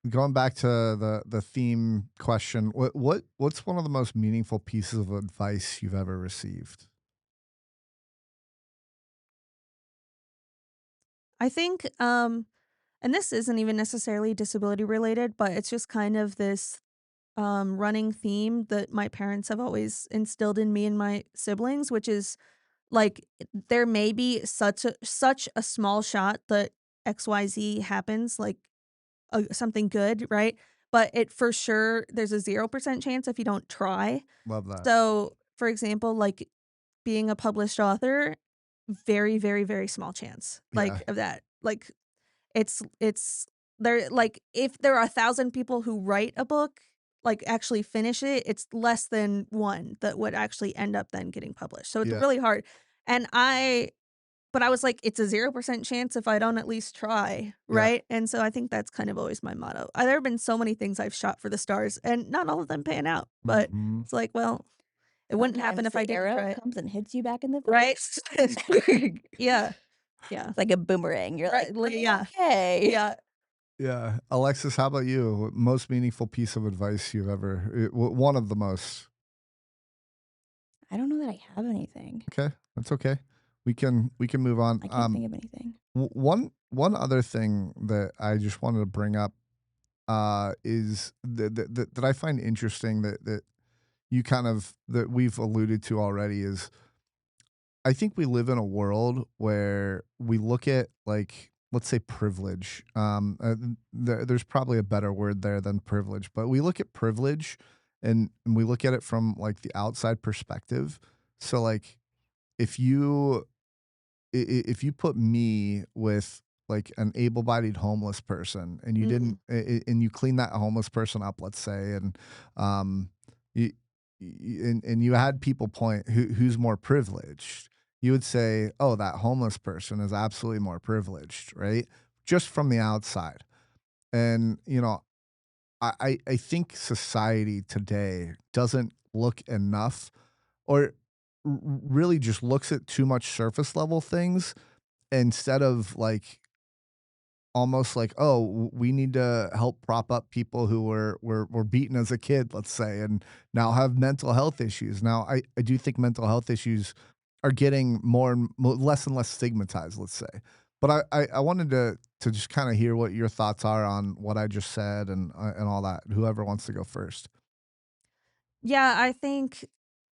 going back to the theme question, what's one of the most meaningful pieces of advice you've ever received? I think and this isn't even necessarily disability related, but it's just kind of this running theme that my parents have always instilled in me and my siblings, which is like there may be such a small shot that XYZ happens, like something good, right? But it for sure there's a 0% chance if you don't try. Love that. So, for example, like being a published author, very, very, very small chance, Yeah. like, of that. Like, it's there like, if there are 1,000 people who write a book, like, actually finish it, it's less than 1 that would actually end up then getting published, so it's Yeah. really hard, and but I was like, "It's a 0% chance if I don't at least try," Yeah. right? And so I think that's kind of always my motto. There have been so many things I've shot for the stars, and not all of them pan out, but Mhm. it's like, well, it wouldn't happen Sometimes if I the didn't arrow try it. comes and hits you back in the Right? face. Yeah. Yeah. It's like a boomerang. You're like, Right, yeah. okay. Yeah. Yeah. Alexis, how about you? Most meaningful piece of advice you've ever one of the most. I don't know that I have anything. Okay. That's okay. We can move on. I can't think of anything. One other thing that I just wanted to bring up is that I find interesting that you kind of that we've alluded to already is I think we live in a world where we look at like let's say privilege. There's probably a better word there than privilege, but we look at privilege and we look at it from like the outside perspective. So like if you if you put me with like an able-bodied homeless person and you Mm. didn't and you clean that homeless person up, let's say, and um you, and you had people point who's more privileged, you would say, oh, that homeless person is absolutely more privileged, right? Just from the outside. And I think society today doesn't look enough or really just looks at too much surface level things instead of like almost like, oh, we need to help prop up people who were beaten as a kid, let's say, and now have mental health issues. Now, I do think mental health issues are getting more and less and less stigmatized, let's say. But I wanted to just kind of hear what your thoughts are on what I just said and all that. Whoever wants to go first. Yeah, I think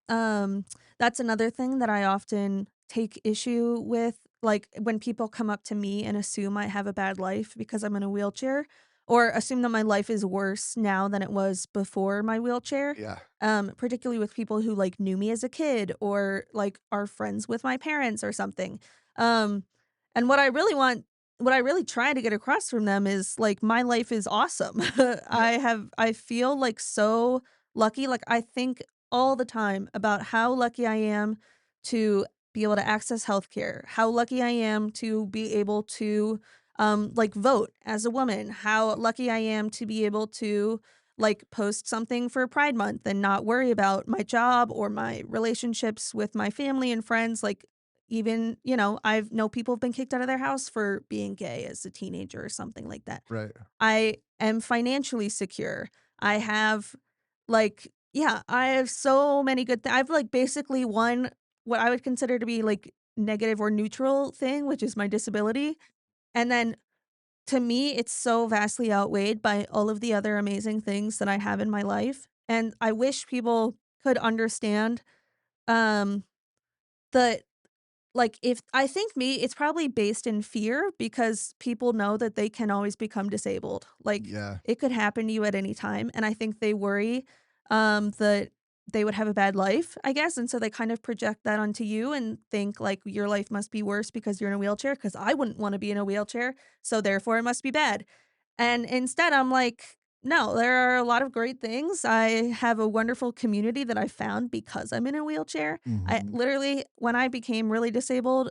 that's another thing that I often take issue with. Like when people come up to me and assume I have a bad life because I'm in a wheelchair, or assume that my life is worse now than it was before my wheelchair. Yeah. Particularly with people who like knew me as a kid or like are friends with my parents or something. Um, and what I really try to get across from them is like my life is awesome. Yeah. I feel like so lucky. Like I think all the time about how lucky I am to be able to access healthcare, how lucky I am to be able to like vote as a woman, how lucky I am to be able to like post something for Pride Month and not worry about my job or my relationships with my family and friends. Like, even, I've know people have been kicked out of their house for being gay as a teenager or something like that. Right. I am financially secure. I have yeah, I have so many good I've like basically won what I would consider to be like negative or neutral thing, which is my disability. And then to me, it's so vastly outweighed by all of the other amazing things that I have in my life. And I wish people could understand um that like, if I think it's probably based in fear because people know that they can always become disabled. Like, Yeah. it could happen to you at any time, and I think they worry, that they would have a bad life, I guess, and so they kind of project that onto you and think, like, your life must be worse because you're in a wheelchair. Because I wouldn't wanna be in a wheelchair, so therefore it must be bad. And instead, I'm like, "No, there are a lot of great things. I have a wonderful community that I found because I'm in a wheelchair." I Mhm. literally, when I became really disabled,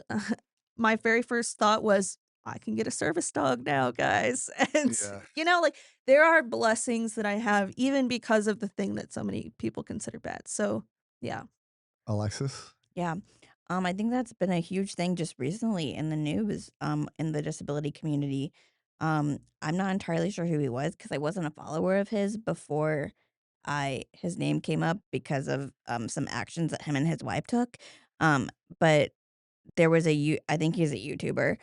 my very first thought was, "I can get a service dog now, guys." And, Yeah. like, there are blessings that I have even because of the thing that so many people consider bad. So, yeah. Alexis? Yeah. I think that's been a huge thing just recently in the news, in the disability community. I'm not entirely sure who he was because I wasn't a follower of his before his name came up because of some actions that him and his wife took. Um, but there was I think he's a YouTuber.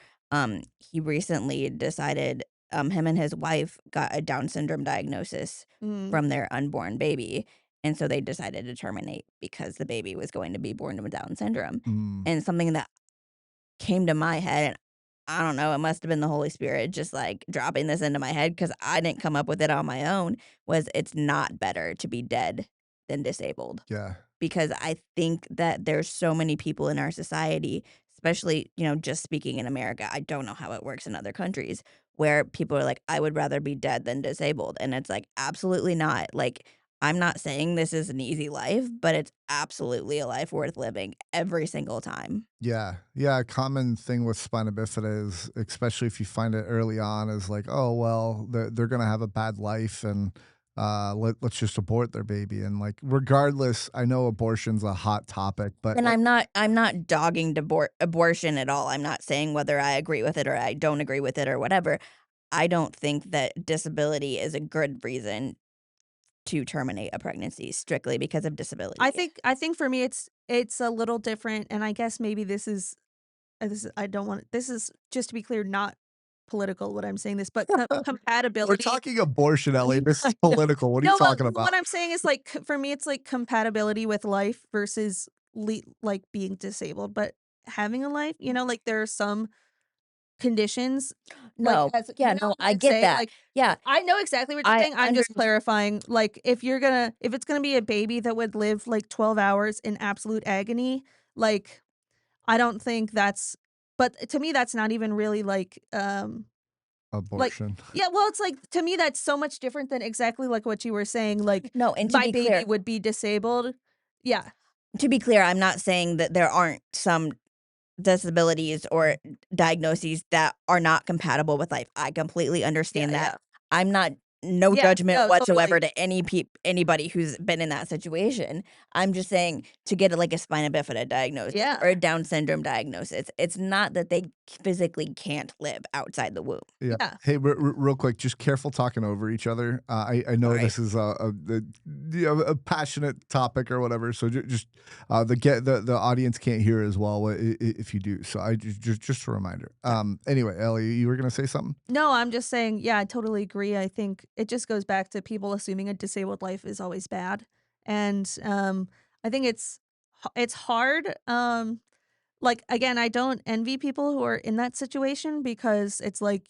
He recently decided him and his wife got a Down syndrome diagnosis Mm. from their unborn baby. And so they decided to terminate because the baby was going to be born with Down syndrome. Mm. And something that came to my head, and I don't know, it must have been the Holy Spirit just like dropping this into my head because I didn't come up with it on my own, was it's not better to be dead than disabled, Yeah. because I think that there's so many people in our society, especially, just speaking in America. I don't know how it works in other countries where people are like, I would rather be dead than disabled. And it's like, absolutely not. Like, I'm not saying this is an easy life, but it's absolutely a life worth living every single time. Yeah. Yeah, a common thing with spina bifida is, especially if you find it early on, is like, "Oh, well, they're gonna have a bad life, and, let's just abort their baby," and, like, regardless, I know abortion's a hot topic, but, And like, I'm not dogging abortion at all. I'm not saying whether I agree with it or I don't agree with it or whatever. I don't think that disability is a good reason to terminate a pregnancy strictly because of disability. I think for me it's a little different, and I guess maybe this is I don't want this is just to be clear, not political what I'm saying this, but we're compatibility. talking abortion, Ellie, this is I know. political, what are you No, but talking about? what I'm saying is, like, for me, it's, like, compatibility with life versus like, being disabled, but having a life, like, there are some conditions, like, No. as Yeah, no, what I I'm get saying? that. Like, Yeah, I know exactly what you're I saying, I'm under just clarifying, like, if it's gonna be a baby that would live, like, 12 hours in absolute agony, like, I don't think that's but to me, that's not even really, like, Abortion. yeah, well, it's like, to me, that's so much different than exactly like what you were saying, like, no, and my baby would be disabled. Yeah. to be clear, I'm not saying that there aren't some disabilities or diagnoses that are not compatible with life. I completely Yeah, understand that. yeah. I'm not no Yeah, judgment no, whatsoever totally. to anybody who's been in that situation. I'm just saying to get like a spina bifida diagnosis Yeah. or a Down syndrome diagnosis, it's not that they physically can't live outside the womb. Yeah. Yeah. Hey, real quick, just careful talking over each other. I know Sorry. this is a passionate topic or whatever, so just the audience can't hear as well if you do. So I just a reminder. Sorry. Anyway, Ellie, you were gonna say something? No, I'm just saying, yeah, I totally agree. I think it just goes back to people assuming a disabled life is always bad. And I think it's hard. Like, again, I don't envy people who are in that situation because it's like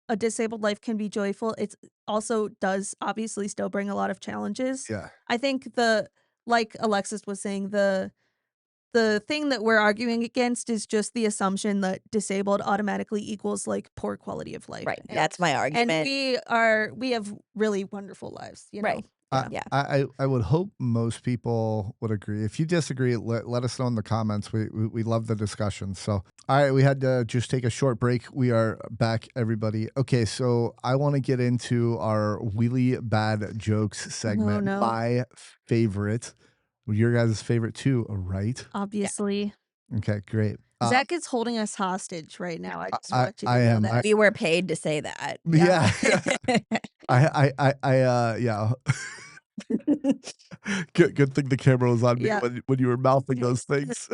a disabled life can be joyful. It's also does obviously still bring a lot of challenges. Yeah. I think like Alexis was saying, the thing that we're arguing against is just the assumption that disabled automatically equals like poor quality of life. Right. Yeah. That's my And argument. we have really wonderful lives, Right. Yeah. I would hope most people would agree. If you disagree, let us know in the comments. We love the discussion. So, all right, we had to just take a short break. We are back, everybody. Okay, so I want to get into our really bad jokes segment. no. My favorite. Your guys' favorite too, right? Obviously. Okay, great. Zach is holding us hostage right now. I just want you to I know am. that. We were paid to say that. Yeah. Yeah. Good thing the camera was on me Yeah. when you were mouthing those things.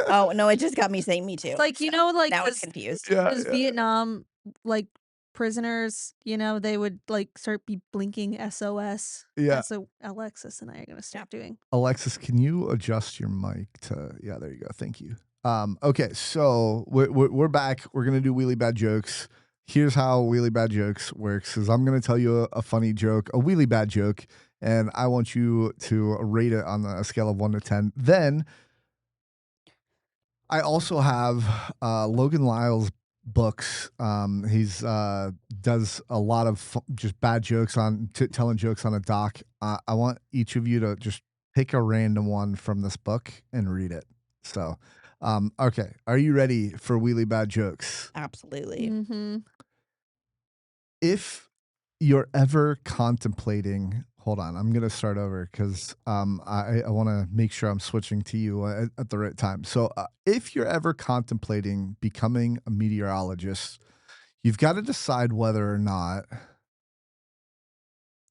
Oh, no, it just got me saying me too. It's like, so like now it's those confused. Yeah, those Vietnam, like, prisoners, they would, like, start be blinking SOS. yeah. That's what Alexis and I are gonna start doing. Alexis, can you adjust your mic to? Yeah, there you go. Thank you. Okay, so we're back. We're gonna do wheelie bad jokes. Here's how wheelie bad jokes works: is I'm gonna tell you a funny joke, a wheelie bad joke, and I want you to rate it on a scale of 1 to 10. Then I also have Logan Lyle's books. He's does a lot of just bad jokes on telling jokes on a doc. I want each of you to just pick a random one from this book and read it. So, okay, are you ready for wheelie bad jokes? Absolutely. Mm-hmm. If you're ever contemplating, hold on, I'm gonna start over because I want to make sure I'm switching to you at the right time. So if you're ever contemplating becoming a meteorologist, you've got to decide whether or not.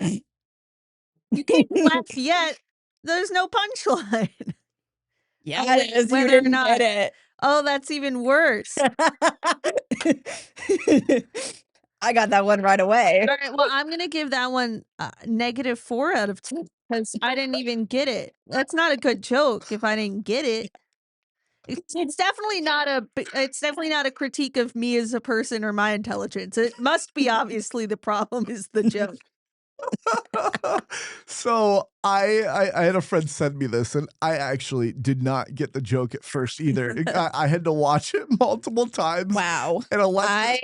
You can't laugh yet. There's no punchline. Yeah, Oh, it is. You whether or didn't not. get Oh, that's even worse. it. I got that one right away. All right, well, I'm gonna give that one -4 out of 10 because I didn't even get it. That's not a good joke if I didn't get it. It's definitely not it's definitely not a critique of me as a person or my intelligence. It must be obviously the problem is the joke. So I had a friend send me this, and I actually did not get the joke at first either. I had to watch it multiple times. Wow. And Alexis, I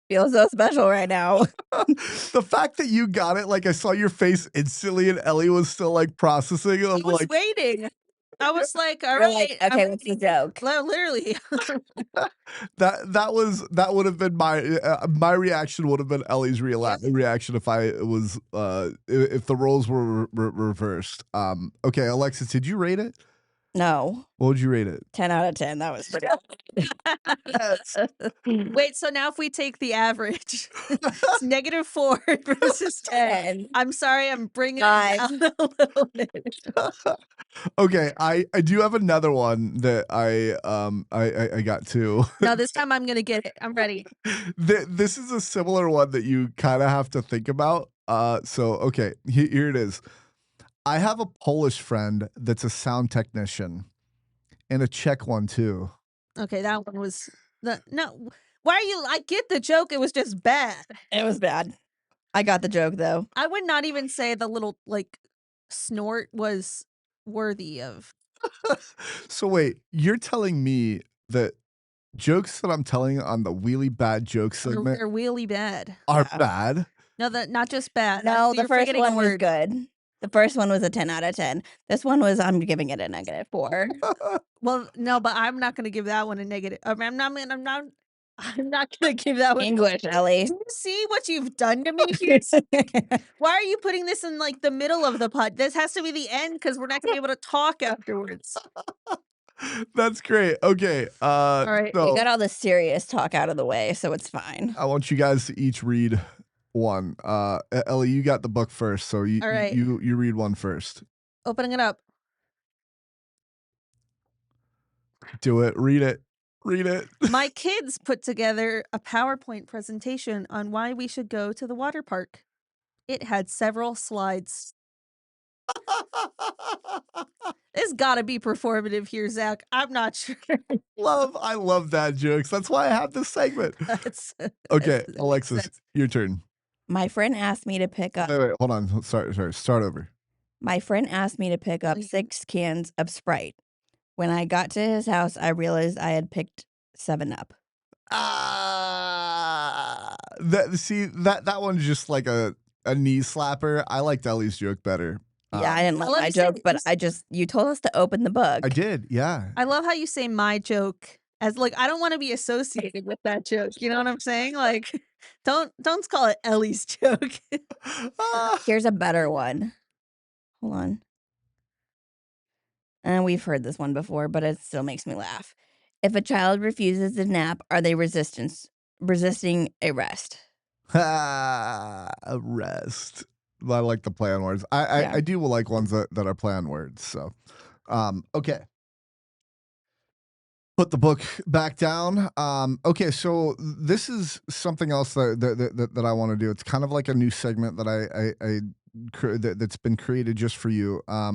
feel so special right now. the fact that you got it, like I saw your face instantly, and Ellie was still like processing it. I I'm was like, waiting. I was like, all You're right. like, okay, what's the joke? Literally. that would have been my reaction would have been Ellie's reaction if I was if the roles were reversed. Okay, Alexis, did you rate it? No. What would you rate it? 10 out of 10. That was pretty. Yes. Wait, so now if we take the average, it's -4 versus 10. I'm sorry, I'm bringing it down a little bit. Okay, I do have another one that I got too. No, this time I'm gonna get it. I'm ready. This is a similar one that you kind of have to think about. So okay, here it is. I have a Polish friend that's a sound technician, and a Czech one too. Okay, that one was no. Why are you? I get the joke. It was just bad. It was bad. I got the joke though. I would not even say the little snort was worthy of. So wait, you're telling me that jokes that I'm telling on the wheelie bad joke segment They're really bad. are bad? No, not just bad. No, the You're first forgetting a one was word. good. The first one was a 10 out of 10. This one was, I'm giving it a -4. Well, no, but I'm not gonna give that one a negative. I'm not gonna give that one. English, Ellie. Do you see what you've done to me here? Why are you putting this in the middle of the pod? This has to be the end because we're not gonna be able to talk afterwards. That's great. Okay. All right. You So got all the serious talk out of the way, so it's fine. I want you guys to each read one. Ellie, you got the book first, so All right. you read one first. Opening it up. Do it. Read it. Read it. My kids put together a PowerPoint presentation on why we should go to the water park. It had several slides. It's gotta be performative here, Zach. I'm not sure. I love dad jokes. That's why I have this segment. Okay, that makes Alexis, sense. your turn. My friend asked me to pick up. Wait, hold on. Sorry. Start over. My friend asked me to pick up 6 cans of Sprite. When I got to his house, I realized I had picked 7 Up. That one's just like a a knee slapper. I liked Ellie's joke better. Yeah, I didn't I like love my you say joke, but you told us to open the book. I did, yeah. I love how you say my joke as like I don't want to be associated with that joke. You know what I'm saying? Like, don't call it Ellie's joke. Ah. Here's a better one. Hold on. And we've heard this one before, but it still makes me laugh. If a child refuses to nap, are they resisting arrest? Arrest. I like the play on words. Yeah. I do like ones that are play on words. So, okay. Put the book back down. Okay, so this is something else that I want to do. It's kind of like a new segment that that's been created just for you. I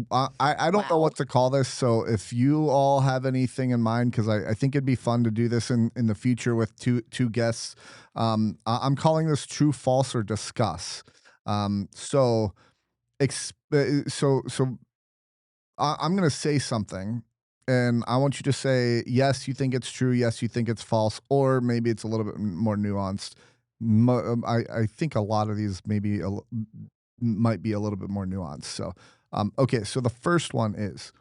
don't know Wow. what to call this. So if you all have anything in mind, because I think it'd be fun to do this in the future with two guests. I'm calling this True, False, or Discuss. So I'm going to say something, and I want you to say, yes, you think it's true, yes, you think it's false, or maybe it's a little bit more nuanced. I think a lot of these might be a little bit more nuanced. So, okay, so the first one is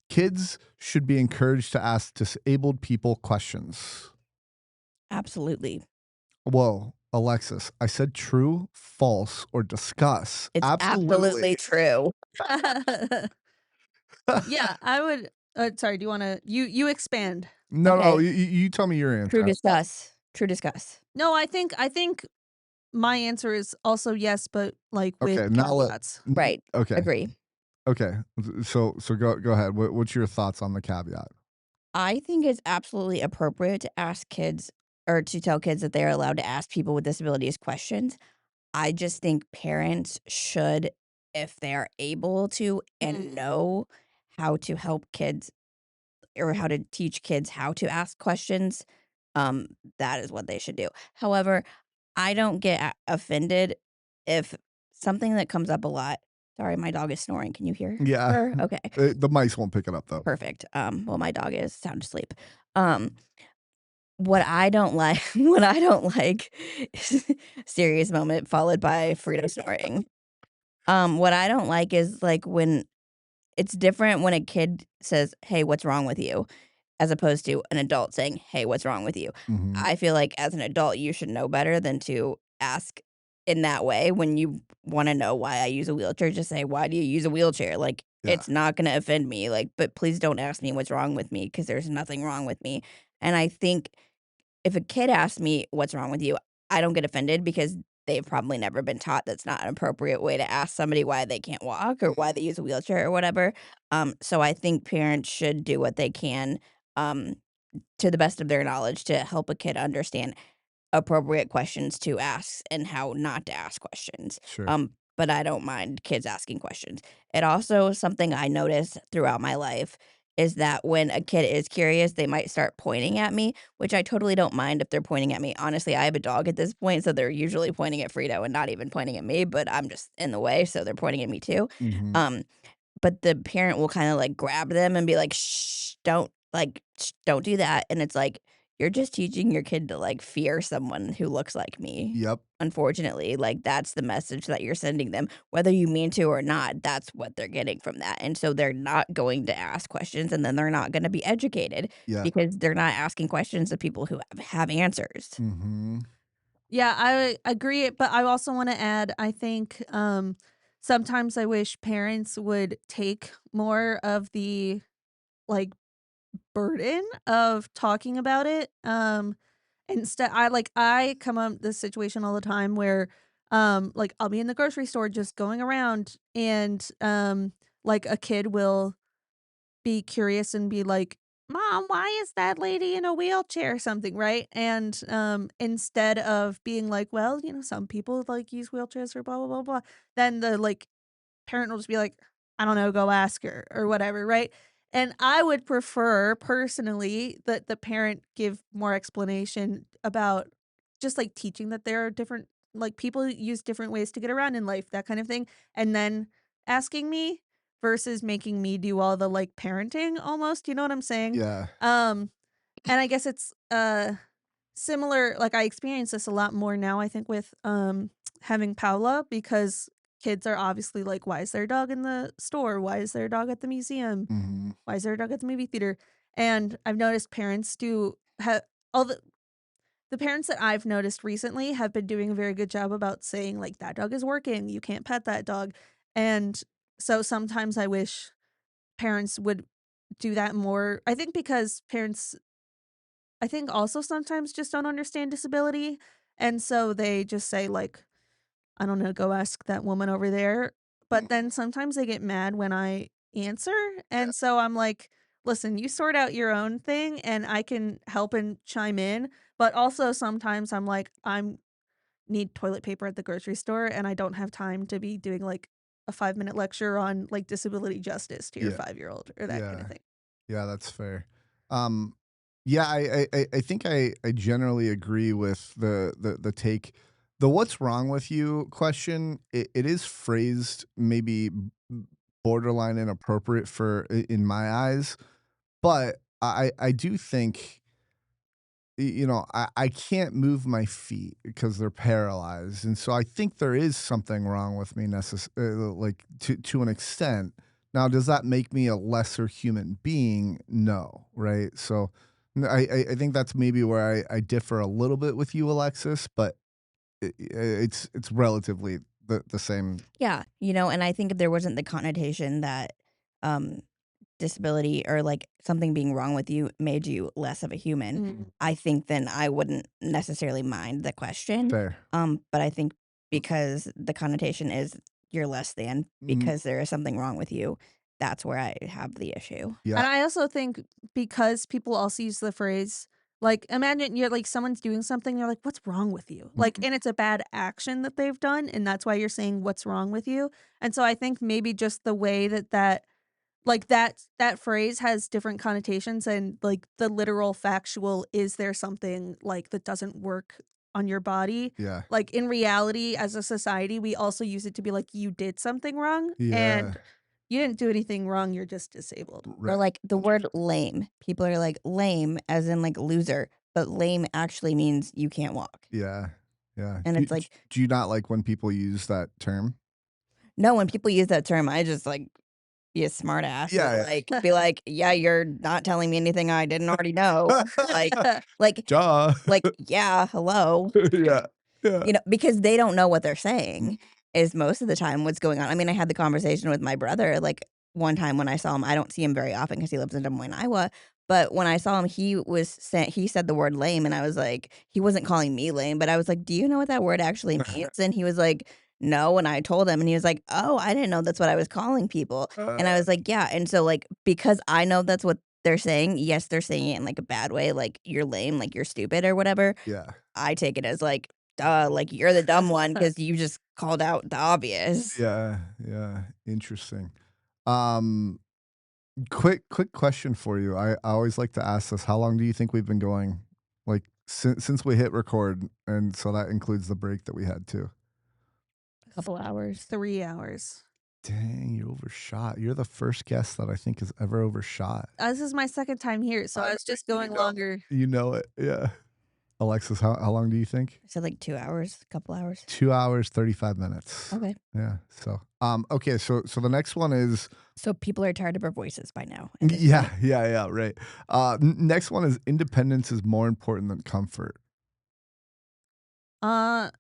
kids should be encouraged to ask disabled people questions. Absolutely. Whoa, Alexis, I said true, false, or discuss. It's absolutely true. Yeah, I would. Sorry, do you want to? You expand. No, Okay. you tell me your answer. True discuss. True discuss. No, I think my answer is also yes, but like with Okay, now caveats. Right. Okay. Agree. Okay. So go ahead. What's your thoughts on the caveat? I think it's absolutely appropriate to ask kids or to tell kids that they're allowed to ask people with disabilities questions. I just think parents should, if they are able to and know how to help kids or how to teach kids how to ask questions, that is what they should do. However, I don't get offended if something that comes up a lot. Sorry, my dog is snoring. Can you hear Yeah. her? Okay. The mice won't pick it up though. Perfect. Well, my dog is sound asleep. Um, what I don't like, what I don't like, serious moment followed by Frito snoring. What I don't like is like when it's different when a kid says, "Hey, what's wrong with you?" as opposed to an adult saying, "Hey, what's wrong with you?" Mhm. I feel like as an adult, you should know better than to ask in that way when you want to know why I use a wheelchair. Just say, "Why do you use a wheelchair?" Like Yeah. it's not going to offend me. Like, but please don't ask me what's wrong with me because there's nothing wrong with me. And I think if a kid asks me what's wrong with you, I don't get offended because they've probably never been taught that's not an appropriate way to ask somebody why they can't walk or why they use a wheelchair or whatever. So I think parents should do what they can um, to the best of their knowledge to help a kid understand appropriate questions to ask and how not to ask questions. Sure. But I don't mind kids asking questions. It also something I notice throughout my life is that when a kid is curious, they might start pointing at me, which I totally don't mind if they're pointing at me. Honestly, I have a dog at this point, so they're usually pointing at Frito and not even pointing at me, but I'm just in the way, so they're pointing at me too. Mhm. But the parent will kinda, like, grab them and be like, "Shh, don't do that," and it's like, you're just teaching your kid to, like, fear someone who looks like me, Yep. unfortunately, like, that's the message that you're sending them. Whether you mean to or not, that's what they're getting from that, and so they're not going to ask questions, and then they're not gonna be educated Yeah. because they're not asking questions of people who have answers. Mhm. Yeah, I agree, but I also want to add, I think sometimes I wish parents would take more of the like burden of talking about it. Instead I come up this situation all the time where like I'll be in the grocery store just going around and like a kid will be curious and be like, "Mom, why is that lady in a wheelchair?" or something, right? And, instead of being like, "Well, you know, some people, like, use wheelchairs or blah, blah, blah, blah," then the, like, parent will just be like, "I don't know, go ask her," or whatever, right? And I would prefer, personally, that the parent give more explanation about just, like, teaching that there are different like, people use different ways to get around in life, that kind of thing, and then asking me versus making me do all the, like, parenting almost, you know what I'm saying? Yeah. Um, and I guess it's, similar, like, I experience this a lot more now, I think, with, having Paula, because kids are obviously like, "Why is there a dog in the store? Why is there a dog at the museum? Mhm. Why is there a dog at the movie theater?" And I've noticed parents do have all the parents that I've noticed recently have been doing a very good job about saying, like, "That dog is working, you can't pet that dog." And so sometimes I wish parents would do that more. I think because parents I think also sometimes just don't understand disability, and so they just say, like, I don't know, "Go ask that woman over there," but then sometimes they get mad when I answer, and so I'm like, "Listen, you sort out your own thing, and I can help and chime in," but also sometimes I'm like, I'm need toilet paper at the grocery store, and I don't have time to be doing, like, a 5-minute lecture on, like, disability justice to your Yeah. 5-year-old or that kinda Yeah. thing. Yeah, that's fair. Um, yeah, I think I generally agree with the take. The "what's wrong with you" question, it is phrased maybe borderline inappropriate in my eyes, but I do think you know, I can't move my feet because they're paralyzed, and so I think there is something wrong with me, like to an extent. Now, does that make me a lesser human being? No, right? So, I think that's maybe where I differ a little bit with you, Alexis, but it's relatively the same. Yeah, and I think if there wasn't the connotation that um disability or like something being wrong with you made you less of a human, Mm. I think then I wouldn't necessarily mind the question. Fair. But I think because the connotation is you're less than Mm, because there is something wrong with you, that's where I have the issue. yeah. And I also think because people also use the phrase, like, imagine you're like someone's doing something, you're like, "What's wrong with you?" Like, Mhm. and it's a bad action that they've done, and that's why you're saying, "What's wrong with you?" And so I think maybe just the way that like, that phrase has different connotations, and, like, the literal factual, "Is there something, like, that doesn't work on your body?" Yeah. Like, in reality, as a society, we also use it to be like, "You did something wrong, Yeah. and you didn't do anything wrong, you're just disabled." Or Right. like the word lame. People are like lame as in like loser, but lame actually means you can't walk. Yeah. Yeah. And it's like, Do you not like when people use that term? no, when people use that term, I just like be a smart ass and Yeah. be like, yeah, you're not telling me anything I didn't already know. Like, like, Duh. yeah, hello. Yeah. Yeah. Because they don't know what they're saying is most of the time what's going on. I mean, I had the conversation with my brother, like, one time when I saw him. I don't see him very often because he lives in Des Moines, Iowa, but when I saw him, he said the word lame, and I was like he wasn't calling me lame, but I was like, "Do you know what that word actually means?" And he was like, "No," and I told him, and he was like, "Oh, I didn't know that's what I was calling people." And I Uh, was like, "Yeah," and so, like, because I know that's what they're saying, yes, they're saying it in, like, a bad way, like, "You're lame," like, "You're stupid," or whatever. yeah. I take it as like, duh, like you're the dumb one because you just called out the obvious. Yeah. Yeah. Interesting. Um, quick question for you. I always like to ask this. How long do you think we've been going? Like since we hit record, and so that includes the break that we had too. A couple hours. 3 hours. Dang, you overshot. You're the first guest that I think has ever overshot. This is my 2nd time here, so I was just going longer. You know it. Yeah. Alexis, how long do you think? I said like 2 hours, a couple hours. 2 hours, 35 minutes. Okay. Yeah. So, okay. So the next one is, So people are tired of our voices by now at this yeah, point. yeah, yeah, right. Next one is independence is more important than comfort. Uh,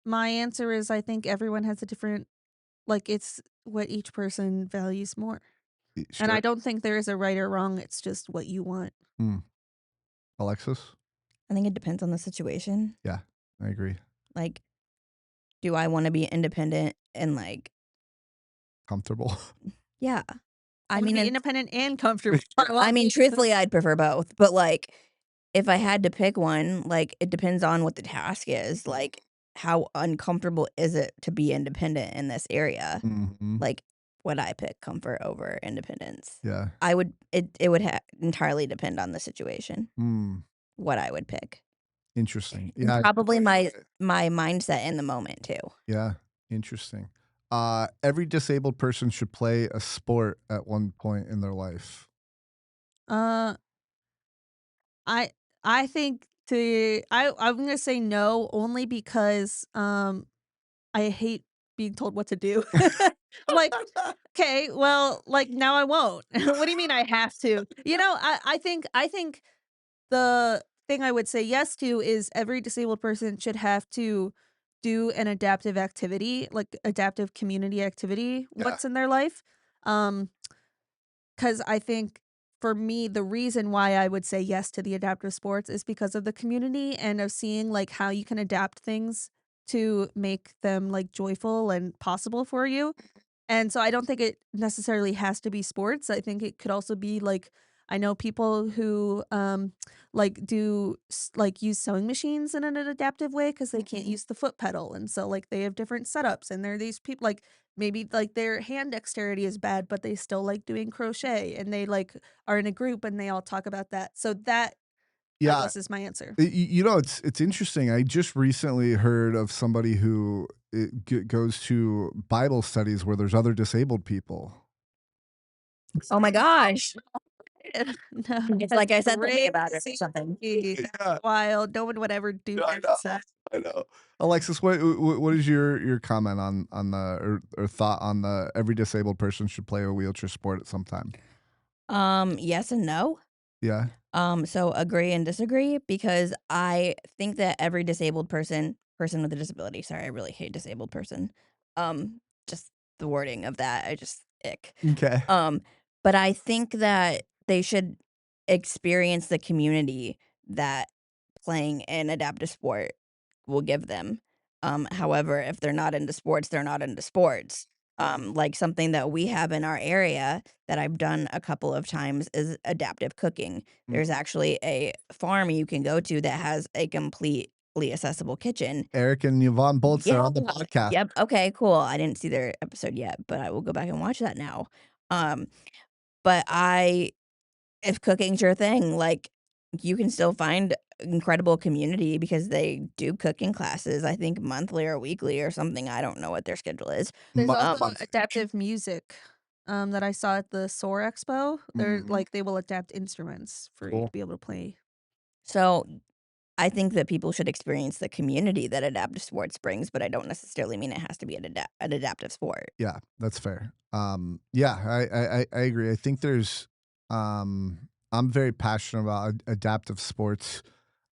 my answer is I think everyone has a different, like, it's what each person values more, and I Sure. don't think there is a right or wrong, it's just what you want. Hmm. Alexis? I think it depends on the situation. Yeah, I agree. Like, do I want to be independent and like, Comfortable. yeah. I I wanna mean, be and independent and comfortable. I mean, truthfully, I'd prefer both, but like, if I had to pick one, like, it depends on what the task is. Like, how uncomfortable is it to be independent in this area? Hmm. Like, would I pick comfort over independence? Yeah. I would. It would entirely depend on the situation. Hmm. What I would pick, Interesting. and Yeah. probably my mindset in the moment too. Yeah. Interesting. Every disabled person should play a sport at one point in their life. Uh, I I think I'm gonna say no only because I hate being told what to do. I'm like, okay, well, like now I won't. What do you mean I have to? I think the thing I would say yes to is every disabled person should have to do an adaptive activity, like adaptive community activity Yeah. once in their life. Um, because I think for me, the reason why I would say yes to the adaptive sports is because of the community and of seeing like how you can adapt things to make them like joyful and possible for you. And so I don't think it necessarily has to be sports. I think it could also be like I know people who like like use sewing machines in an adaptive way because they can't use the foot pedal, and so like they have different setups. And there are these people like maybe like their hand dexterity is bad, but they still like doing crochet, and they like are in a group and they all talk about that. So that I Yeah. guess is my answer. It's interesting. I just recently heard of somebody who goes to Bible studies where there's other disabled people. Oh my gosh. No, It's like I that's said something about it or something. crazy. Yeah, Wild. No one would ever do I that. know. I know. Alexis, what is your comment on the or thought on the every disabled person should play a wheelchair sport at some time? Yes and no. Yeah. So agree and disagree because I think that every disabled person with a disability, sorry, I really hate disabled person. Just the wording of that, I just ick. Okay. Um, but I think that they should experience the community that playing an adaptive sport will give them. However, if they're not into sports, they're not into sports. Like something that we have in our area that I've done a couple of times is adaptive cooking. There's actually a farm you can go to that has a completely accessible kitchen. Eric and Yvonne both are Yeah. on the podcast. Yep. Okay, cool. I didn't see their episode yet, but I will go back and watch that now. Um, but if cooking's your thing, like you can still find incredible community because they do cooking classes, I think monthly or weekly or something. I don't know what their schedule is. There's also Monthly. adaptive music, that I saw at the SOAR Expo. They're Mhm. like they will adapt instruments for you Cool. to be able to play. So I think that people should experience the community that adaptive sports brings, but I don't necessarily mean it has to be an adaptive sport. Yeah, that's fair. Yeah, I agree. I think I'm very passionate about adaptive sports.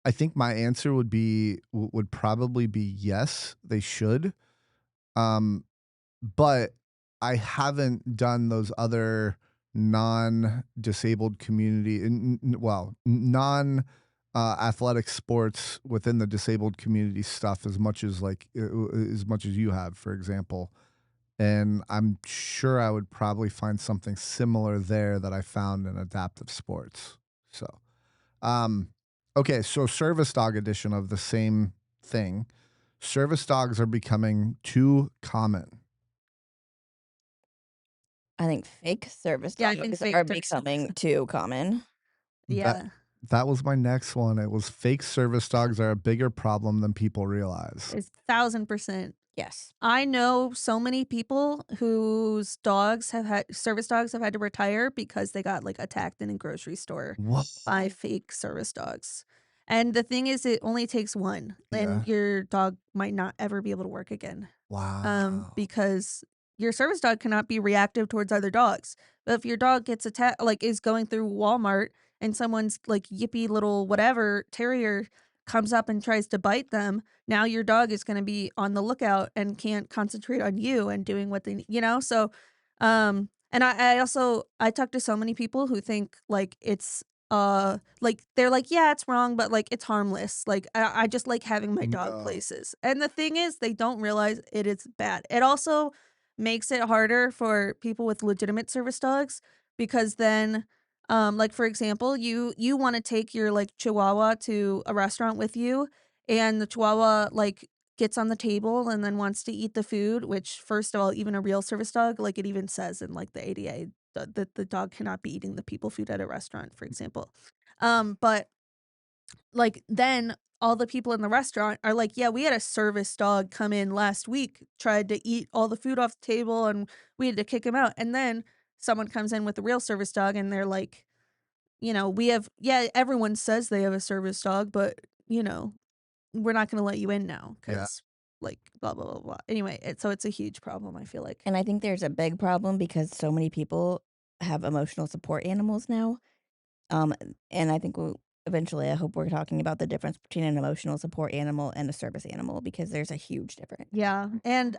I think my answer would probably be yes, they should. Um, but I haven't done those other non-disabled community, non athletic sports within the disabled community stuff as much as as much as you have, for example. And I'm sure I would probably find something similar there that I found in adaptive sports. So, um, okay, so service dog edition of the same thing. Service dogs are becoming too common. I think fake service Yeah, I think dogs fake are service becoming dogs. too common. That Yeah, that was my next one. It was fake service dogs are a bigger problem than people realize. it's 1000%. Yes. I know so many people whose dogs have had service dogs have had to retire because they got like attacked in a grocery store What? by fake service dogs. And the thing is, it only takes one, Yeah. and your dog might not ever be able to work again. Wow. Because your service dog cannot be reactive towards other dogs. But if your dog gets attacked, like is going through Walmart and someone's like yippy little whatever terrier comes up and tries to bite them, now your dog is going to be on the lookout and can't concentrate on you and doing what they need. So, and I also, I talk to so many people who think like it's, like they're like, yeah, it's wrong, but like it's harmless. Like I just like having my dog No. places. And the thing is, they don't realize it is bad. It also makes it harder for people with legitimate service dogs because then like for example, you want to take your like chihuahua to a restaurant with you, and the chihuahua like gets on the table and then wants to eat the food, which first of all, even a real service dog, like it even says in like the ADA that the dog cannot be eating the people food at a restaurant, for example. But like then all the people in the restaurant are like, yeah, we had a service dog come in last week, tried to eat all the food off the table, and we had to kick him out. And then someone comes in with a real service dog and they're like, we have, yeah, everyone says they have a service dog, but you know, we're not going to let you in now Yeah. because like blah blah blah blah. Anyway, so it's a huge problem, I feel like. And I think there's a big problem because so many people have emotional support animals now. Um, and I think eventually, I hope we're talking about the difference between an emotional support animal and a service animal because there's a huge difference. Yeah, and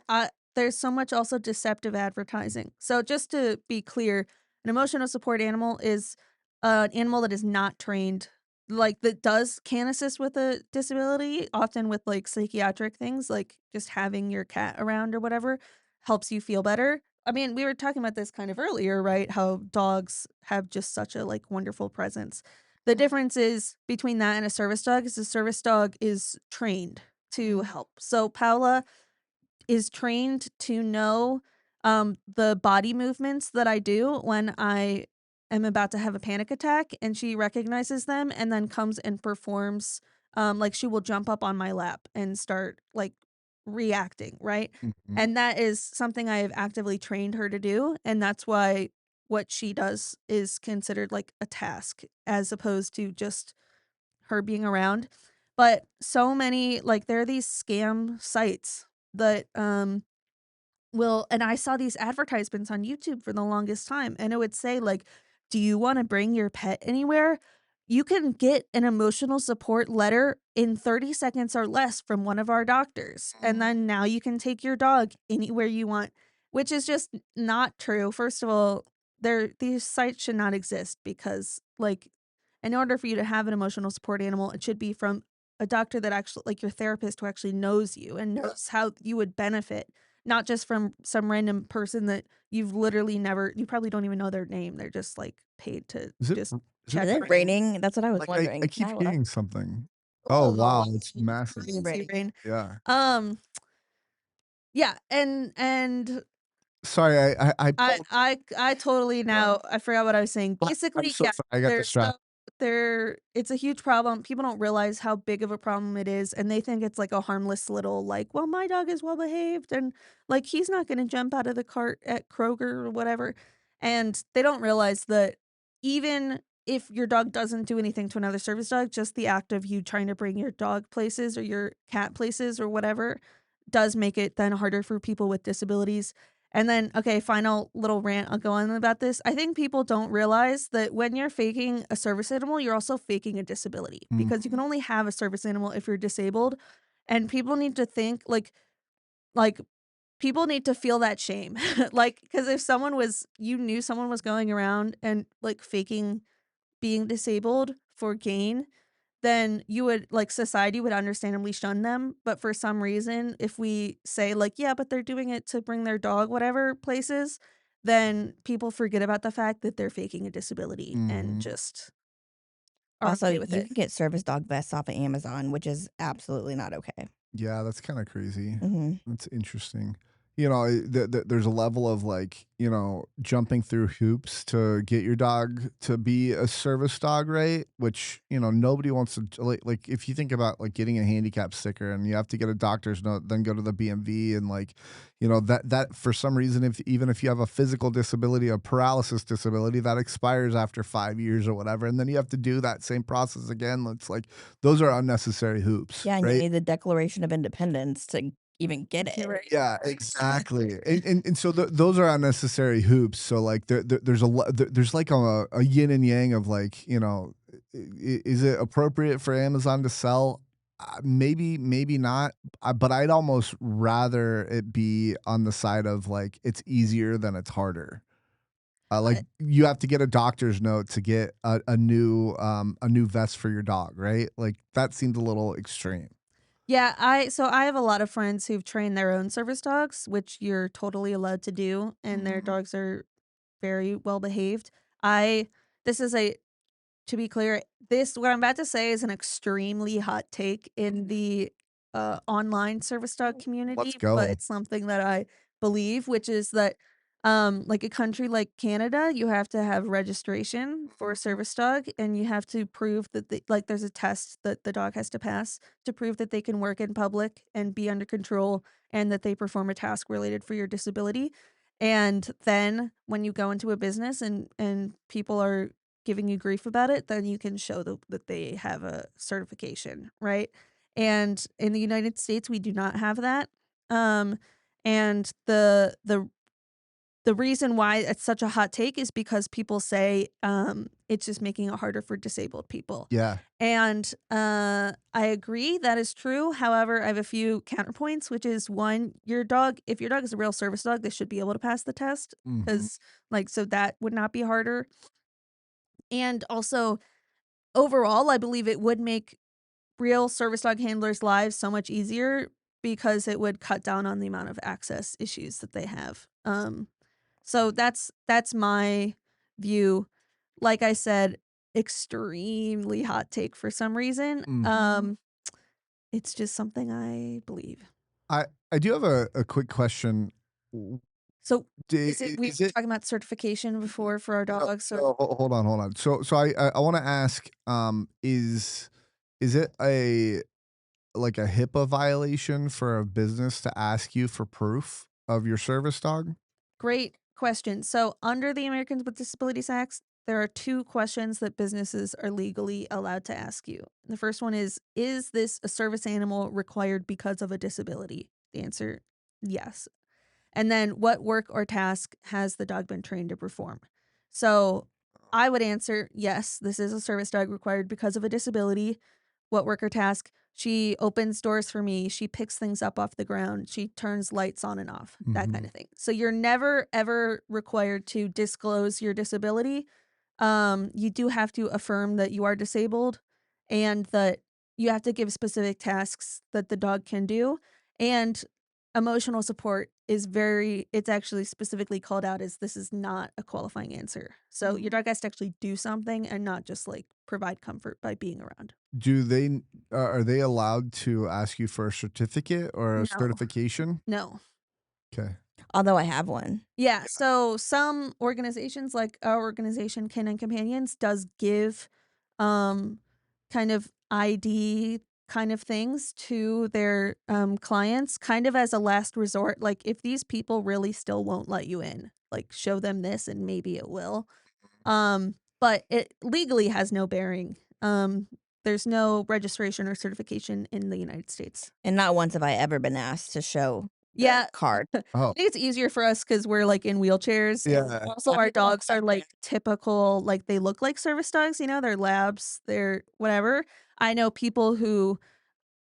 there's so much also deceptive advertising. So just to be clear, an emotional support animal is an animal that is not trained, like that can assist with a disability, often with like psychiatric things, like just having your cat around or whatever helps you feel better. I mean, we were talking about this kind of earlier, right? How dogs have just such a like wonderful presence. The difference is between that and a service dog is a service dog is trained to help. So Paula is trained to know the body movements that I do when I am about to have a panic attack, and she recognizes them and then comes and performs. Like she will jump up on my lap and start like reacting, right? Mhm. And that is something I have actively trained her to do, and that's why what she does is considered like a task as opposed to just her being around. But so many like there are these scam sites that will, and I saw these advertisements on YouTube for the longest time, and it would say like, "Do you want to bring your pet anywhere? You can get an emotional support letter in 30 seconds or less from one of our doctors. And then now you can take your dog anywhere you want," which is just not true. First of all, these sites should not exist because like in order for you to have an emotional support animal, it should be from a doctor that actually like your therapist who actually knows you and knows how you would benefit, not just from some random person that you probably don't even know their name. They're just like paid to Is it just is it Is check it your raining? That's what I was like I wondering. keep Nyla. hearing something. Oh, oh, wow, it's massive. It's crazy raining. rain. Yeah. Um yeah, and Sorry, I pulled I totally now I forgot what I was saying. I'm Basically, so yeah, sorry, I got there's so distracted. it's a huge problem. People don't realize how big of a problem it is, and they think it's like a harmless little like, well, my dog is well behaved and like he's not gonna jump out of the cart at Kroger or whatever. And they don't realize that even if your dog doesn't do anything to another service dog, just the act of you trying to bring your dog places or your cat places or whatever does make it then harder for people with disabilities. And then, okay, final little rant I'll go on about this. I think people don't realize that when you're faking a service animal, you're also faking a disability because you can only have a service animal if you're disabled. And people need to think like people need to feel that shame. Like, because if you knew someone was going around and like faking being disabled for gain, then you would like society would understandably shun them. But for some reason, if we say like, yeah, but they're doing it to bring their dog whatever places, then people forget about the fact that they're faking a disability and Mhm. just are Also, okay with you it. can get service dog vests off of Amazon, which is absolutely not okay. Yeah, that's kinda crazy. Hmm. That's interesting. There's a level of, like, jumping through hoops to get your dog to be a service dog, right? Which, nobody wants to like, if you think about, like, getting a handicap sticker and you have to get a doctor's note, then go to the BMV and, like, that for some reason, even if you have a physical disability, a paralysis disability, that expires after 5 years or whatever, and then you have to do that same process again. It's like, those are unnecessary hoops, Yeah, and you right? need the Declaration of Independence to even get it. You're right. Yeah, exactly. And so those are unnecessary hoops. So like there's like a yin and yang of like, is it appropriate for Amazon to sell? Maybe not. But I'd almost rather it be on the side of like it's easier than it's harder. Like Uh, you have to get a doctor's note to get a new vest for your dog, right? Like that seems a little extreme. Yeah, I have a lot of friends who've trained their own service dogs, which you're totally allowed to do, and their dogs are very well behaved. I this is a To be clear, this what I'm about to say is an extremely hot take in the online service dog Let's community, but go. it's something that I believe, which is that like a country like Canada, you have to have registration for a service dog, and you have to prove that like there's a test that the dog has to pass to prove that they can work in public and be under control and that they perform a task related for your disability. And then when you go into a business and people are giving you grief about it, then you can show that they have a certification, right? And in the United States, we do not have that. And the reason why it's such a hot take is because people say it's just making it harder for disabled people. Yeah. And I agree that is true. However, I have a few counterpoints, which is one, if your dog is a real service dog, they should be able to pass the test Mhm. because so that would not be harder. And also overall, I believe it would make real service dog handlers' lives so much easier because it would cut down on the amount of access issues that they have. So that's my view. Like I said, extremely hot take for some reason. Mhm. It's just something I believe. I do have a quick question. So D- is it we were Is it talking about certification before for our no, dogs or no, hold on, hold on. So I want to ask, is it a like a HIPAA violation for a business to ask you for proof of your service dog? Great question. So, under the Americans with Disabilities Act, there are two questions that businesses are legally allowed to ask you. The first one is this a service animal required because of a disability? The answer, yes. And then, what work or task has the dog been trained to perform? So, I would answer, yes, this is a service dog required because of a disability. What work or task? She opens doors for me. She picks things up off the ground. She turns lights on and off, that kind Mhm. of thing. So you're never ever required to disclose your disability. You do have to affirm that you are disabled and that you have to give specific tasks that the dog can do. And emotional support it's actually specifically called out as this is not a qualifying answer. So your dog has to actually do something and not just like provide comfort by being around. Do they are they allowed to ask you for a certificate or a No. certification? No. Okay. Although I have one. Yeah, so some organizations like our organization, Canine Companions, does give um kind of ID kind of things to their clients kind of as a last resort. Like if these people really still won't let you in, like show them this and maybe it will. But it legally has no bearing. There's no registration or certification in the United States. And not once have I ever been asked to show the Yeah, card. I Oh, think it's easier for us because 'cause we're, like, in wheelchairs, and yeah. also our dogs are, like, typical like, they look like service dogs, they're labs, they're whatever. I know people who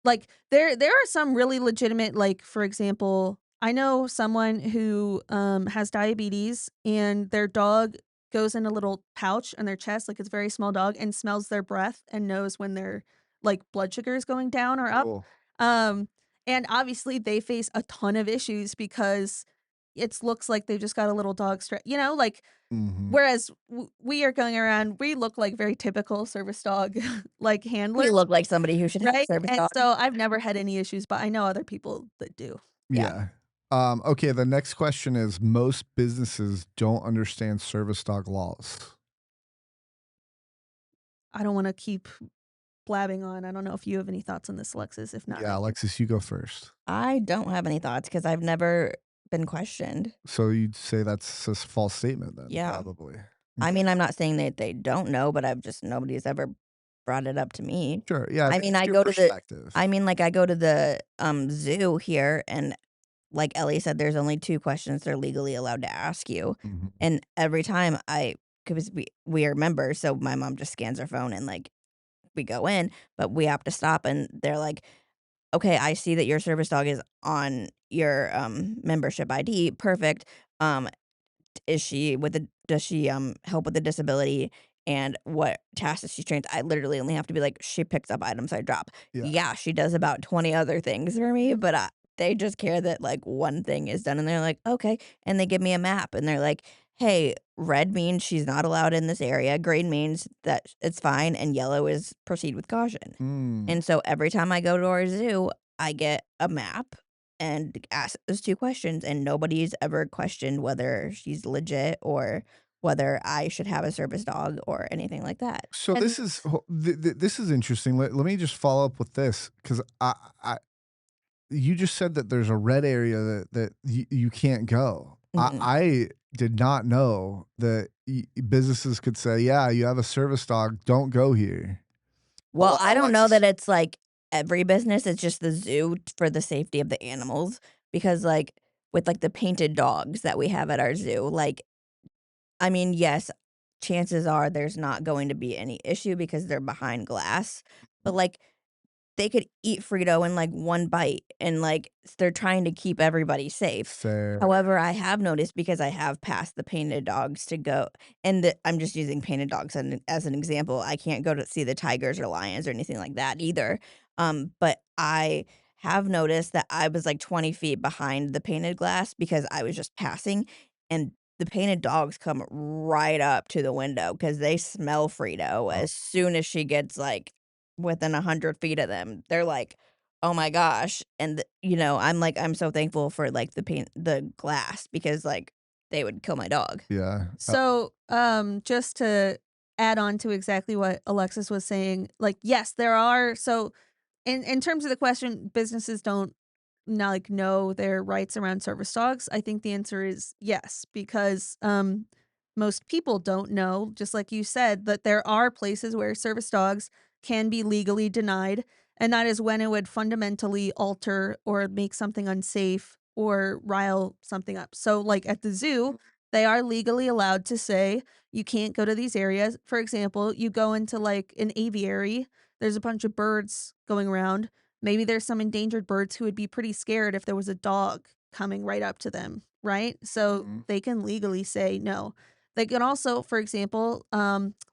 like, there are some really legitimate like, for example, I know someone who, has diabetes, and their dog goes in a little pouch on their chest, like, it's a very small dog, and smells their breath and knows when their, like, blood sugar is going down or up. Cool. Um, and obviously, they face a ton of issues because it looks like they've just got a little dog like, Mhm. whereas we are going around, we look like very typical service dog, like, We handlers. look like somebody who should have a Right? service And dog. so I've never had any issues, but I know other people that do. Yeah. Yeah. Okay, the next question is most businesses don't understand service dog laws. I don't wanna keep blabbing on. I don't know if you have any thoughts on this, Alexis. If not, Yeah, I can. Alexis, you go first. I don't have any thoughts because I've never been questioned. So you'd say that's a false statement then, Yeah. probably. I Okay. mean, I'm not saying that they don't know, but nobody's ever brought it up to me. Sure. Yeah, I I think mean, it's I your go to the perspective. I mean, like, I go to the, zoo here, and like Ellie said, there's only 2 questions they're legally allowed to ask you, Mhm. and every time because we are members, so my mom just scans her phone and, like, we go in, but we have to stop, and they're like, "Okay, I see that your service dog is on your, membership ID, perfect, um, is she with a does she, help with a disability, and what tasks does she trained?" I literally only have to be like, "She picks up items I drop." Yeah. Yeah, she does about 20 other things for me, but, they just care that, like, one thing is done, and they're like, "Okay," and they give me a map, and they're like, "Hey, red means she's not allowed in this area, green means that it's fine, and yellow is proceed with caution." Mm. And so every time I go to our zoo, I get a map and ask those 2 questions, and nobody's ever questioned whether she's legit or whether I should have a service dog or anything like that. So And this is interesting. Let me just follow up with this because I you just said that there's a red area that you can't go. Mhm. did not know that businesses could say, "Yeah, you have a service dog. Don't go here." Well, I don't know that Alexis. it's, like, every business, it's just the zoo for the safety of the animals because, like, with, like, the painted dogs that we have at our zoo, like, I mean, yes, chances are there's not going to be any issue because they're behind glass, but, like, they could eat Frito in, like, one bite, and, like, they're trying to keep everybody safe. Fair. However, I have noticed because I have passed the painted dogs to go and I'm just using painted dogs as an example. I can't go to see the tigers or lions or anything like that either. But I have noticed that I was, like, 20 feet behind the painted glass because I was just passing, and the painted dogs come right up to the window because they smell Frito Oh, as soon as she gets, like, within 100 feet of them. They're like, "Oh my gosh," and I'm like, I'm so thankful for, like, the glass because, like, they would kill my dog. yeah. So, just to add on to exactly what Alexis was saying, like, yes, there are so in terms of the question, businesses don't not like know their rights around service dogs. I think the answer is yes, because most people don't know, just like you said, that there are places where service dogs can be legally denied, and that is when it would fundamentally alter or make something unsafe or rile something up. So, like at the zoo, they are legally allowed to say you can't go to these areas. For example, you go into like an aviary, there's a bunch of birds going around. Maybe there's some endangered birds who would be pretty scared if there was a dog coming right up to them, right? So Mhm. they can legally say no. They can also, for example,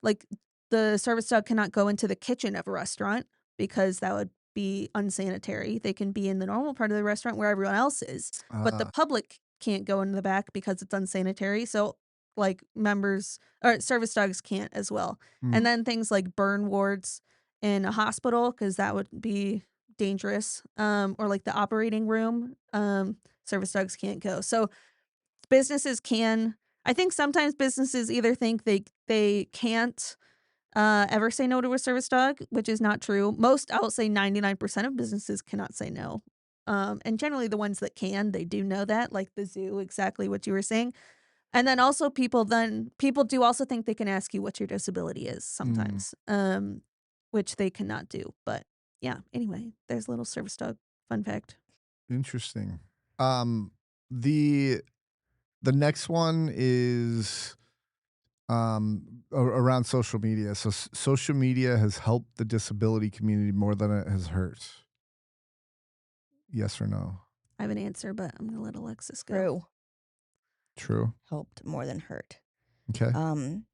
like the service dog cannot go into the kitchen of a restaurant because that would be unsanitary. They can be in the normal part of the restaurant where everyone else is, but the Ah, public can't go into the back because it's unsanitary. So, like members or service dogs can't as well. mm, And then things like burn wards in a hospital because that would be dangerous, or like the operating room, service dogs can't go. So businesses can I think sometimes businesses either think they can't, ever say no to a service dog, which is not true. Most, I will say 99% of businesses cannot say no. And generally the ones that can, they do know that, like the zoo, exactly what you were saying. And then people do also think they can ask you what your disability is mm, sometimes, which they cannot do. But yeah, anyway, there's a little service dog fun fact. interesting. Um, the the next one is around social media. So social media has helped the disability community more than it has hurt. Yes or no? I have an answer, but I'm gonna let Alexis go. True. True. Helped more than hurt. Okay. Um,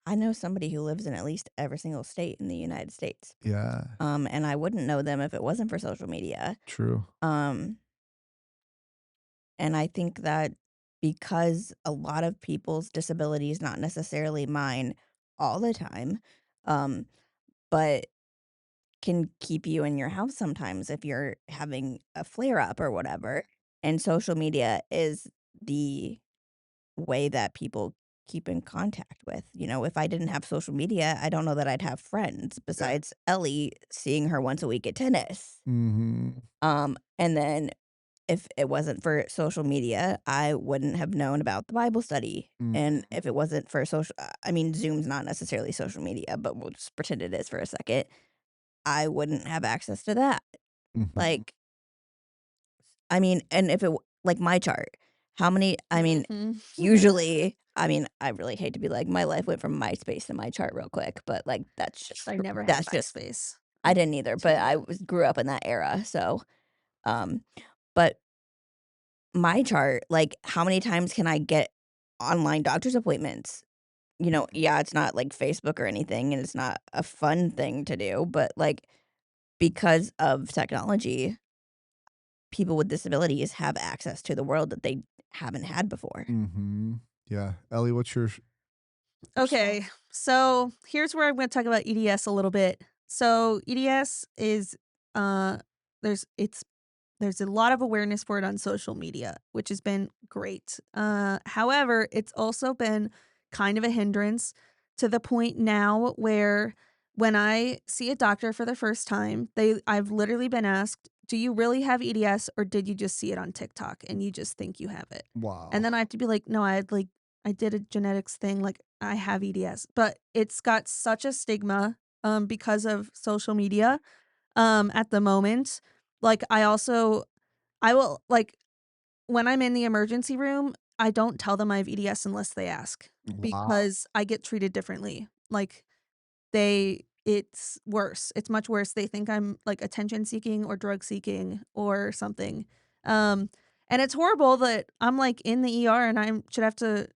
I know somebody who lives in at least every single state in the United States. Yeah. And I wouldn't know them if it wasn't for social media. True. Um, and I think that because a lot of people's disability is not necessarily mine all the time, um, but can keep you in your house sometimes if you're having a flare up or whatever. And social media is the way that people keep in contact with. If I didn't have social media, I don't know that I'd have friends Yeah. besides Ellie, seeing her once a week at tennis. Mhm. And then if it wasn't for social media, I wouldn't have known about the Bible study. And Mhm. if it wasn't for I mean, Zoom's not necessarily social media, but we'll just pretend it is for a second. I wouldn't have access to that. Mhm. Like, I mean, and if like my chart, how many, I mean, Mhm. usually, I mean, I really hate to be like, my life went from MySpace to my chart real quick, but like, I never had that's just, MySpace. I didn't either, but grew up in that era. So, um, but my chart, like, how many times can I get online doctor's appointments? Yeah, it's not like Facebook or anything, and it's not a fun thing to do, but like, because of technology, people with disabilities have access to the world that they haven't had before. Mhm. Yeah. Ellie, what's your Okay, response? so here's where I'm going to talk about EDS a little bit. So EDS is uh there's it's there's a lot of awareness for it on social media, which has been great. However, it's also been kind of a hindrance to the point now where when I see a doctor for the first time, I've literally been asked, "Do you really have EDS or did you just see it on TikTok and you just think you have it?" And Wow. then I have to be like, "No, I did a genetics thing, like I have EDS." But it's got such a stigma because of social media at the moment. Like I will like when I'm in the emergency room, I don't tell them I have EDS unless they ask Wow. because I get treated differently. Like it's worse. It's much worse. They think I'm like attention seeking or drug seeking or something. Um and it's horrible that I'm like in the ER and I should have to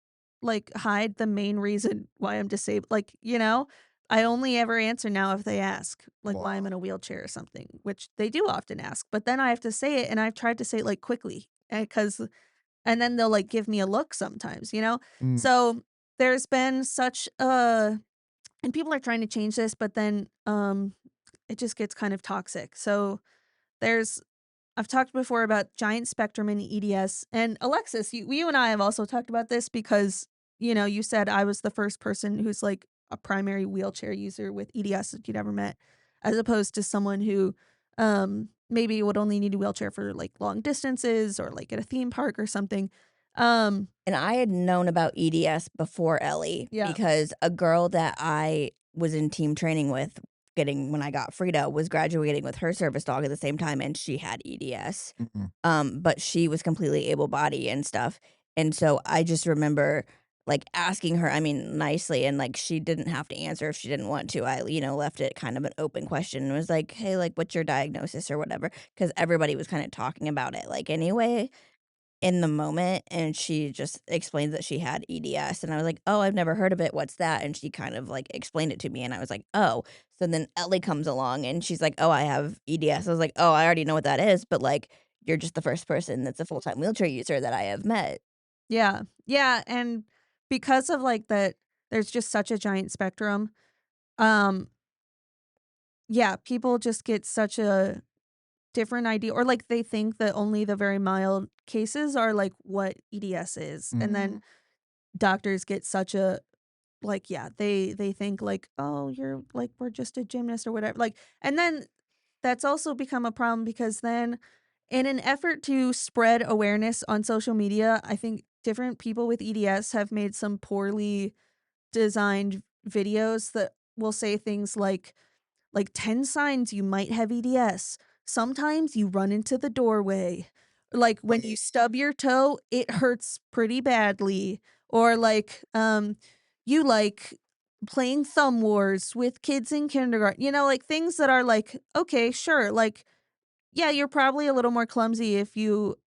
like hide the main reason why I'm disabled. Like, I only ever answer now if they ask, like why I'm Wow. in a wheelchair or something, which they do often ask. But then I have to say it and I've tried to say it like quickly because and then they'll like give me a look sometimes. Mm, So there's been such a and people are trying to change this, but then it just gets kind of toxic. So there's I've talked before about giant spectrum in EDS, and Alexis, you and I have also talked about this because you said I was the first person who's like a primary wheelchair user with EDS that you'd ever met, as opposed to someone who maybe would only need a wheelchair for like long distances or like at a theme park or something. Um And I had known about EDS before Ellie yeah. because a girl that I was in team training with getting when I got Frida was graduating with her service dog at the same time and she had EDS. mm, But she was completely able bodied and stuff. And so I just remember like asking her, I mean, nicely, and like she didn't have to answer if she didn't want to. I, left it kind of an open question and was like, hey, like, what's your diagnosis or whatever? Because everybody was kind of talking about it, like, anyway in the moment, and she just explained that she had EDS, and I was like, "Oh, I've never heard of it. What's that?" And she kind of, like, explained it to me, and I was like, "Oh." So then Ellie comes along, and she's like, "Oh, I have EDS." I was like, "Oh, I already know what that is, but, like, you're just the first person that's a full-time wheelchair user that I have met." Yeah. Yeah, and because of, like, that there's just such a giant spectrum, um, yeah, people just get such a different idea or, like, they think that only the very mild cases are, like, what EDS is, and then doctors get such a like, yeah, they think, like, "Oh, you're like, we're just a gymnast," or whatever, like and then that's also become a problem because then in an effort to spread awareness on social media, I think different people with EDS have made some poorly designed videos that will say things like 10 signs you might have EDS. Sometimes you run into the doorway. Like when you stub your toe, it hurts pretty badly. Or you like playing thumb wars with kids in kindergarten. Like things that are like, okay, sure, like yeah, you're probably a little more clumsy if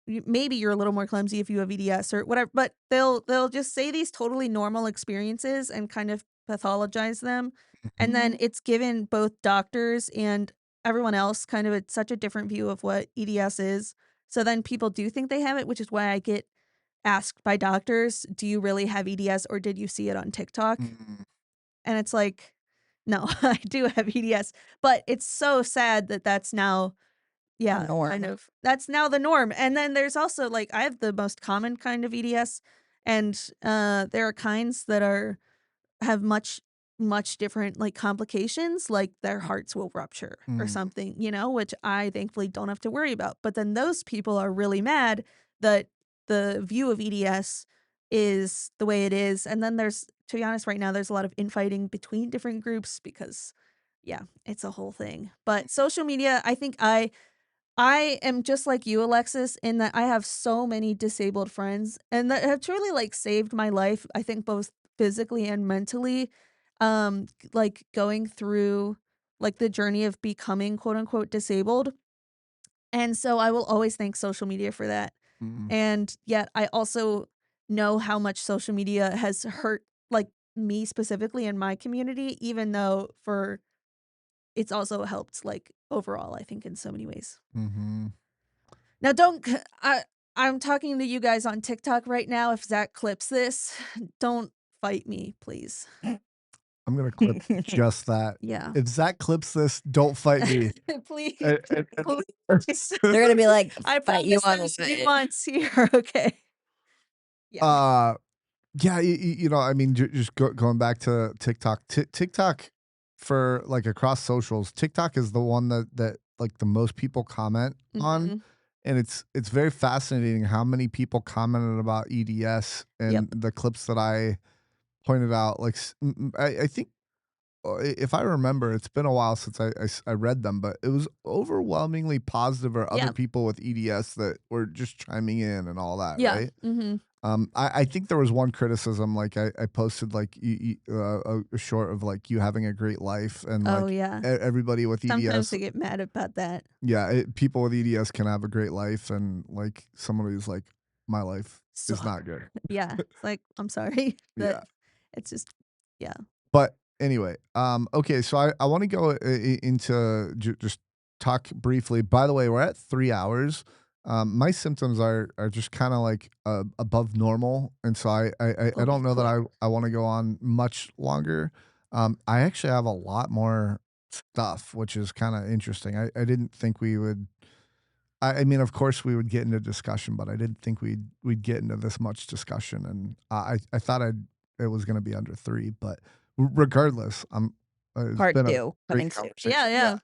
maybe you're a little more clumsy if you have EDS or whatever, but they'll just say these totally normal experiences and kind of pathologize them. And then it's given both doctors and everyone else kind of such a different view of what EDS is. So then people do think they have it, which is why I get asked by doctors, "Do you really have EDS or did you see it on TikTok?" mm, And it's like, "No, I do have EDS." But it's so sad that that's now The yeah, kind norm. of. That's now the norm, and then there's also, like I have the most common kind of EDS, and, there are kinds that have much different, like, complications, like their hearts will rupture or mm, something, which I thankfully don't have to worry about, but then those people are really mad that the view of EDS is the way it is, and then to be honest, right now, there's a lot of infighting between different groups because, yeah, it's a whole thing, but social media, I think I am just like you, Alexis, in that I have so many disabled friends and that have truly like saved my life, I think both physically and mentally. Like going through like the journey of becoming quote unquote disabled. And so I will always thank social media for that. mm, And yet I also know how much social media has hurt like me specifically in my community, even though for it's also helped like overall, I think in so many ways. mhm. Now don't c I'm talking to you guys on TikTok right now, if Zach clips this, don't fight me, please. I'm gonna clip just that. Yeah. If Zach clips this, don't fight me. Please, please. They're gonna be like, I "Fight you promise there's online." nuance here, okay? Yeah. uh, yeah, I mean, just going back to TikTok. TikTok for like across socials, TikTok is the one that like the most people comment on, Mhm. and it's very fascinating how many people commented about EDS and Yep. the clips that I pointed out. Like I think if I remember, it's been a while since I read them, but it was overwhelmingly positive or other Yeah. people with EDS that were just chiming in and all that, Yeah. right? Mhm. I think there was one criticism, like I posted like a short of like you having a great life and Oh, like yeah. everybody with Sometimes EDS, they get mad about that. yeah, people with EDS can have a great life, and like someone who's like my life So is not good. yeah, it's like, I'm sorry, but Yeah. it's just yeah. But anyway, okay, so I want to go into just talk briefly. By the way, we're at 3 hours. My symptoms are just kind of like above normal, and so I Okay, don't know that cool. I want to go on much longer. I actually have a lot more stuff, which is kind of interesting. I didn't think we would. I mean, of course, we would get into discussion, but I didn't think we'd get into this much discussion, and I thought it was going to be under 3, but regardless, it's Part been a 2 great coming soon. Yeah, conversation. Yeah. yeah.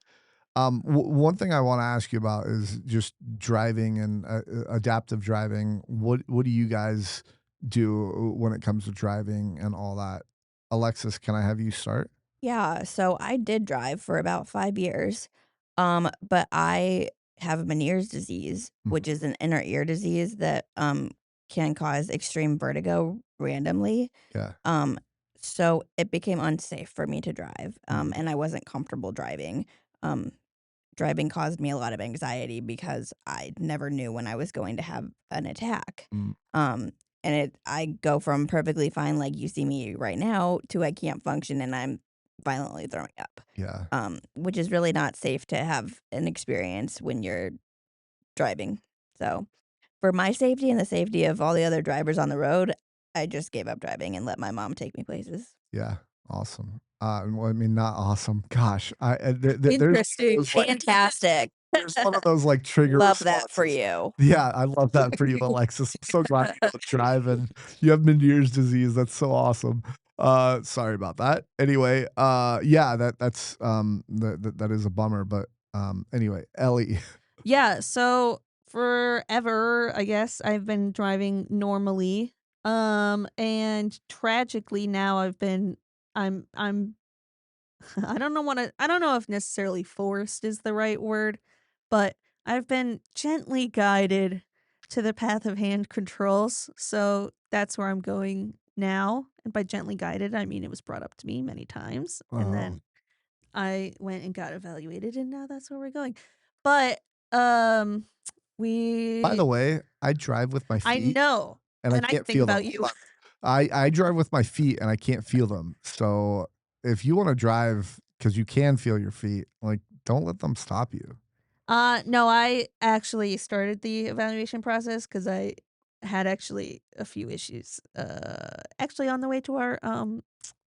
One thing I want to ask you about is just driving and adaptive driving. What do you guys do when it comes to driving and all that? Alexis, can I have you start? Yeah, so I did drive for about 5 years, but I have Meniere's disease, Mhm. which is an inner ear disease that, can cause extreme vertigo randomly. Yeah. Um, so it became unsafe for me to drive, Mm, and I wasn't comfortable driving. Um, Driving caused me a lot of anxiety because I never knew when I was going to have an attack. mm, Um, and I go from perfectly fine, like you see me right now, to I can't function and I'm violently throwing up. yeah. Which is really not safe to have an experience when you're driving. So, for my safety and the safety of all the other drivers on the road, I just gave up driving and let my mom take me places. Yeah, awesome. Well, I mean, not awesome. Gosh, there's one of Interesting. those like Fantastic. there's one of those like trigger Love that for responses. you. Yeah, I love that for you, Alexis. I'm so glad you don't drive and you have Meniere's disease. That's so awesome. Sorry about that. Anyway, yeah, that is a bummer. But anyway, Ellie. Yeah, so forever, I guess, I've been driving normally. And tragically now I'm I don't know if necessarily forced is the right word, but I've been gently guided to the path of hand controls. So that's where I'm going now. And by gently guided, I mean it was brought up to me many times. And Oh, then I went and got evaluated and now that's where we're going. But um by we the way, I drive with my I feet know. and I And I can't think feel them. about you. Hold on. I drive with my feet and I can't feel them. So if you want to drive because you can feel your feet, like don't let them stop you. No, I actually started the evaluation process because I had actually a few issues. Actually on the way to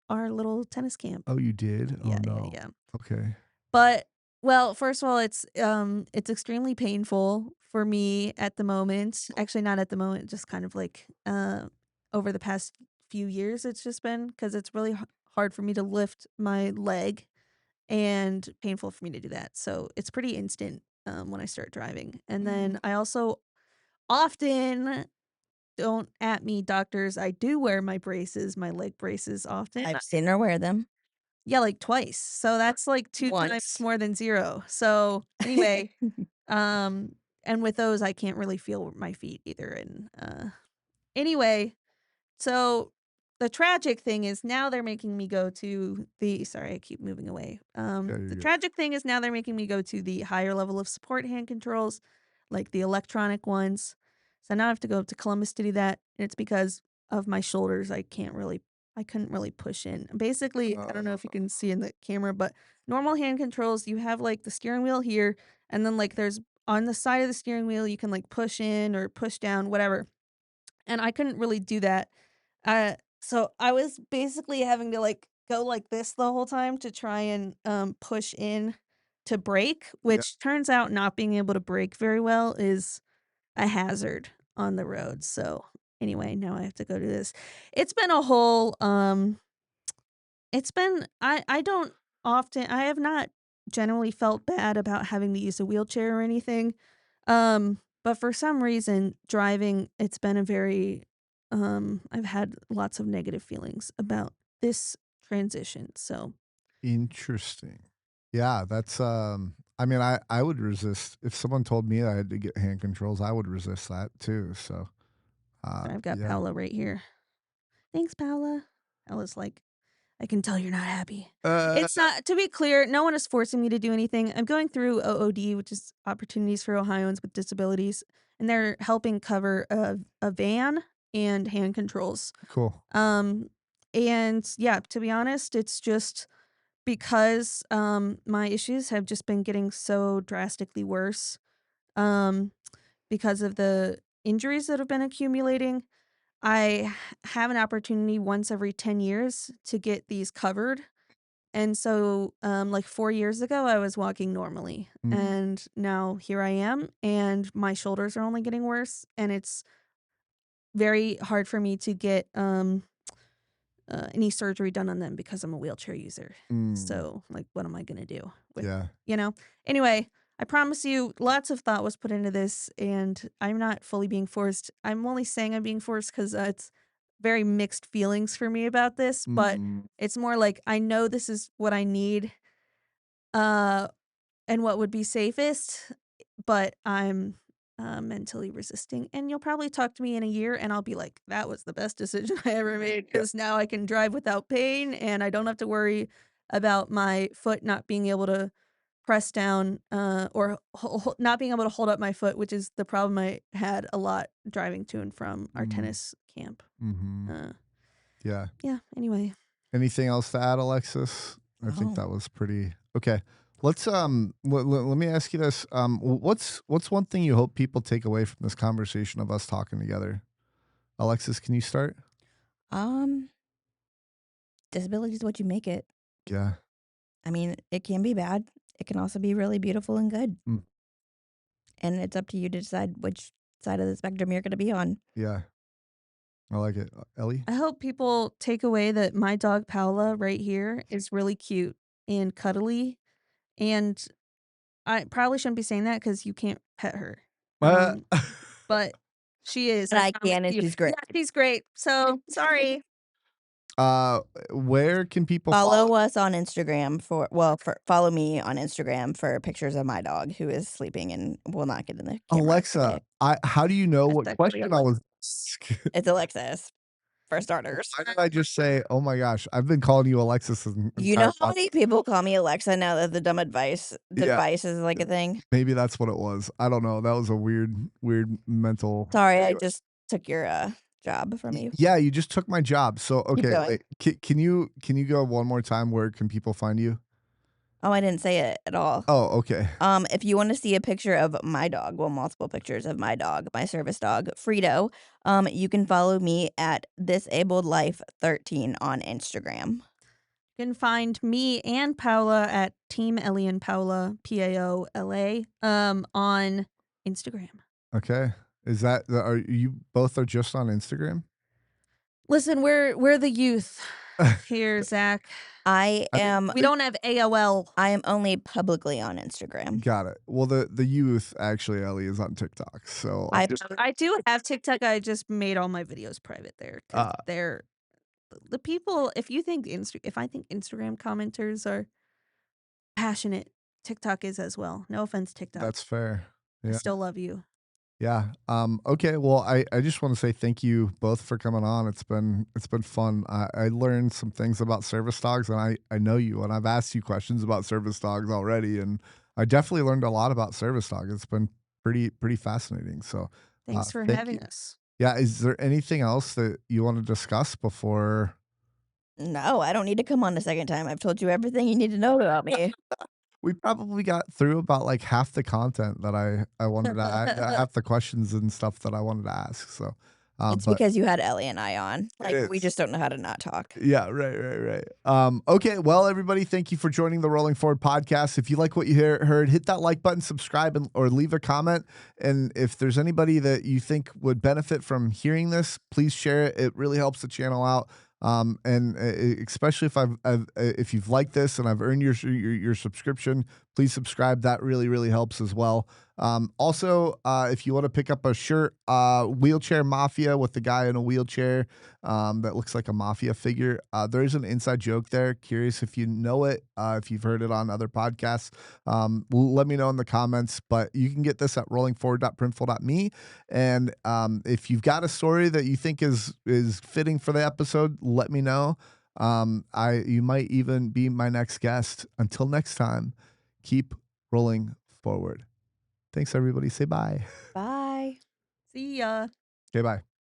our little tennis camp. Oh, you did? Oh Yeah, yeah, no. yeah. Okay. But well, first of all, it's extremely painful for me at the moment. Actually, not at the moment, just kind of like over the past few years, it's just been because it's really hard for me to lift my leg and painful for me to do that. So it's pretty instant when I start driving. And then I also often don't at me doctors. I do wear my braces, my leg braces often. I've seen her wear them Yeah, like twice. So that's like two times once. more than zero. So anyway, um, and with those I can't really feel my feet either. And anyway, so the tragic thing is now they're making me go to the sorry, I keep moving away. Yeah, you're The good. tragic thing is now they're making me go to the higher level of support hand controls, like the electronic ones. So now I have to go up to Columbus to do that. And it's because of my shoulders. I couldn't really push in. Basically, I don't know if you can see in the camera, but normal hand controls, you have like the steering wheel here, and then like there's on the side of the steering wheel, you can like push in or push down, whatever. And I couldn't really do that. So I was basically having to like go like this the whole time to try and push in to brake, Yeah. which turns out not being able to brake very well is a hazard on the road. So anyway, now I have to go do this. It's been a whole it's been I don't I have not generally felt bad about having to use a wheelchair or anything. But for some reason, driving, it's been a very, I've had lots of negative feelings about this transition. So Interesting. Yeah, that's I mean, I would resist if someone told me I had to get hand controls, I would resist that too. So, I've got yeah. Paula right here. Thanks, Paula. Paula's like, I can tell you're not happy. Uh, It's not, to be clear, no one is forcing me to do anything. I'm going through OOD, which is Opportunities for Ohioans with Disabilities, and they're helping cover a van and hand controls. cool. And yeah, to be honest, it's just because my issues have just been getting so drastically worse um, because of the injuries that have been accumulating. Have an opportunity once every 10 years to get these covered. And so, like 4 years ago, I was walking normally. Mm, And now here I am, and my shoulders are only getting worse. And it's very hard for me to get any surgery done on them because I'm a wheelchair user. mm, So, like, what am I going to do with, yeah. you know? Anyway, I promise you, lots of thought was put into this, and I'm not fully being forced. I'm only saying I'm being forced because it's very mixed feelings for me about this, but Mm, it's more like I know this is what I need uh, and what would be safest, but I'm mentally resisting. And you'll probably talk to me in a year, and I'll be like, that was the best decision I ever made yeah. because now I can drive without pain and I don't have to worry about my foot not being able to press down or not being able to hold up my foot, which is the problem I had a lot driving to and from our Mm, tennis camp. mm-hmm. Uh, Yeah. yeah, anyway. Anything else to add, Alexis? I think Oh. that was pretty okay. Let's let me ask you this. What's one thing you hope people take away from this conversation of us talking together? Alexis, can you start? Um, disability is what you make it. Yeah. I mean, it can be bad. It can also be really beautiful and good. Mm, And it's up to you to decide which side of the spectrum you're going to be on. yeah. I like it. Ellie? I hope people take away that my dog Paula right here is really cute and cuddly. And I probably shouldn't be saying that because you can't pet her. Uh, But she is. But I promise can, and you. she's great. Yeah, she's great. So sorry. uh, where can people Follow us on Instagram follow me on Instagram for pictures of my dog who is sleeping and will not get in the camera Alexa, today. how do you know That's what actually question I was asking? It's Alexis, for starters. Why did I just say, "Oh my gosh, I've been calling you Alexis this You know entire how podcast." many people call me Alexa now that the dumb advice Yeah, device is like a thing? maybe that's what it was. I don't know. That was a weird mental. Sorry, I Anyway. just took your job from you. Yeah, you just took my job. So Keep okay, going. wait. Can you go one more time? Where can people find you? Oh, I didn't say it at all. Oh, okay. If you want to see a picture of my dog, well, multiple pictures of my dog, my service dog, Frito, you can follow me at disabledlife13 on Instagram. You can find me and Paula at Team Ellie and Paula, PAOLA, on Instagram. Okay. Is that are you both are just on Instagram? Listen, we're the youth here, Zach. I I mean, am We don't have AOL. I am only publicly on Instagram. Got it. Well, the youth actually, Ellie, is on TikTok. So I do have TikTok. I just made all my videos private there because they're the people. If you think if I think Instagram commenters are passionate, TikTok is as well. No offense, TikTok. that's fair. I Yeah. still love you. Yeah. Okay. Well, I just want to say thank you both for coming on. It's been fun. I learned some things about service dogs, and I know you, and I've asked you questions about service dogs already, and I definitely learned a lot about service dogs. It's been pretty fascinating. So Thanks for thank having you. us. Yeah. Is there anything else that you want to discuss before? No, I don't need to come on a second time. I've told you everything you need to know about me. We probably got through about like half the content that I wanted to half the questions and stuff that I wanted to ask. So, It's but because you had Ellie and I on. Like, we is. just don't know how to not talk. Yeah, right. Okay, well, everybody, thank you for joining the Rolling Forward podcast. If you like what you heard, hit that like button, subscribe, or leave a comment. And if there's anybody that you think would benefit from hearing this, please share it. It really helps the channel out. And especially if you've liked this and I've earned your subscription, please subscribe. That really really helps as well. Also, if you want to pick up a shirt, wheelchair mafia with the guy in a wheelchair, that looks like a mafia figure. There is an inside joke there. Curious if you know it, if you've heard it on other podcasts. Let me know in the comments. But you can get this at rollingforward.printful.me. And if you've got a story that you think is fitting for the episode, let me know. You might even be my next guest. Until next time, keep rolling forward. Thanks, everybody. Say bye. Bye. See ya. Okay, bye.